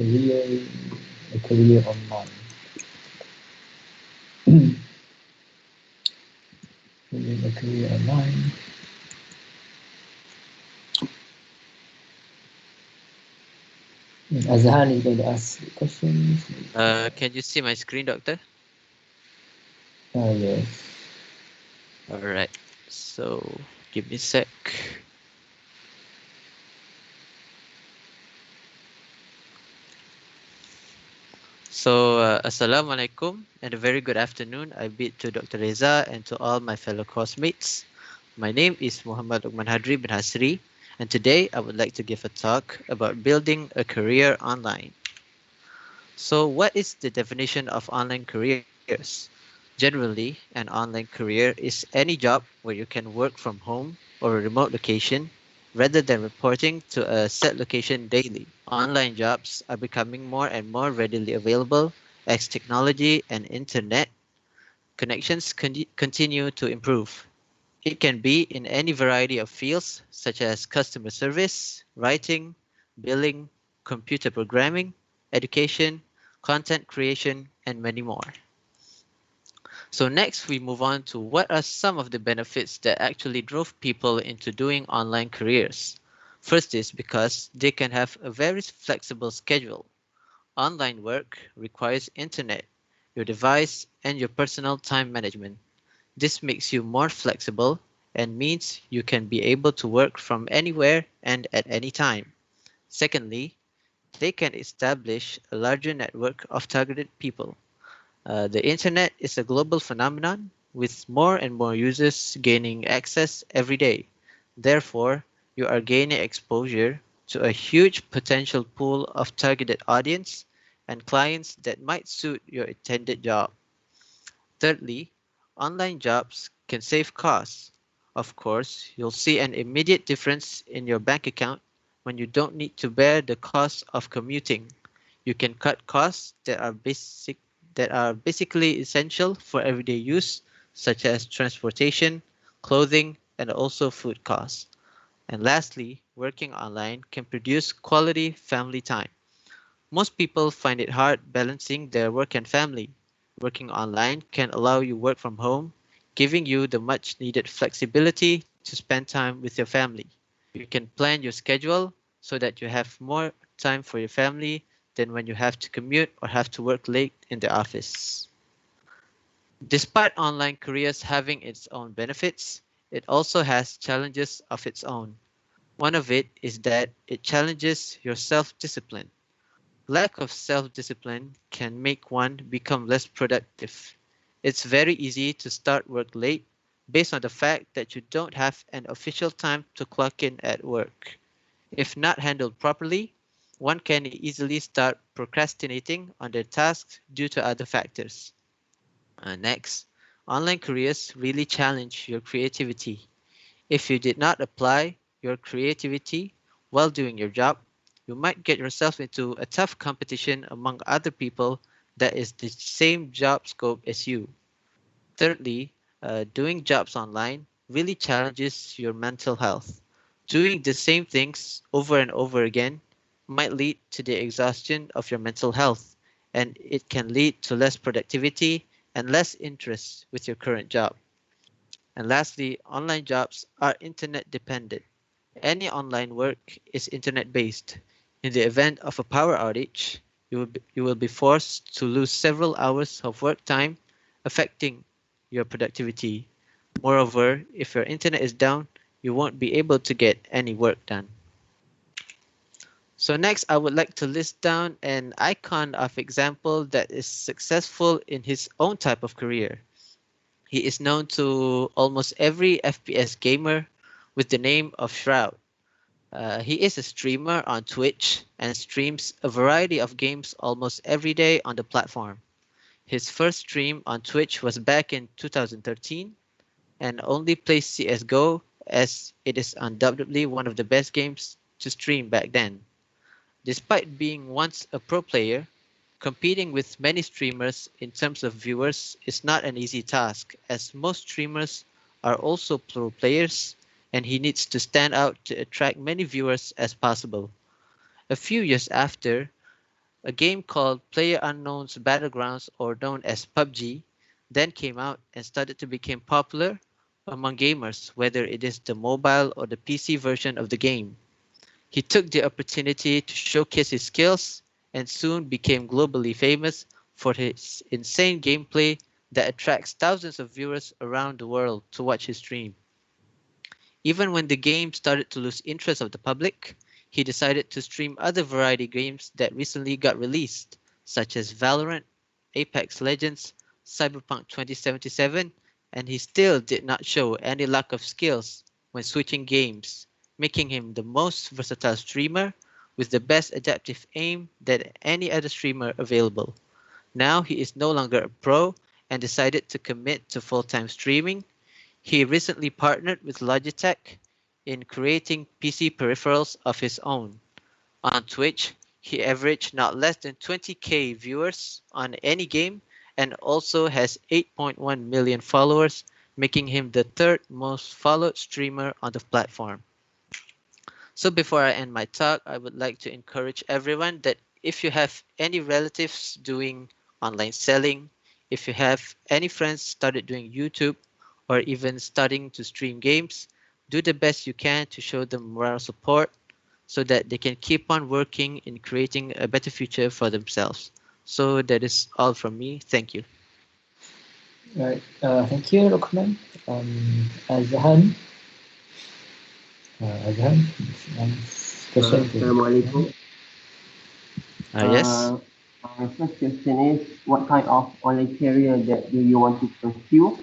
career online. Building a career online. Azhan is going to ask questions. Can you see my screen, Doctor? Yes. All right. So give me a sec. So, Assalamualaikum and a very good afternoon. I bid to Dr. Reza and to all my fellow classmates. My name is Muhammad Uqman Hadri bin Hasri, and today I would like to give a talk about building a career online. So, what is the definition of online careers? Generally, an online career is any job where you can work from home or a remote location rather than reporting to a set location daily. Online jobs are becoming more and more readily available as technology and internet connections continue to improve. It can be in any variety of fields such as customer service, writing, billing, computer programming, education, content creation, and many more. So next we move on to what are some of the benefits that actually drove people into doing online careers. First is because they can have a very flexible schedule. Online work requires internet, your device, and your personal time management. This makes you more flexible and means you can be able to work from anywhere and at any time. Secondly, they can establish a larger network of targeted people. The internet is a global phenomenon with more and more users gaining access every day. Therefore, you are gaining exposure to a huge potential pool of targeted audience and clients that might suit your intended job. Thirdly, online jobs can save costs. Of course, you'll see an immediate difference in your bank account when you don't need to bear the cost of commuting. You can cut costs that are basically essential for everyday use, such as transportation, clothing, and also food costs. And lastly, working online can produce quality family time. Most people find it hard balancing their work and family. Working online can allow you work from home, giving you the much needed flexibility to spend time with your family. You can plan your schedule so that you have more time for your family than when you have to commute or have to work late in the office. Despite online careers having its own benefits, it also has challenges of its own. One of it is that it challenges your self-discipline. Lack of self-discipline can make one become less productive. It's very easy to start work late based on the fact that you don't have an official time to clock in at work. If not handled properly, one can easily start procrastinating on their tasks due to other factors. Next, online careers really challenge your creativity. If you did not apply your creativity while doing your job, you might get yourself into a tough competition among other people that is the same job scope as you. Thirdly, doing jobs online really challenges your mental health. Doing the same things over and over again might lead to the exhaustion of your mental health, and it can lead to less productivity and less interest with your current job. And lastly, online jobs are internet dependent. Any online work is internet based. In the event of a power outage, you will be forced to lose several hours of work time, affecting your productivity. Moreover, if your internet is down, you won't be able to get any work done. So next, I would like to list down an icon of example that is successful in his own type of career. He is known to almost every FPS gamer with the name of Shroud. He is a streamer on Twitch and streams a variety of games almost every day on the platform. His first stream on Twitch was back in 2013 and only plays CSGO as it is undoubtedly one of the best games to stream back then. Despite being once a pro player, competing with many streamers in terms of viewers is not an easy task, as most streamers are also pro players and he needs to stand out to attract many viewers as possible. A few years after, a game called PlayerUnknown's Battlegrounds, or known as PUBG, then came out and started to become popular among gamers, whether it is the mobile or the PC version of the game. He took the opportunity to showcase his skills and soon became globally famous for his insane gameplay that attracts thousands of viewers around the world to watch his stream. Even when the game started to lose interest of the public, he decided to stream other variety games that recently got released, such as Valorant, Apex Legends, Cyberpunk 2077, and he still did not show any lack of skills when switching games, making him the most versatile streamer with the best adaptive aim than any other streamer available. Now he is no longer a pro and decided to commit to full-time streaming. He recently partnered with Logitech in creating PC peripherals of his own. On Twitch, he averaged not less than 20k viewers on any game and also has 8.1 million followers, making him the third most followed streamer on the platform. So before I end my talk, I would like to encourage everyone that if you have any relatives doing online selling, if you have any friends started doing YouTube, or even starting to stream games, do the best you can to show them moral support so that they can keep on working in creating a better future for themselves. So that is all from me. Thank you. Right. Thank you, Lokman. Azhan. Azhan, one question. Assalamualaikum. Yes. My first question is, what kind of online career that do you want to pursue?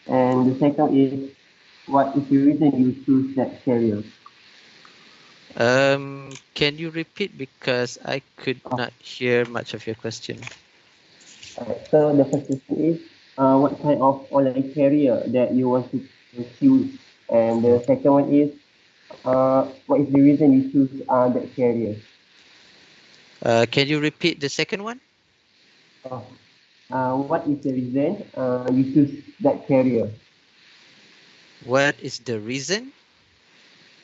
And the second is, what is the reason you choose that career? Can you repeat because I could not hear much of your question. So the first question is, what kind of online career that you want to pursue? And the second one is, what is the reason you choose that career? Can you repeat the second one? What is the reason you choose that career? What is the reason?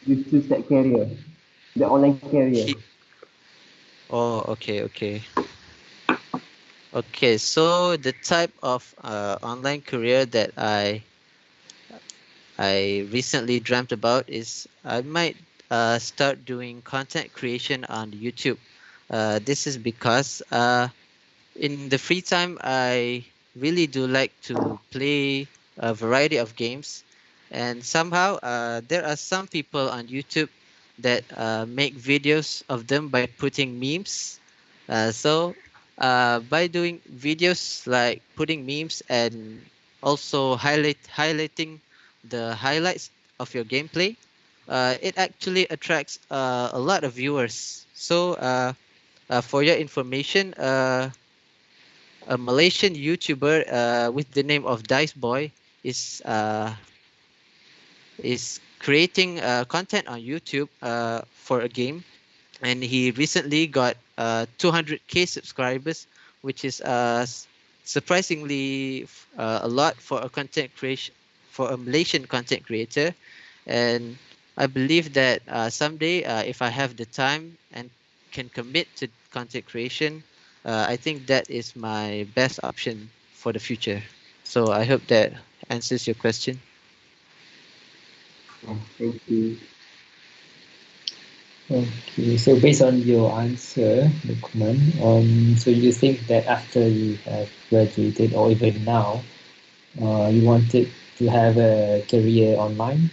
You choose that career, the online career. Oh, okay. Okay, so the type of online career that I recently dreamt about is I might start doing content creation on YouTube. This is because in the free time, I really do like to play a variety of games, and somehow there are some people on YouTube that make videos of them by putting memes. So by doing videos like putting memes and also highlighting the highlights of your gameplay, it actually attracts a lot of viewers. So for your information, a Malaysian YouTuber with the name of Dice Boy is creating content on YouTube for a game, and he recently got 200k subscribers, which is surprisingly a lot for a content creation for a Malaysian content creator, and I believe that someday if I have the time and can commit to content creation, I think that is my best option for the future. So I hope that answers your question. Thank you. Okay, so based on your answer, Lukman, so you think that after you have graduated or even now, you wanted to have a career online?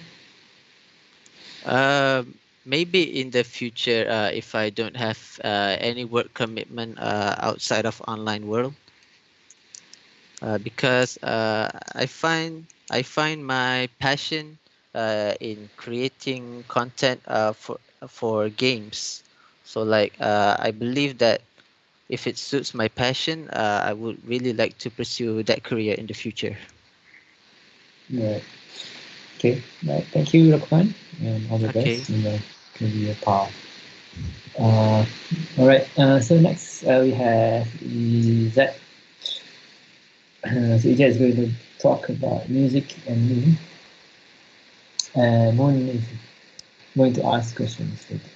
Maybe in the future, if I don't have any work commitment outside of online world, because I find my passion in creating content for games. So like I believe that if it suits my passion, I would really like to pursue that career in the future. Right. Okay, right. Thank you, Lukman, and all the Okay. best in your career path. Uh, all right. So next we have Izzat. So Izzat is going to talk about music and me. Moon is going to ask questions later.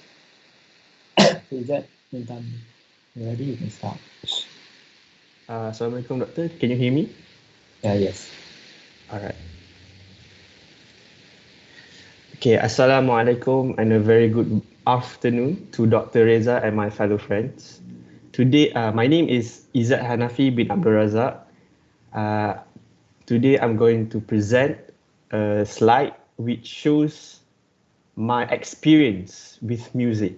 So Izzat, anytime you're ready, you can start. Assalamualaikum, Doctor. Can you hear me? Yes. All right. Okay, Assalamualaikum and a very good afternoon to Dr. Reza and my fellow friends. Today, my name is Izzat Hanafi bin Abdul Razak. Today, I'm going to present a slide which shows my experience with music.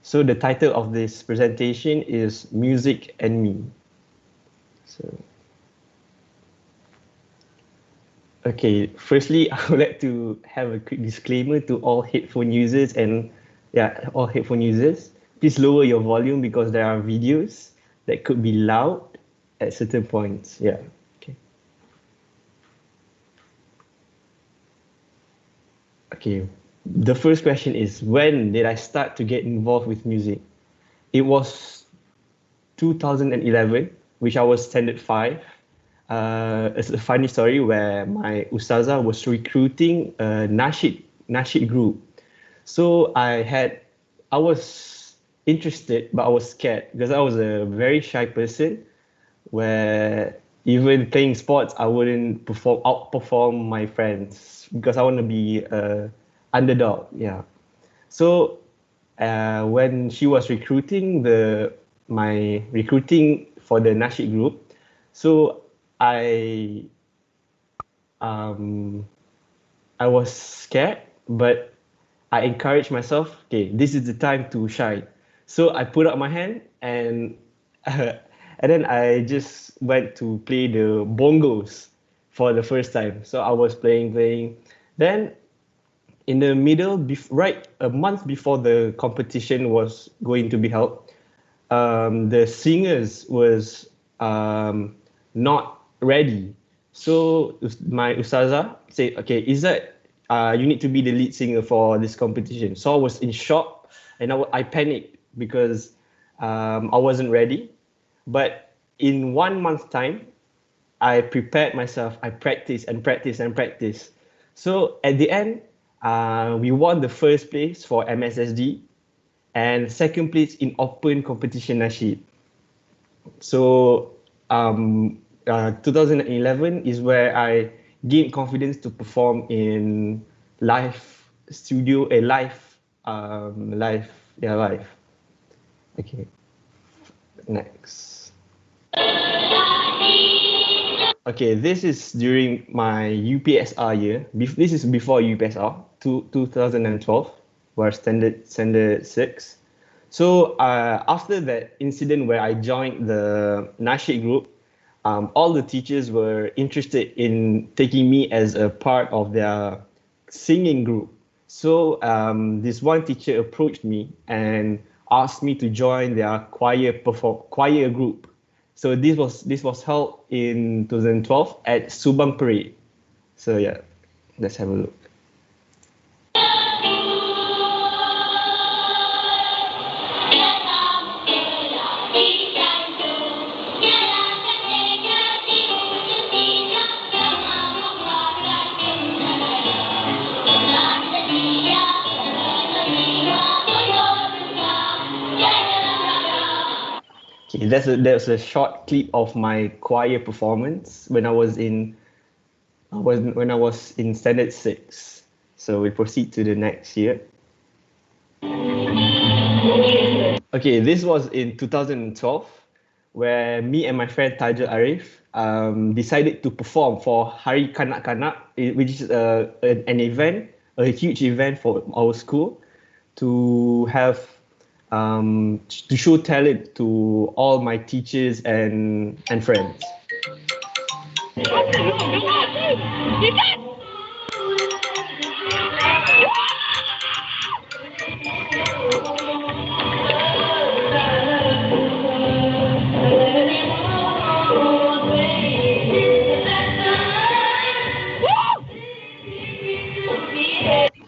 So the title of this presentation is Music and Me. Okay, firstly, I would like to have a quick disclaimer to all headphone users and all headphone users. Please lower your volume because there are videos that could be loud at certain points. Yeah. Okay. Okay. The first question is, when did I start to get involved with music? It was 2011, which I was standard 5. It's a funny story where my ustazah was recruiting a nasheed group. So I was interested, but I was scared because I was a very shy person where even playing sports, I wouldn't outperform my friends because I want to be a underdog. Yeah. So when she was my recruiting for the nasheed group, so I um, I was scared, but I encouraged myself. Okay, this is the time to shine. So I put up my hand and and then I just went to play the bongos for the first time. So I was playing. Then in the middle, right a month before the competition was going to be held, the singers was not ready. So my ustazah said, okay, Izzat, you need to be the lead singer for this competition. So I was in shock and I panicked because I wasn't ready. But in 1 month's time, I prepared myself. I practiced and practiced and practiced. So at the end, we won the first place for MSSD and second place in open competition nasheed. So 2011 is where I gained confidence to perform in live studio, live. Okay, next. Okay, this is during my UPSR year. This is before UPSR, 2012, where standard 6. So after that incident where I joined the nasheed group, all the teachers were interested in taking me as a part of their singing group. So this one teacher approached me and asked me to join their choir group. So this was held in 2012 at Subang Parade. So yeah, let's have a look. Okay, that's a short clip of my choir performance when I was in standard 6. So we proceed to the next year. Okay, this was in 2012, where me and my friend Tajul Arif decided to perform for Hari Kanak Kanak, which is an event, a huge event for our school, to have to show talent to all my teachers and friends.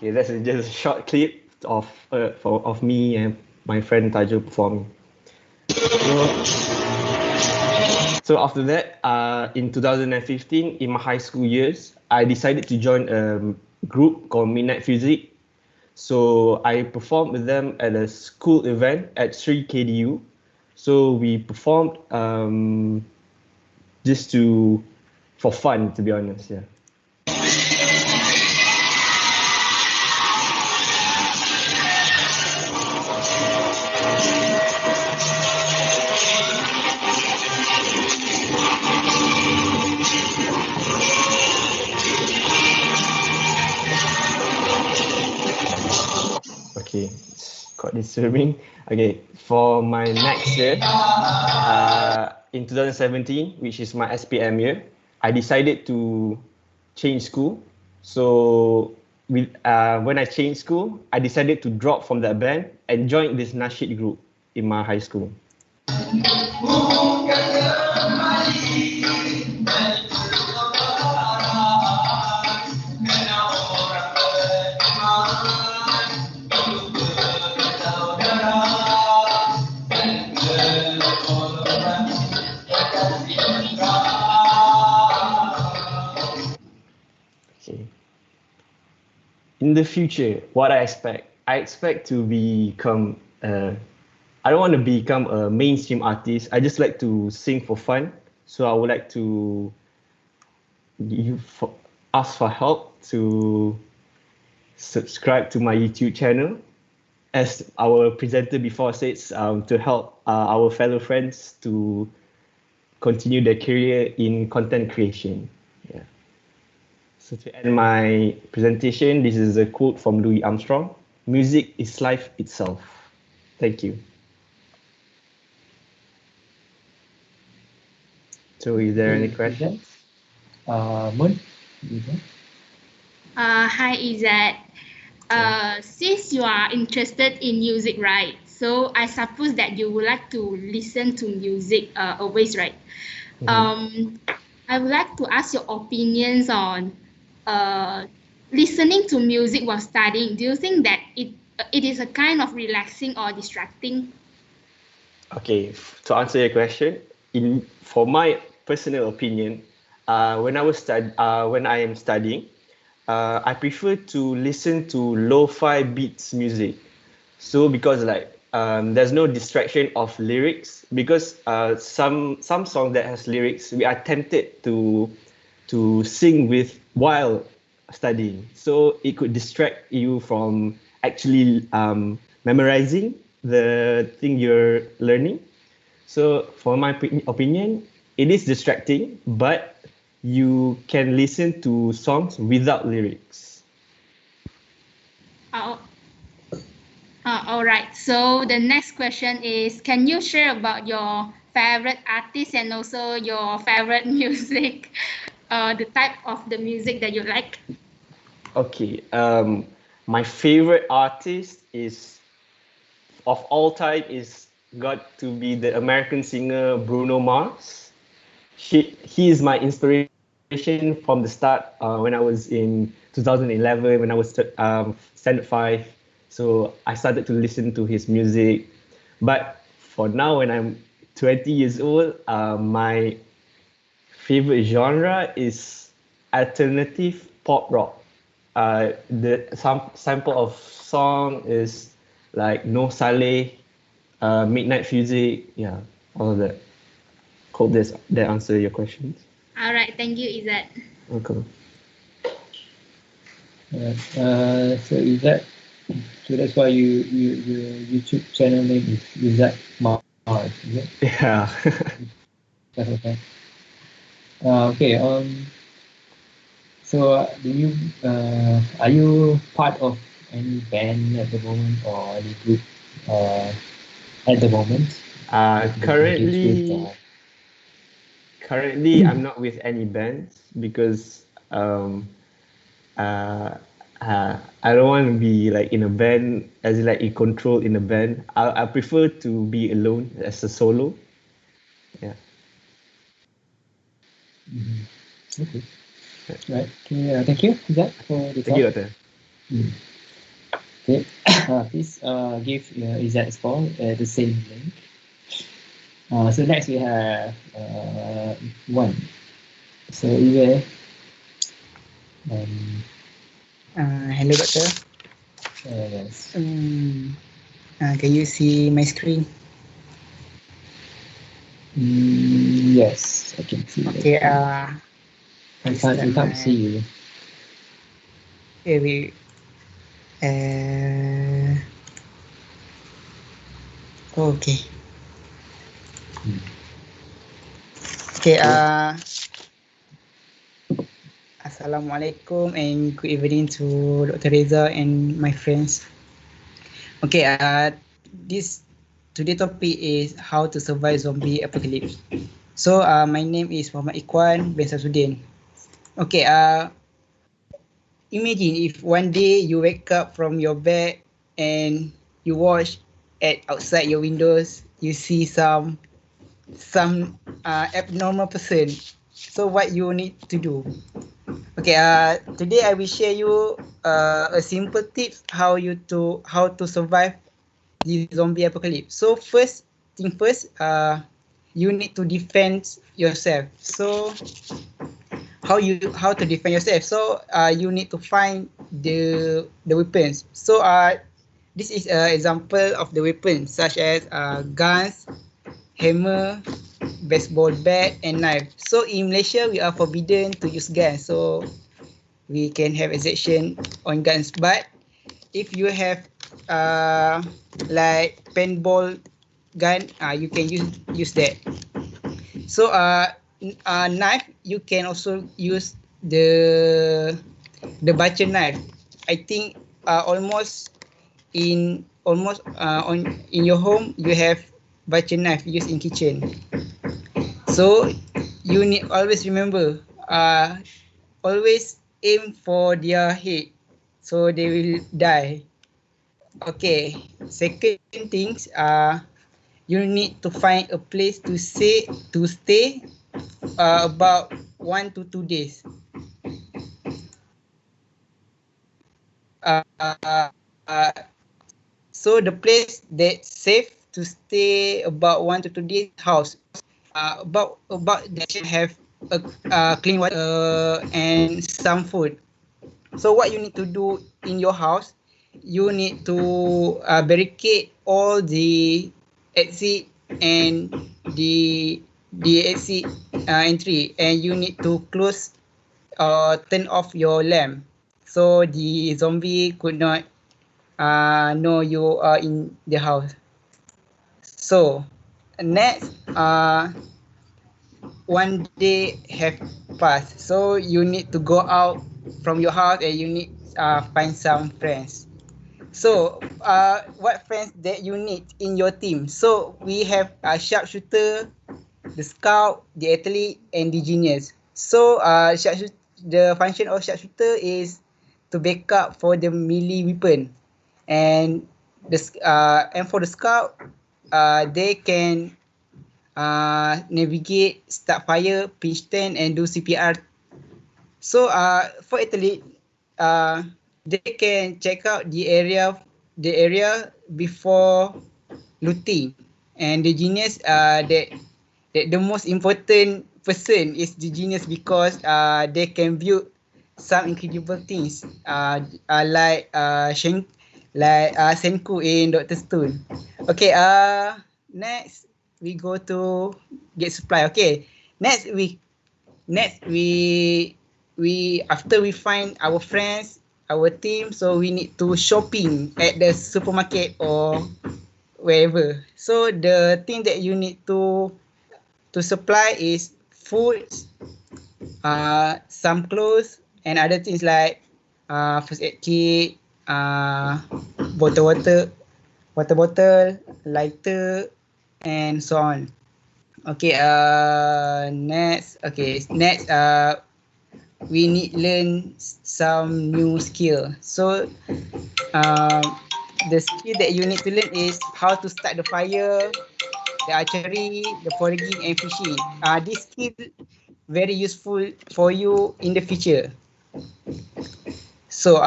Okay, that's just a short clip of me and my friend Tajul performing. So after that, in 2015, in my high school years, I decided to join a group called Midnight Music. So I performed with them at a school event at Sri KDU. So we performed just for fun, to be honest. Yeah. Okay, it's quite disturbing. Okay, for my next year, in 2017, which is my SPM year, I decided to change school. So when I changed school, I decided to drop from that band and join this Nasheed group in my high school. Okay. In the future, what I expect to become. I don't want to become a mainstream artist. I just like to sing for fun. So I would like to ask for help to subscribe to my YouTube channel. As our presenter before says, to help our fellow friends to continue their career in content creation. Yeah. So to end my presentation, this is a quote from Louis Armstrong: "Music is life itself." Thank you. So is there any questions? Moon? Hi, Izzat. Since you are interested in music, right? So I suppose that you would like to listen to music always, right? I would like to ask your opinions on listening to music while studying. Do you think that it is a kind of relaxing or distracting? Okay, to answer your question, for my personal opinion, when I am studying, I prefer to listen to lo-fi beats music. So because there's no distraction of lyrics, because some songs that has lyrics, we are tempted to sing with while studying. So it could distract you from actually memorizing the thing you're learning. So for my opinion, it is distracting, but you can listen to songs without lyrics. All right. So the next question is, can you share about your favorite artist and also your favorite music, the type of the music that you like? Okay. My favorite artist of all time is got to be the American singer Bruno Mars. He is my inspiration from the start when I was in 2011, when I was standard 5. So I started to listen to his music. But for now, when I'm 20 years old, my favorite genre is alternative pop rock. The sample of song is like No Saleh, Midnight Music, yeah, all of that. Hope that answer your questions. All right. Thank you, Izzat. Okay. So Izzat, So that's why your YouTube channel name is Izzat Mars, is it? Yeah. That's okay. Okay. So are you part of any band at the moment or any group at the moment? that you're engaged with, Currently, I'm not with any bands because uh, I don't want to be like in a band, as in like in control in a band. I prefer to be alone as a solo. Yeah. Okay. Right. Okay, thank you, Zach, for the Thank you, talk. Doctor. Okay. Please give Izzat a call at the same link. So next we have one. So Izzat, Hello, Doctor. yes. Can you see my screen? Yes, I can see. Okay. We can't see you. Okay, we. Okay. Okay. Assalamualaikum and good evening to Dr. Reza and my friends. Okay. This today topic is how to survive zombie apocalypse. So my name is Muhammad Ikhwan bin Samsudin. Okay. Imagine if one day you wake up from your bed and you watch at outside your windows, you see some abnormal person. So what you need to do? Okay. Today I will share you a simple tips how to survive the zombie apocalypse. So first thing first, you need to defend yourself. So how to defend yourself? So you need to find the weapons. So this is an example of the weapons such as guns, hammer, baseball bat, and knife. So in Malaysia, we are forbidden to use guns. So we can have exemption on guns. But if you have like paintball gun, you can use that. So knife, you can also use the butcher knife. I think almost on in your home you have butcher knife used in kitchen. So you need always remember, always aim for their head, so they will die. Okay. Second things, you need to find a place to stay about 1 to 2 days. So the place that's safe to stay about 1 to 2 days house. About that should have a clean water and some food. So what you need to do in your house, you need to barricade all the exit and the exit entry, and you need to close turn off your lamp so the zombie could not know you are in the house. So next, one day have passed, so you need to go out from your house and you need find some friends. So what friends that you need in your team? So we have a sharpshooter, the scout, the athlete, and the genius. So the function of sharpshooter is to back up for the melee weapon, and for the scout, they can navigate, start fire, pinch tent, and do CPR. So for athlete, they can check out the area before looting, and the genius that the most important person is the genius because they can build some incredible things like Senku in Doctor Stone. Okay, next we go to get supply. Okay, next we after we find our friends, our team, so we need to shopping at the supermarket or wherever. So the thing that you need to supply is food, some clothes, and other things like first aid kit, bottle water bottle, lighter, and so on. Okay, next, we need learn some new skill. So, the skill that you need to learn is how to start the fire, the archery, the foraging, and fishing. This skill very useful for you in the future. So,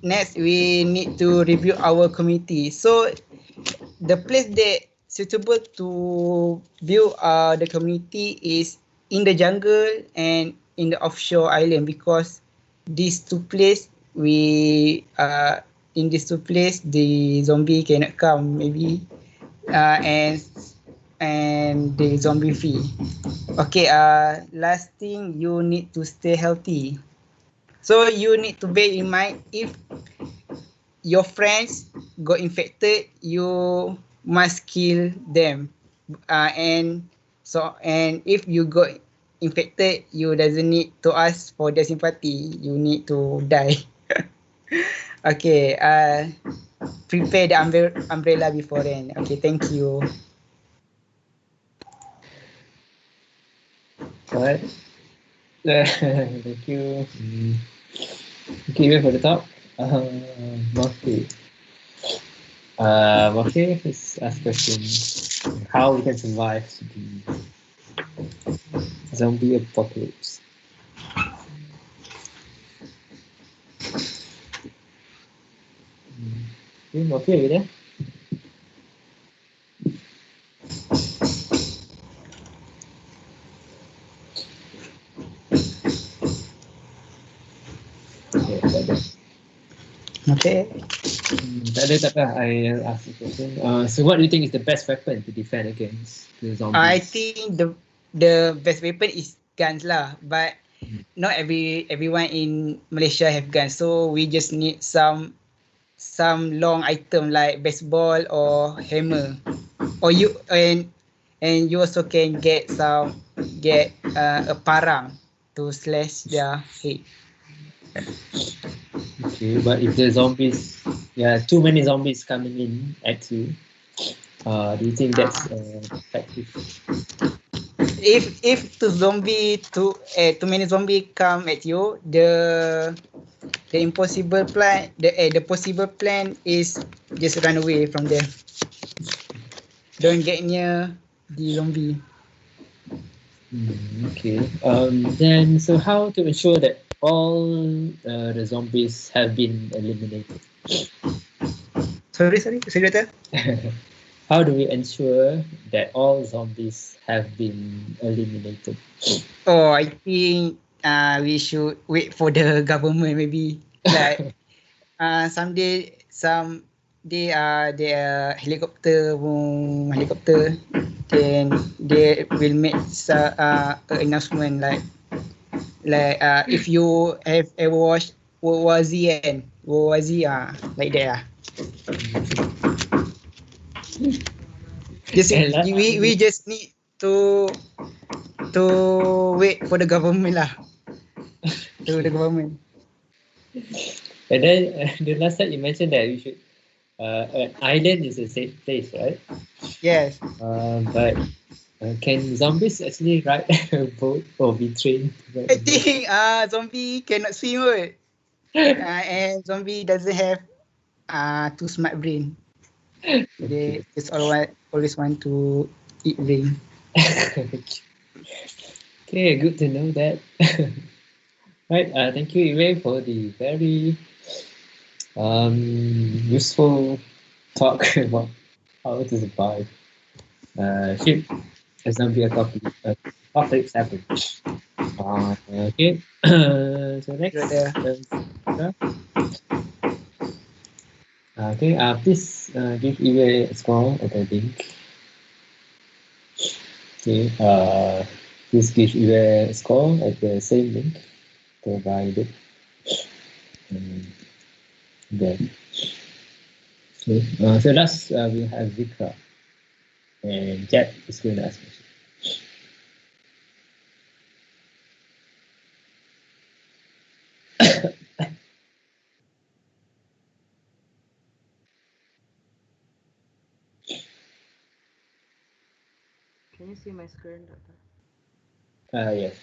next we need to review our community. So, the place that suitable to build the community is in the jungle and in the offshore island, because these two places we in these two places the zombie cannot come maybe, and the zombie free. Okay, last thing, you need to stay healthy. So you need to bear in mind, if your friends got infected, you must kill them. And if you got infected, you doesn't need to ask for their sympathy. You need to die. Okay. Prepare the umbrella before then. Okay. Thank you. Alright. Thank you. Okay, wait for the top. Murphy. Murphy, let's ask question. How we can survive the zombie apocalypse? Okay, Murphy, are you there? Okay, tak ada. Okay. Tak ada. I'll ask the question. So what do you think is the best weapon to defend against the zombies? I think the best weapon is guns lah, but not everyone in Malaysia have guns, so we just need some long item like baseball or hammer, or you also can get a parang to slash their head. Okay, but if the zombies, too many zombies coming in at you, do you think that's effective? If too many zombie come at you, the possible plan is just run away from them. Don't get near the zombie. Okay. Then, so how to ensure that all the zombies have been eliminated? Sorry, Doctor? How do we ensure that all zombies have been eliminated? Oh, I think we should wait for the government maybe. Like someday their helicopter, then they will make an announcement like if you have ever watched World War Z and World War Z, like that. We just need to wait for the government lah. To the government. And then the last time you mentioned that we should an island is a safe place, right? Yes. But can zombies actually ride a boat or be trained? I think zombie cannot swim, right? And zombie doesn't have too smart brain. They just always want to eat brain. Okay, good to know that. Right, thank you, Elaine, for the very useful talk about how to survive ship a zombie apocalypse happen. Okay, so next. Okay, please give Elaine a score at the link. Okay, please give Elaine a score at the same link provided. Good. So last we have Vikra, and Jack is going to ask question. Can you see my screen, Doctor? Yes.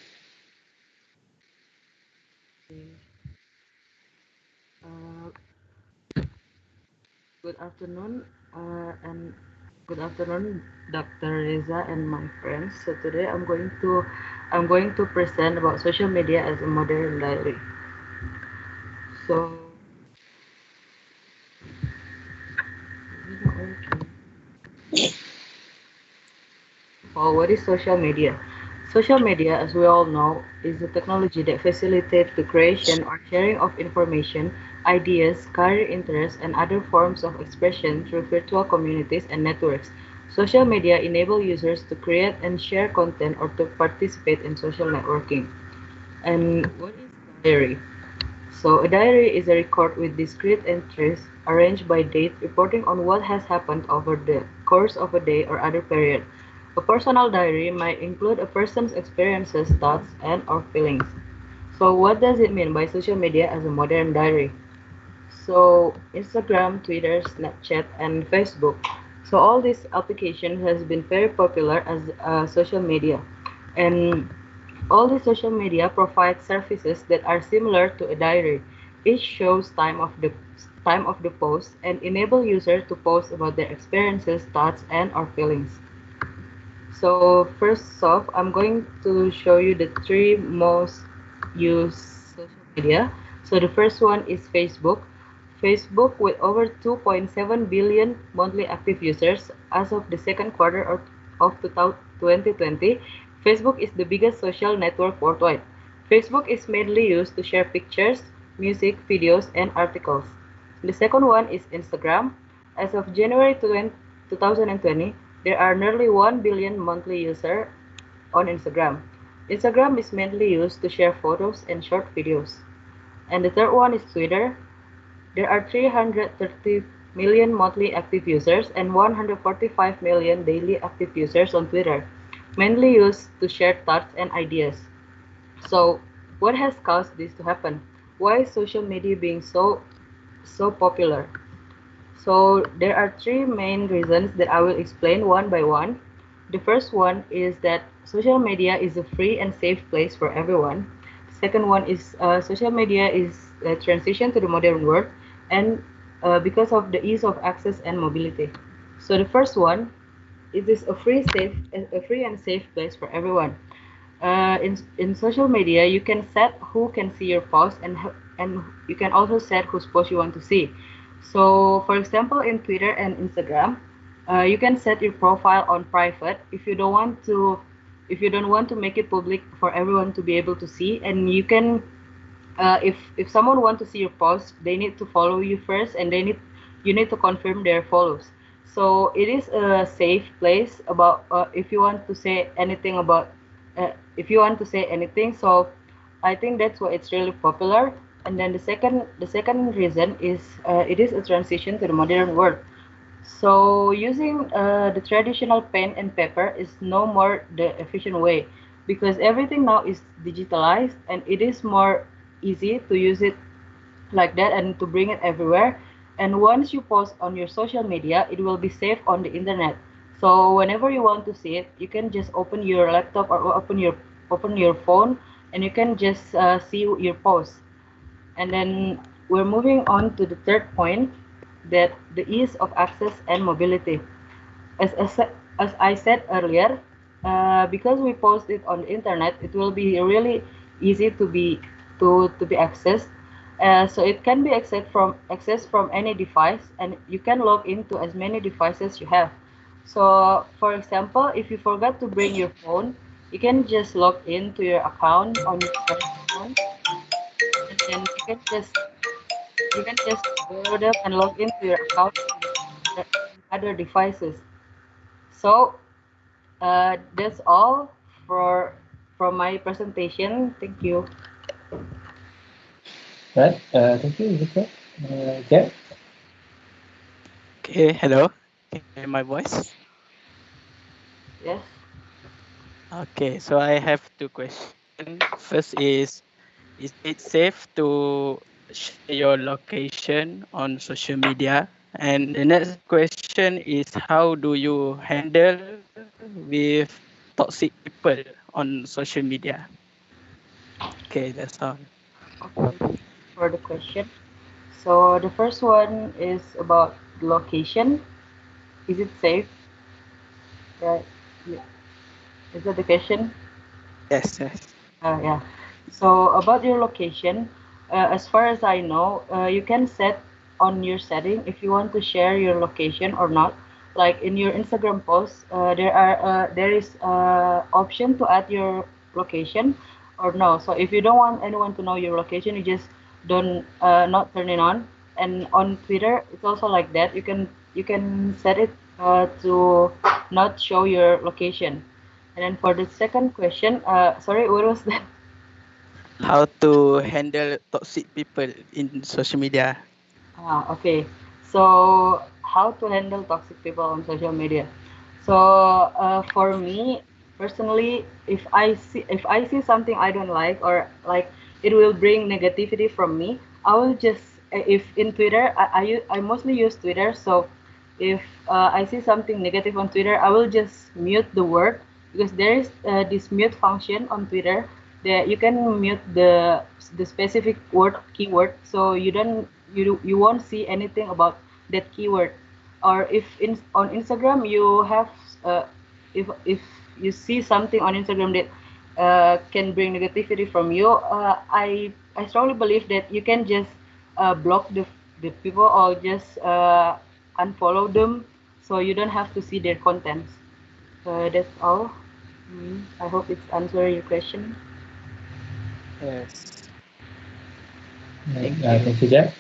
Uh, Good afternoon, and good afternoon, Dr. Reza and my friends. So today I'm going to present about social media as a modern diary. So, what is social media? Social media, as we all know, is a technology that facilitates the creation or sharing of information, ideas, career interests, and other forms of expression through virtual communities and networks. Social media enable users to create and share content or to participate in social networking. And what is diary? So a diary is a record with discrete entries arranged by date reporting on what has happened over the course of a day or other period. A personal diary might include a person's experiences, thoughts, and or feelings. So what does it mean by social media as a modern diary? So Instagram, Twitter, Snapchat, and Facebook. So all these applications has been very popular as social media, and all the social media provide services that are similar to a diary. Each shows time of the post and enable users to post about their experiences, thoughts, and or feelings. So first off, I'm going to show you the three most used social media. So the first one is Facebook. Facebook with over 2.7 billion monthly active users as of the second quarter of 2020, Facebook is the biggest social network worldwide. Facebook is mainly used to share pictures, music, videos, and articles. The second one is Instagram. As of January 2020, there are nearly 1 billion monthly users on Instagram. Instagram is mainly used to share photos and short videos. And the third one is Twitter. There are 330 million monthly active users and 145 million daily active users on Twitter, mainly used to share thoughts and ideas. So, what has caused this to happen? Why is social media being so popular? So there are three main reasons that I will explain one by one. The first one is that social media is a free and safe place for everyone. Second one is social media is a transition to the modern world, and because of the ease of access and mobility. So the first one, it is a free and safe place for everyone. In social media, you can set who can see your post, and you can also set whose post you want to see. So, for example, in Twitter and Instagram, you can set your profile on private if you don't want to make it public for everyone to be able to see, and you can if someone want to see your post, they need to follow you first, and you need to confirm their follows. So it is a safe place about if you want to say anything about if you want to say anything. So I think that's why it's really popular. And then the second reason is it is a transition to the modern world. So using the traditional pen and paper is no more the efficient way, because everything now is digitalized, and it is more easy to use it like that and to bring it everywhere. And once you post on your social media, it will be saved on the internet. So whenever you want to see it, you can just open your laptop or open your phone, and you can just see your post. And then we're moving on to the third point, that the ease of access and mobility. As I said earlier, because we post it on the internet, it will be really easy to be accessed. So it can be accessed from any device, and you can log into as many devices you have. So, for example, if you forgot to bring your phone, you can just log into your account on your phone, and then you can just borrow them and log into your account on other devices. So that's all for from my presentation. Thank you. Right. Thank you, Victor. Jack? Okay, hello. Can you hear my voice? Yes. Okay, so I have two questions. First is it safe to share your location on social media? And the next question is how do you handle with toxic people on social media? Okay, that's all. Okay. For the question. So the first one is about location. Is it safe? Right. Yeah. Is that the question? Yes, yes. Yeah. So about your location, as far as I know, you can set on your setting if you want to share your location or not. Like in your Instagram post, there is option to add your location or no. So if you don't want anyone to know your location, you just don't not turn it on. And on Twitter, it's also like that. You can set it to not show your location. And then for the second question, sorry, what was that? How to handle toxic people in social media? Okay. So how to handle toxic people on social media? So for me personally, if I see something I don't like or like it will bring negativity from me, I will just if in Twitter I mostly use Twitter. So if I see something negative on Twitter, I will just mute the word because there is this mute function on Twitter that you can mute the specific word keyword, so you won't see anything about that keyword. Or if in on Instagram you have if you see something on Instagram that can bring negativity from you, I strongly believe that you can just block the people or just unfollow them, so you don't have to see their contents. That's all. I hope it's answer your question. Yes. Right. Thank you. Thank you, Jack.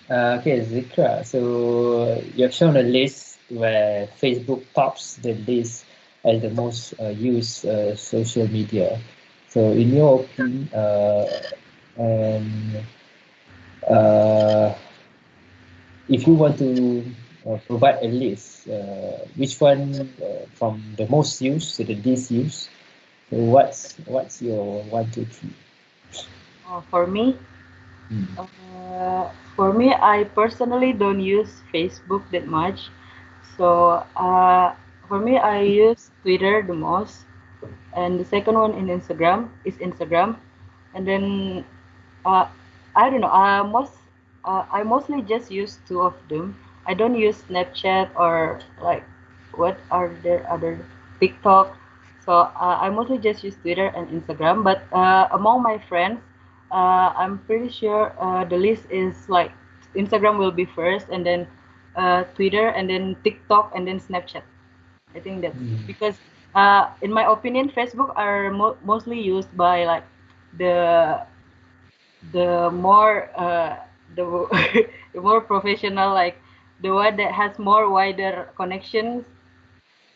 Okay, Zikra. So you have shown a list where Facebook tops the list as the most used social media. So, in your opinion, and if you want to provide a list, which one from the most used to the least used? So, what's your one, two, three? For me, I personally don't use Facebook that much. So for me, I use Twitter the most, and the second one in Instagram is Instagram, and then uh, I don't know. I mostly just use two of them. I don't use Snapchat or like what are there other TikTok. So I mostly just use Twitter and Instagram. But among my friends, I'm pretty sure the list is like Instagram will be first, and then Twitter, and then TikTok, and then Snapchat. I think that's because in my opinion, Facebook are mostly used by like the the more the the more professional, like the one that has more wider connections,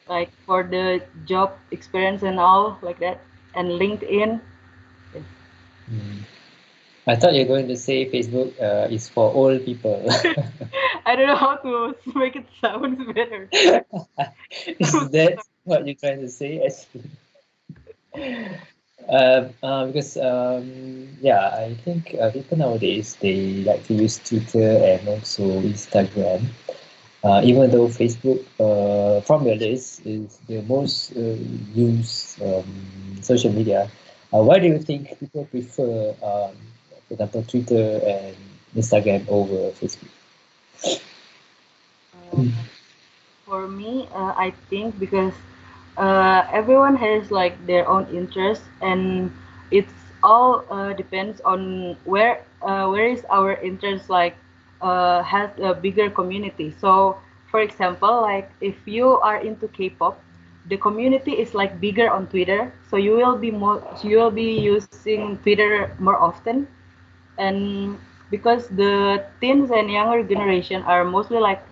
like for the job experience and all like that, and LinkedIn. Yes. I thought you're going to say Facebook is for old people. I don't know how to make it sound better. Is that what you're trying to say? Actually? Because yeah, I think people nowadays they like to use Twitter and also Instagram. Even though Facebook, from your list, is the most used social media, why do you think people prefer, for example, Twitter and Instagram over Facebook? Uh, for me, I think because everyone has like their own interests, and it's all depends on where is our interest, like has a bigger community. So for example, like if you are into K-pop, the community is like bigger on Twitter, so you will be using Twitter more often. And because the teens and younger generation are mostly like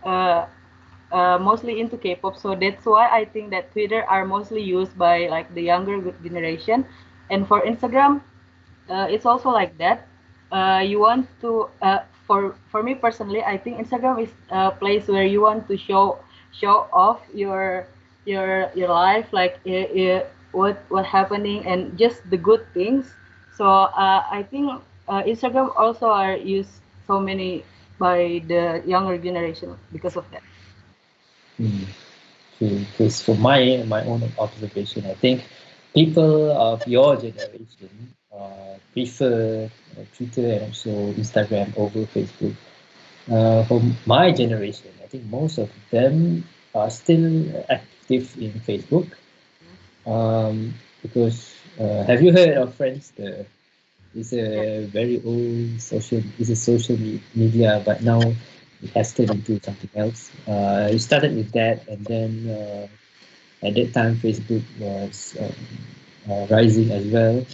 mostly into K-pop, so that's why I think that Twitter are mostly used by like the younger generation. And for Instagram, it's also like that. you want to for me personally, I think Instagram is a place where you want to show off your life, like what happening and just the good things. So I think Instagram also are used so many by the younger generation because of that. Because for my own observation, I think people of your generation prefer Twitter and also Instagram over Facebook. For my generation, I think most of them are still active in Facebook. Because have you heard of Friendster? It's a very old social media, but now it has turned into something else. It started with that, and then at that time Facebook was rising as well.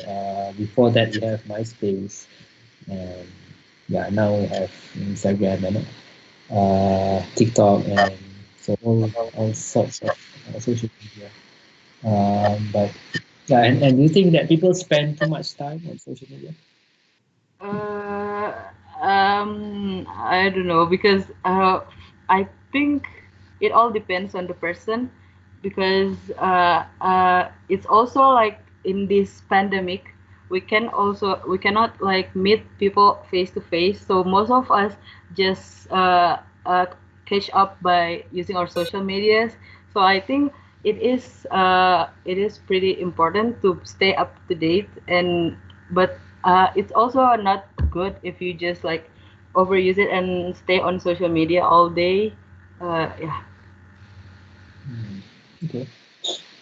Before that, we have MySpace, and yeah, now we have Instagram and TikTok, and so all sorts of social media. But yeah, and you think that people spend too much time on social media? Uh, I don't know because I think it all depends on the person because it's also like in this pandemic we cannot like meet people face to face, so most of us just catch up by using our social medias. So I think it is pretty important to stay up to date, and but it's also not good if you just like overuse it and stay on social media all day. Yeah. Okay.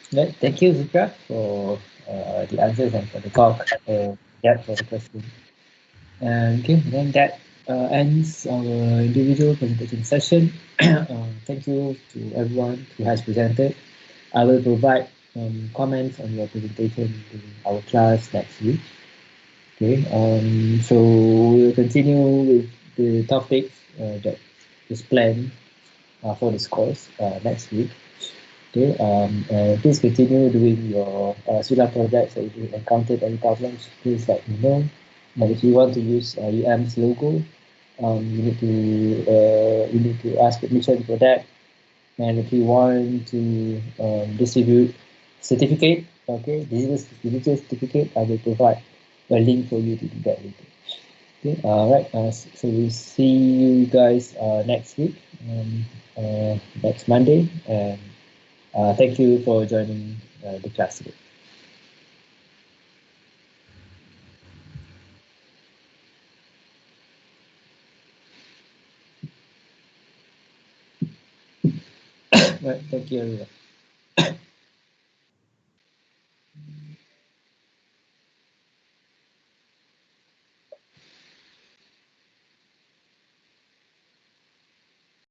Thank you, Zika, for the answers and for the talk. Yeah, for the question. And okay, then that ends our individual presentation session. Thank you to everyone who has presented. I will provide comments on your presentation during our class next week. Okay, so we'll continue with the topics that is planned for this course next week. Okay, please continue doing your Sula projects. So if you encountered any problems, please let me know. And if you want to use UM's logo, you need to ask permission for that. And if you want to distribute certificate, okay, digital certificate, I will provide a link for you to do that later. Okay, right. So we'll see you guys next week, next Monday, and thank you for joining the class today. Right, thank you everyone.